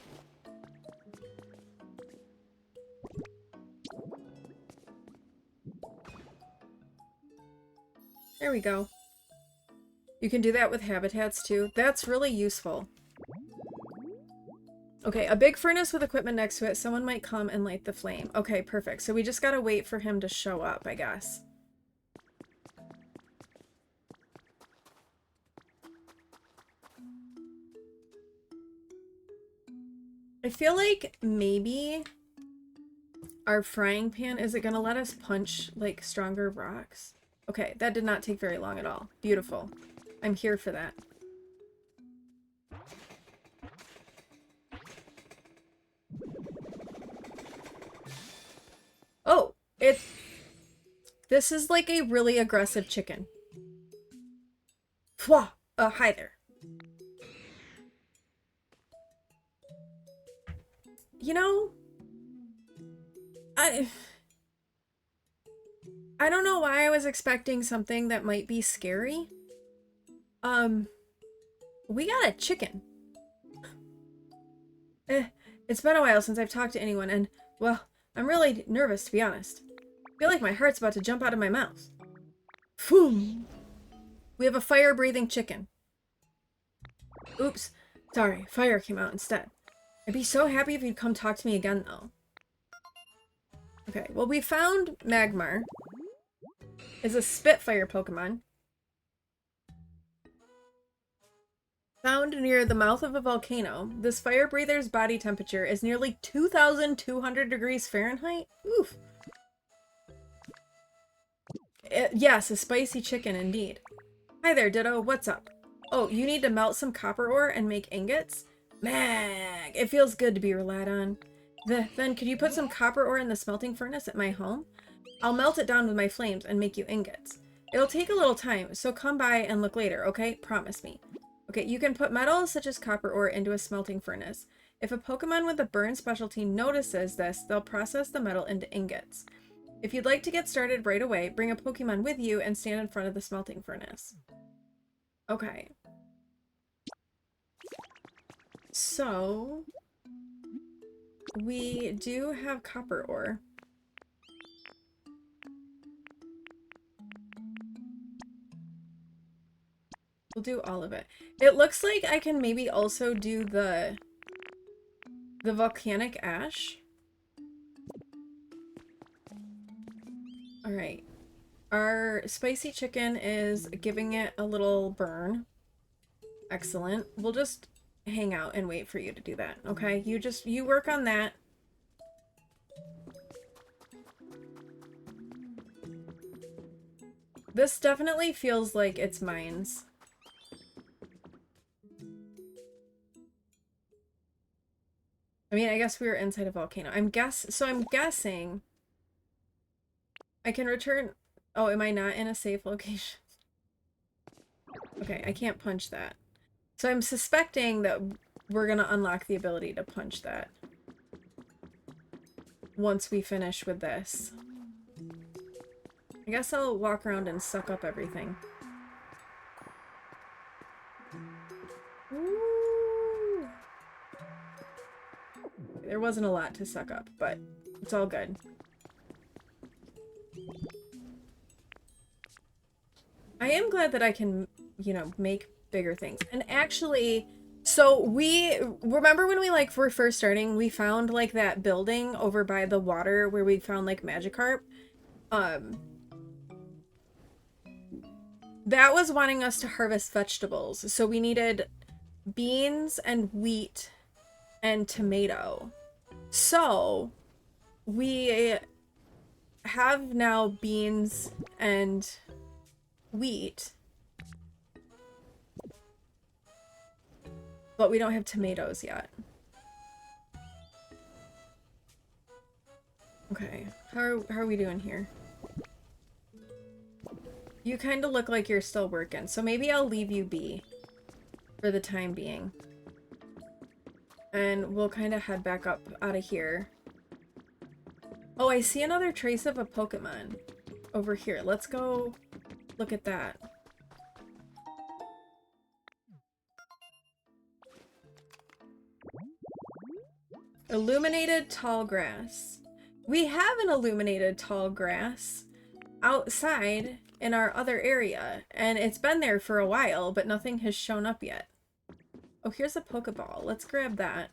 There we go. You can do that with habitats too. That's really useful. Okay, a big furnace with equipment next to it. Someone might come and light the flame. Okay, perfect. So we just gotta wait for him to show up, I guess. I feel like maybe our frying pan, is it gonna let us punch like stronger rocks? Okay, that did not take very long at all. Beautiful. I'm here for that. Oh, this is like a really aggressive chicken. Pwah! Hi there. You know, I don't know why I was expecting something that might be scary. We got a chicken. It's been a while since I've talked to anyone, and, well, I'm really nervous, to be honest. I feel like my heart's about to jump out of my mouth. Phew! We have a fire-breathing chicken. Oops. Sorry, fire came out instead. I'd be so happy if you'd come talk to me again, though. Okay, well, we found Magmar. Is a Spitfire Pokemon. Found near the mouth of a volcano, this fire breather's body temperature is nearly 2,200 degrees Fahrenheit. Oof. Yes, a spicy chicken indeed. Hi there, Ditto. What's up? Oh, you need to melt some copper ore and make ingots? Mag! It feels good to be relied on. Then could you put some copper ore in the smelting furnace at my home? I'll melt it down with my flames and make you ingots. It'll take a little time, so come by and look later, okay? Promise me. Okay, you can put metals such as copper ore into a smelting furnace. If a Pokemon with a burn specialty notices this, they'll process the metal into ingots. If you'd like to get started right away, bring a Pokemon with you and stand in front of the smelting furnace. Okay. So, we do have copper ore. We'll do all of it. It looks like I can maybe also do the volcanic ash. All right. Our spicy chicken is giving it a little burn. Excellent. We'll just hang out and wait for you to do that, okay? You work on that. This definitely feels like it's mines. I mean, I guess we were inside a volcano. I'm guessing I can return. Oh, am I not in a safe location? Okay, I can't punch that. So I'm suspecting that we're gonna unlock the ability to punch that once we finish with this. I guess I'll walk around and suck up everything. Ooh. There wasn't a lot to suck up, but it's all good. I am glad that I can, you know, make bigger things. And actually, so we remember when we were first starting, we found like that building over by the water where we found like Magikarp. That was wanting us to harvest vegetables. So we needed beans and wheat and tomato. So we have now beans and wheat, but we don't have tomatoes yet. Okay, how are we doing here? You kind of look like you're still working, so maybe I'll leave you be for the time being. And we'll kind of head back up out of here. Oh, I see another trace of a Pokemon over here. Let's go look at that. Illuminated tall grass. We have an illuminated tall grass outside in our other area, and it's been there for a while, but nothing has shown up yet. Oh, here's a Pokeball. Let's grab that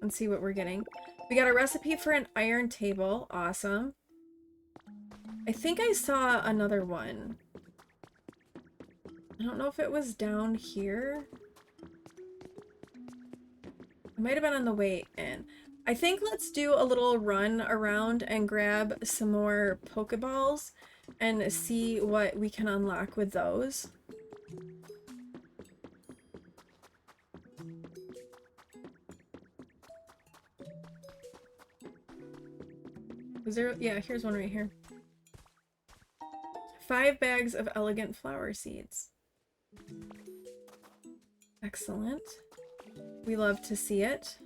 and see what we're getting. We got a recipe for an iron table. Awesome. I think I saw another one. I don't know if it was down here. It might have been on the way in. I think let's do a little run around and grab some more Pokeballs and see what we can unlock with those. Is there? Yeah, here's one right here. 5 bags of elegant flower seeds. Excellent. We love to see it.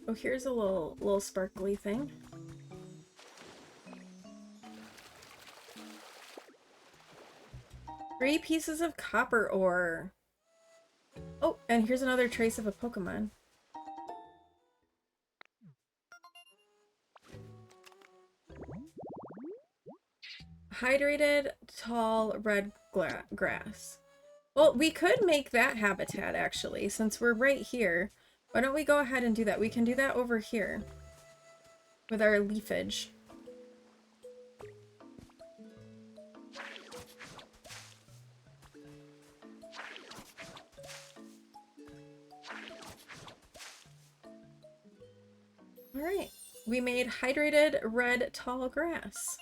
Oh, here's a little sparkly thing. Three pieces of copper ore. Oh, and here's another trace of a Pokemon. Hydrated, tall, red grass. Well, we could make that habitat, actually, since we're right here. Why don't we go ahead and do that? We can do that over here with our leafage. All right, we made hydrated red tall grass.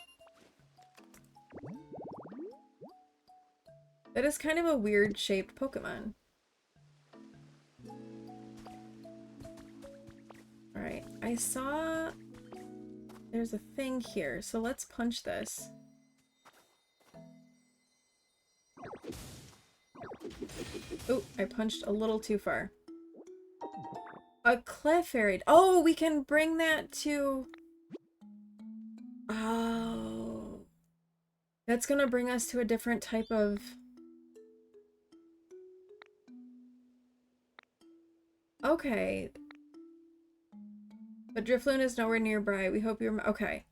That is kind of a weird shaped Pokemon. Alright, I saw there's a thing here, so let's punch this. Oh, I punched a little too far. A Clefairy. Oh, we can bring that to... Oh. That's gonna bring us to a different type of... Okay. But Drifloon is nowhere nearby. We hope you're... Okay.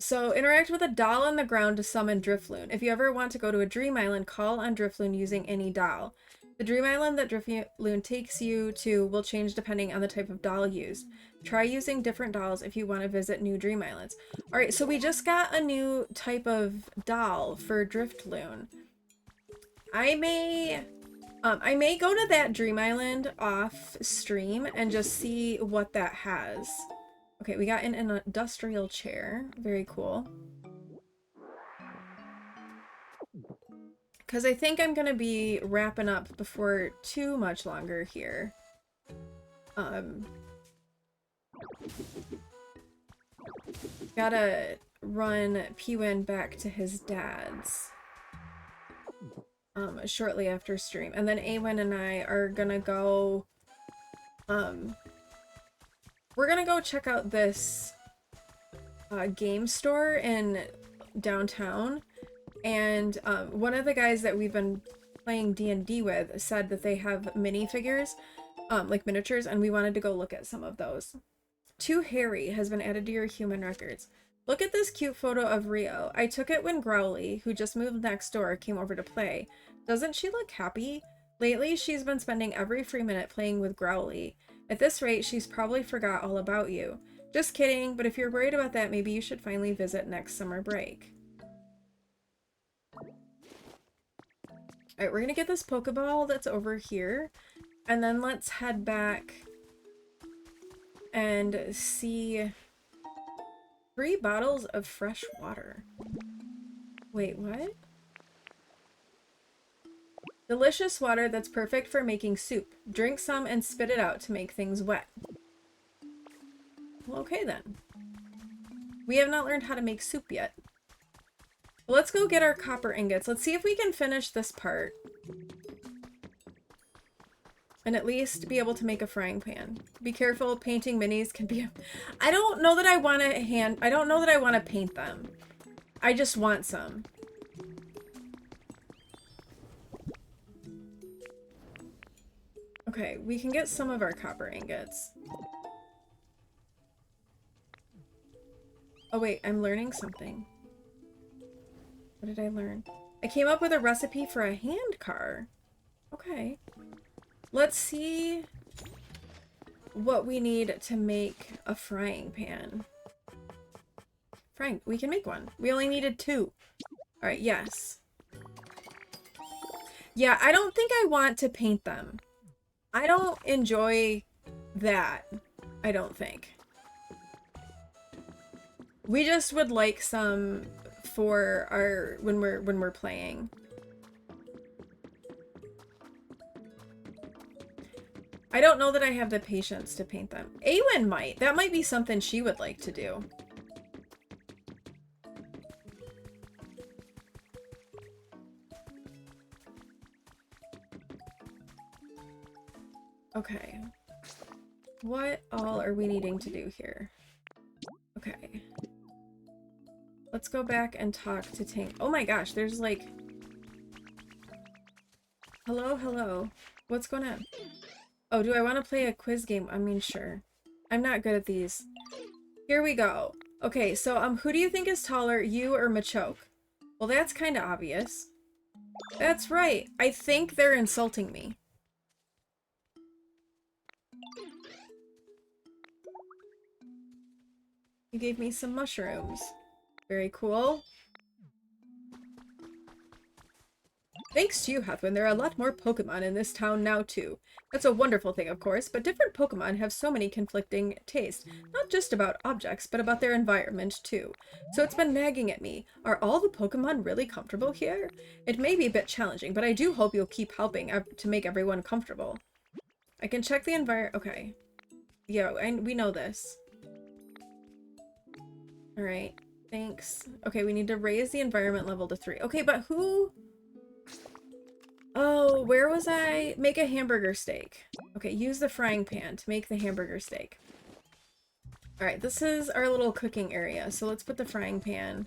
So, interact with a doll on the ground to summon Drifloon. If you ever want to go to a Dream Island, call on Drifloon using any doll. The Dream Island that Drifloon takes you to will change depending on the type of doll used. Try using different dolls if you want to visit new Dream Islands. Alright, so we just got a new type of doll for Drifloon. I may go to that Dream Island off stream and just see what that has. Okay, we got an industrial chair. Very cool. Because I think I'm going to be wrapping up before too much longer here. Gotta run P-Win back to his dad's. Shortly after stream. And then Awen and I are gonna go, we're gonna go check out this game store in downtown. And one of the guys that we've been playing D&D with said that they have minifigures, like miniatures, and we wanted to go look at some of those. To Harry has been added to your human records. Look at this cute photo of Rio. I took it when Growly, who just moved next door, came over to play. Doesn't she look happy? Lately, she's been spending every free minute playing with Growly. At this rate, she's probably forgot all about you. Just kidding, but if you're worried about that, maybe you should finally visit next summer break. Alright, we're gonna get this Pokeball that's over here, and then let's head back and see 3 bottles of fresh water. Wait, what? Delicious water that's perfect for making soup. Drink some and spit it out to make things wet. Well, okay then. We have not learned how to make soup yet. Well, let's go get our copper ingots. Let's see if we can finish this part. And at least be able to make a frying pan. Be careful, painting minis can be... I don't know that I want to paint them. I just want some. Okay, we can get some of our copper ingots. Oh wait, I'm learning something. What did I learn? I came up with a recipe for a hand car. Okay. Let's see what we need to make a frying pan. We can make one. We only needed 2. Alright, yes. Yeah, I don't think I want to paint them. I don't enjoy that. I don't think. We just would like some for our when we're playing. I don't know that I have the patience to paint them. Awen might. That might be something she would like to do. Okay. What all are we needing to do here? Okay. Let's go back and talk to Tank. Oh my gosh, there's like... Hello, hello. What's going on? Oh, do I want to play a quiz game? I mean, sure. I'm not good at these. Here we go. Okay, so who do you think is taller, you or Machoke? Well, that's kind of obvious. That's right. I think they're insulting me. You gave me some mushrooms. Very cool. Thanks to you, Huffman, there are a lot more Pokemon in this town now, too. That's a wonderful thing, of course, but different Pokemon have so many conflicting tastes. Not just about objects, but about their environment, too. So it's been nagging at me. Are all the Pokemon really comfortable here? It may be a bit challenging, but I do hope you'll keep helping to make everyone comfortable. I can check the environment. Okay. Yeah, we know this. Alright. Thanks. Okay, we need to raise the environment level to 3. Okay, but who... Oh, where was I? Make a hamburger steak. Okay, use the frying pan to make the hamburger steak. Alright, this is our little cooking area, so let's put the frying pan.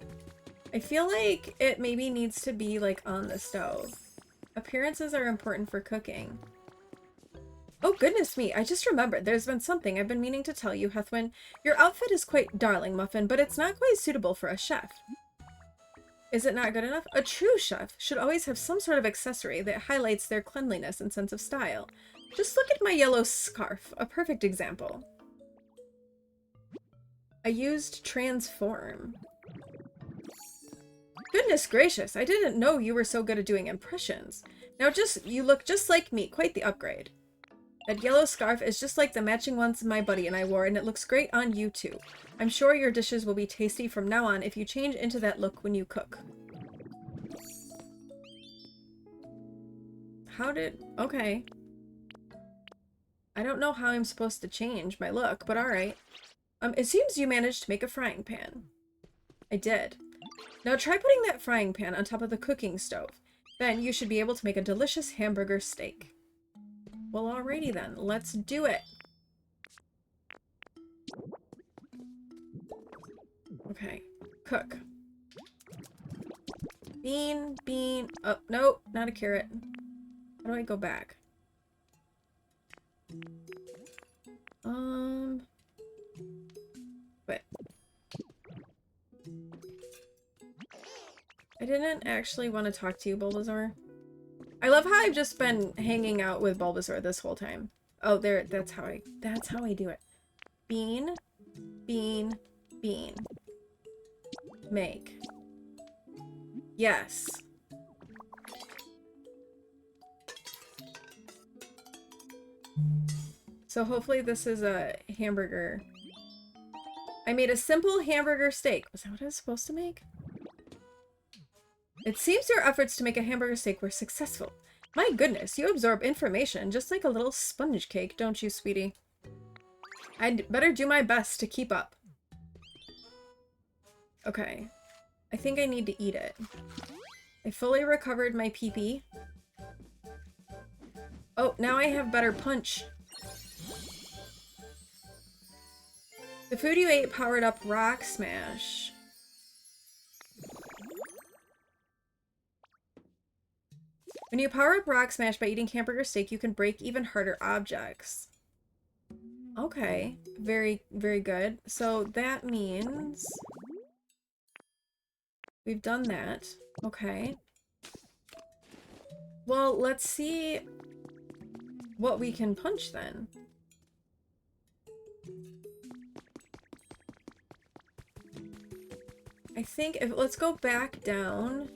I feel like it maybe needs to be, like, on the stove. Appearances are important for cooking. Oh, goodness me, I just remembered. There's been something I've been meaning to tell you, Hethwyn. Your outfit is quite darling, Muffin, but it's not quite suitable for a chef. Is it not good enough? A true chef should always have some sort of accessory that highlights their cleanliness and sense of style. Just look at my yellow scarf, a perfect example. I used transform. Goodness gracious, I didn't know you were so good at doing impressions. Now you look just like me, quite the upgrade. That yellow scarf is just like the matching ones my buddy and I wore, and it looks great on you too. I'm sure your dishes will be tasty from now on if you change into that look when you cook. Okay. I don't know how I'm supposed to change my look, but alright. It seems you managed to make a frying pan. I did. Now try putting that frying pan on top of the cooking stove. Then you should be able to make a delicious hamburger steak. Well, alrighty then. Let's do it. Okay. Cook. Bean. Oh, no, not a carrot. How do I go back? Wait. I didn't actually want to talk to you, Bulbasaur. I love how I've just been hanging out with Bulbasaur this whole time. Oh, there, that's how I do it. Bean. Make. Yes. So hopefully this is a hamburger. I made a simple hamburger steak. Was that what I was supposed to make? It seems your efforts to make a hamburger steak were successful. My goodness, you absorb information just like a little sponge cake, don't you, sweetie? I'd better do my best to keep up. Okay. I think I need to eat it. I fully recovered my pee-pee. Oh, now I have better punch. The food you ate powered up Rock Smash. When you power up Rock Smash by eating hamburger steak, you can break even harder objects. Okay, very, very good. So that means we've done that. Okay. Well, let's see what we can punch then. I think if let's go back down.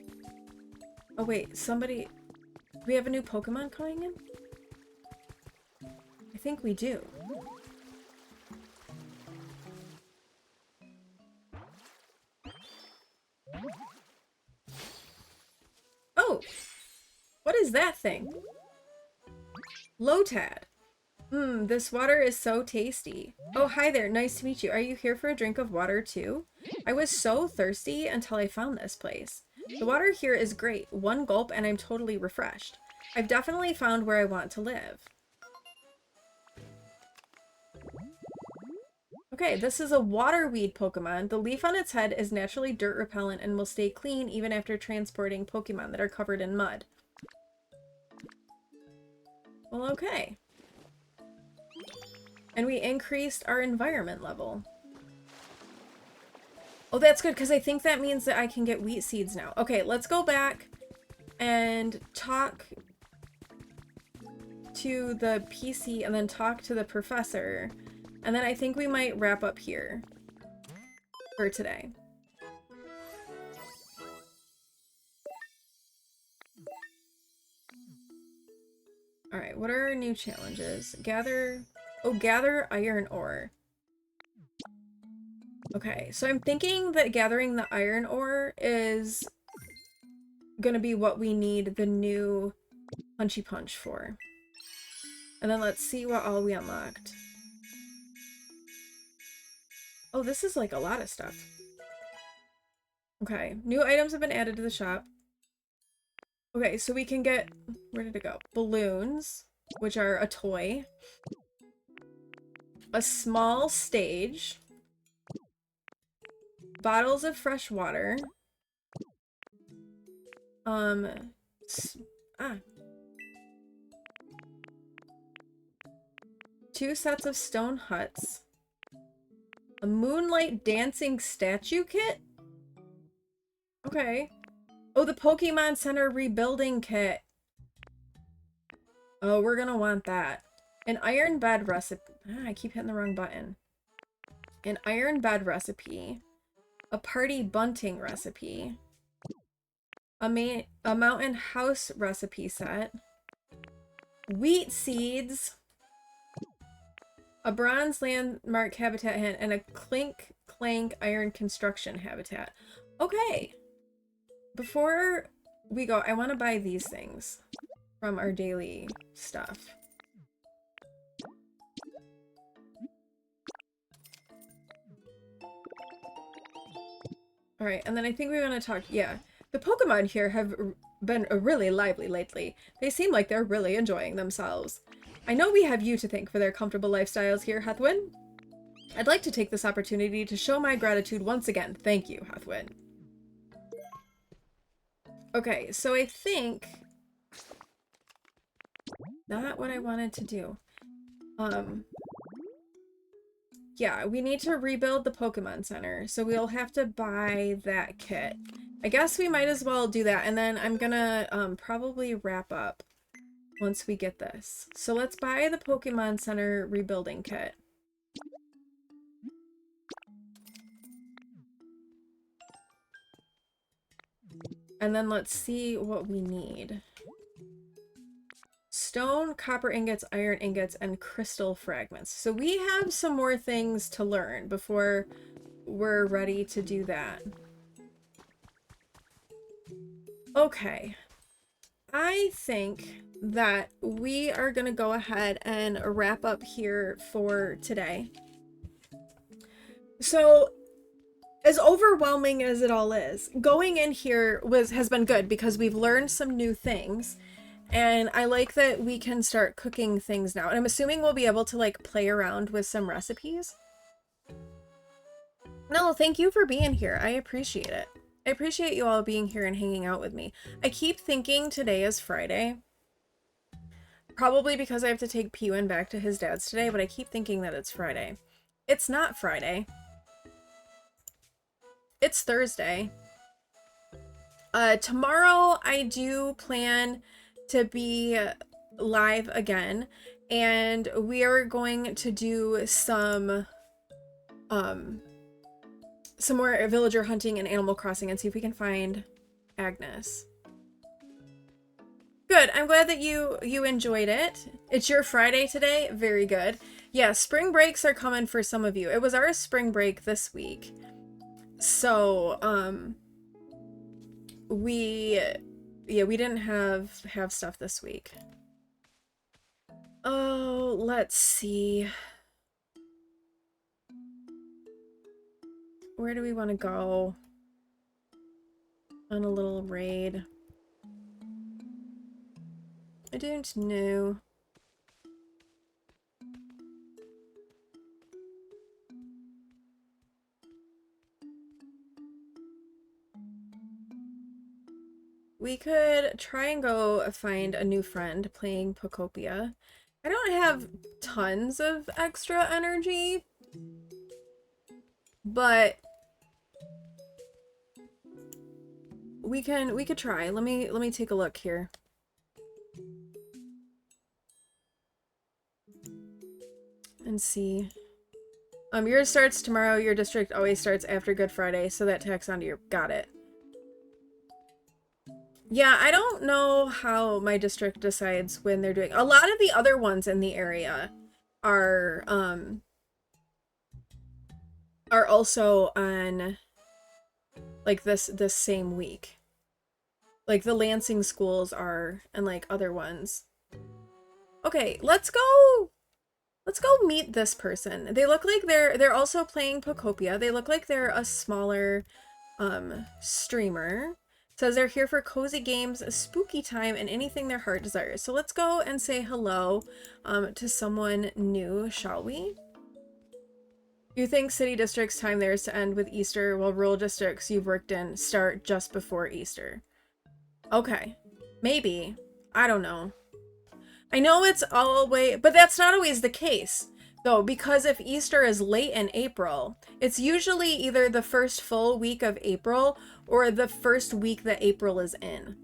Oh wait, somebody, do we have a new Pokemon coming in? I think we do. Oh, what is that thing? Lotad. This water is so tasty. Oh, hi there. Nice to meet you. Are you here for a drink of water too? I was so thirsty until I found this place. The water here is great. One gulp and I'm totally refreshed. I've definitely found where I want to live. Okay, this is a water weed Pokemon. The leaf on its head is naturally dirt repellent and will stay clean even after transporting Pokemon that are covered in mud. Well, okay. And we increased our environment level. Oh, that's good, because I think that means that I can get wheat seeds now. Okay, let's go back and talk to the PC and then talk to the professor. And then I think we might wrap up here for today. Alright, what are our new challenges? Gather iron ore. Okay, so I'm thinking that gathering the iron ore is gonna be what we need the new Punchy Punch for. And then let's see what all we unlocked. Oh, this is like a lot of stuff. Okay, new items have been added to the shop. Okay, so we can get, where did it go? Balloons, which are a toy. A small stage. Bottles of fresh water. Two sets of stone huts. A moonlight dancing statue kit? Okay. Oh, the Pokemon Center rebuilding kit. Oh, we're gonna want that. An iron bed recipe. I keep hitting the wrong button. An iron bed recipe. A party bunting recipe. A mountain house recipe set. Wheat seeds. A bronze landmark habitat hint and a clink clank iron construction habitat. Okay. Before we go, I want to buy these things from our daily stuff. Alright, and then I think we're going to talk, yeah. The Pokemon here have been really lively lately. They seem like they're really enjoying themselves. I know we have you to thank for their comfortable lifestyles here, Hethwin. I'd like to take this opportunity to show my gratitude once again. Thank you, Hethwin. Okay, so I think... not what I wanted to do. Yeah, we need to rebuild the Pokemon Center, so we'll have to buy that kit. I guess we might as well do that, and then I'm gonna probably wrap up once we get this. So let's buy the Pokemon Center rebuilding kit. And then let's see what we need. Stone, copper ingots, iron ingots, and crystal fragments. So we have some more things to learn before we're ready to do that. Okay. I think that we are going to go ahead and wrap up here for today. So, as overwhelming as it all is, going in here has been good because we've learned some new things. And I like that we can start cooking things now. And I'm assuming we'll be able to, like, play around with some recipes. No, thank you for being here. I appreciate it. I appreciate you all being here and hanging out with me. I keep thinking today is Friday. Probably because I have to take P1 back to his dad's today, but I keep thinking that it's Friday. It's not Friday. It's Thursday. Tomorrow I do plan to be live again, and we are going to do some more villager hunting and Animal Crossing and see if we can find Agnes. Good. I'm glad that you enjoyed it. It's your Friday today. Very good. Yeah, spring breaks are coming for some of you. It was our spring break this week. So, we didn't have stuff this week. Oh, let's see. Where do we want to go on a little raid? I don't know. We could try and go find a new friend playing Pokopia. I don't have tons of extra energy, but we could try. Let me take a look here. And see. Yours starts tomorrow. Your district always starts after Good Friday, so that tacks onto your... Got it. Yeah, I don't know how my district decides when they're doing... A lot of the other ones in the area are also on, like, this same week. Like, the Lansing schools are, and, like, other ones. Okay, let's go meet this person. They look like they're also playing Pokopia. They look like they're a smaller streamer. It says they're here for cozy games, a spooky time, and anything their heart desires. So let's go and say hello to someone new, shall we? You think city districts' time there is to end with Easter, while rural districts you've worked in start just before Easter. Okay. Maybe. I don't know. I know it's always, but that's not always the case, though, because if Easter is late in April, it's usually either the first full week of April or the first week that April is in.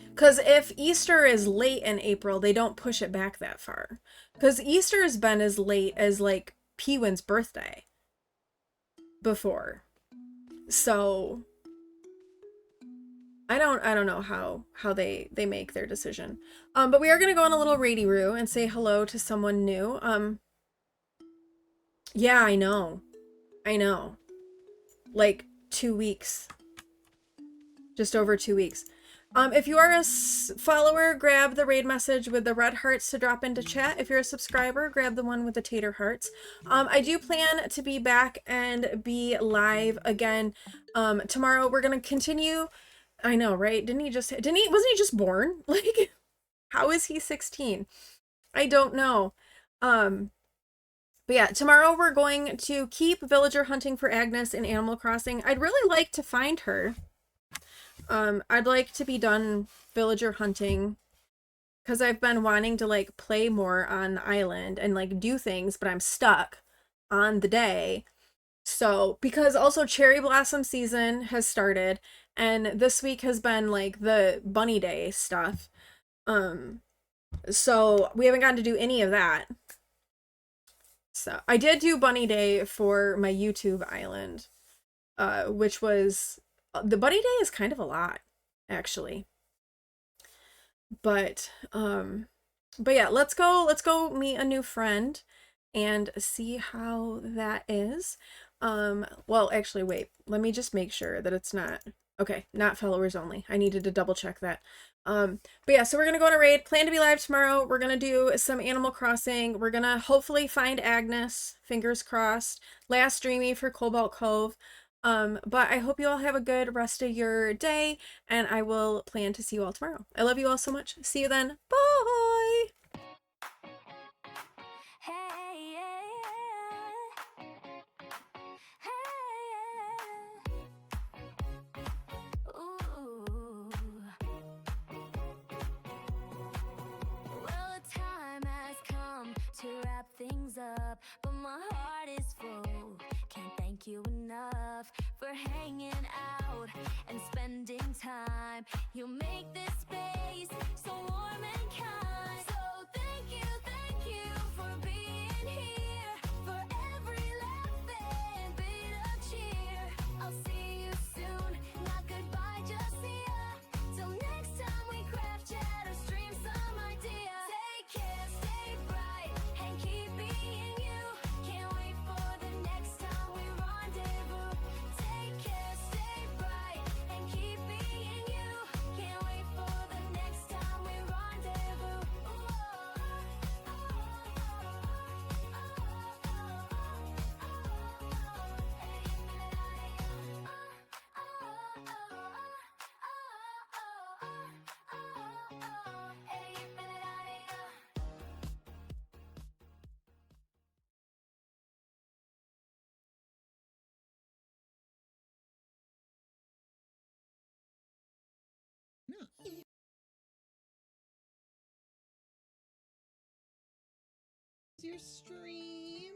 Because if Easter is late in April, they don't push it back that far. Because Easter has been as late as, like, P-Win's birthday before. So... I don't know how they make their decision. But we are gonna go on a little raidy-roo and say hello to someone new. Yeah, I know. Like 2 weeks. Just over 2 weeks. If you are a follower, grab the raid message with the red hearts to drop into chat. If you're a subscriber, grab the one with the tater hearts. I do plan to be back and be live again tomorrow. We're gonna continue. I know, right? Wasn't he just born? Like, how is he 16? I don't know. But yeah, tomorrow we're going to keep villager hunting for Agnes in Animal Crossing. I'd really like to find her. I'd like to be done villager hunting because I've been wanting to, like, play more on the island and, like, do things, but I'm stuck on the day. So, because also cherry blossom season has started, and this week has been, like, the bunny day stuff. So we haven't gotten to do any of that. So, I did do bunny day for my YouTube island, which was... The bunny day is kind of a lot, actually. But yeah, let's go meet a new friend and see how that is. Well, actually, wait. Let me just make sure that it's not... Okay, not followers only. I needed to double check that. But yeah, so we're gonna go on a raid. Plan to be live tomorrow. We're gonna do some Animal Crossing. We're gonna hopefully find Agnes. Fingers crossed. Last dreamy for Cobalt Cove. But I hope you all have a good rest of your day, and I will plan to see you all tomorrow. I love you all so much. See you then. Bye! Hey, yeah. Hey, yeah. to wrap things up, but my heart is full. Can't thank you enough for hanging out and spending time. You make this space so warm and kind. So thank you for being here, for every laugh and bit of cheer. I'll see you soon, not goodbye, just see ya. Till next time we craft, chat, or stream some ideas. Take care, stay bright, and keep being you. Can't wait for the next time we rendezvous. Take care, stay bright, and keep being you. Can't wait for the next time we rendezvous. Your stream.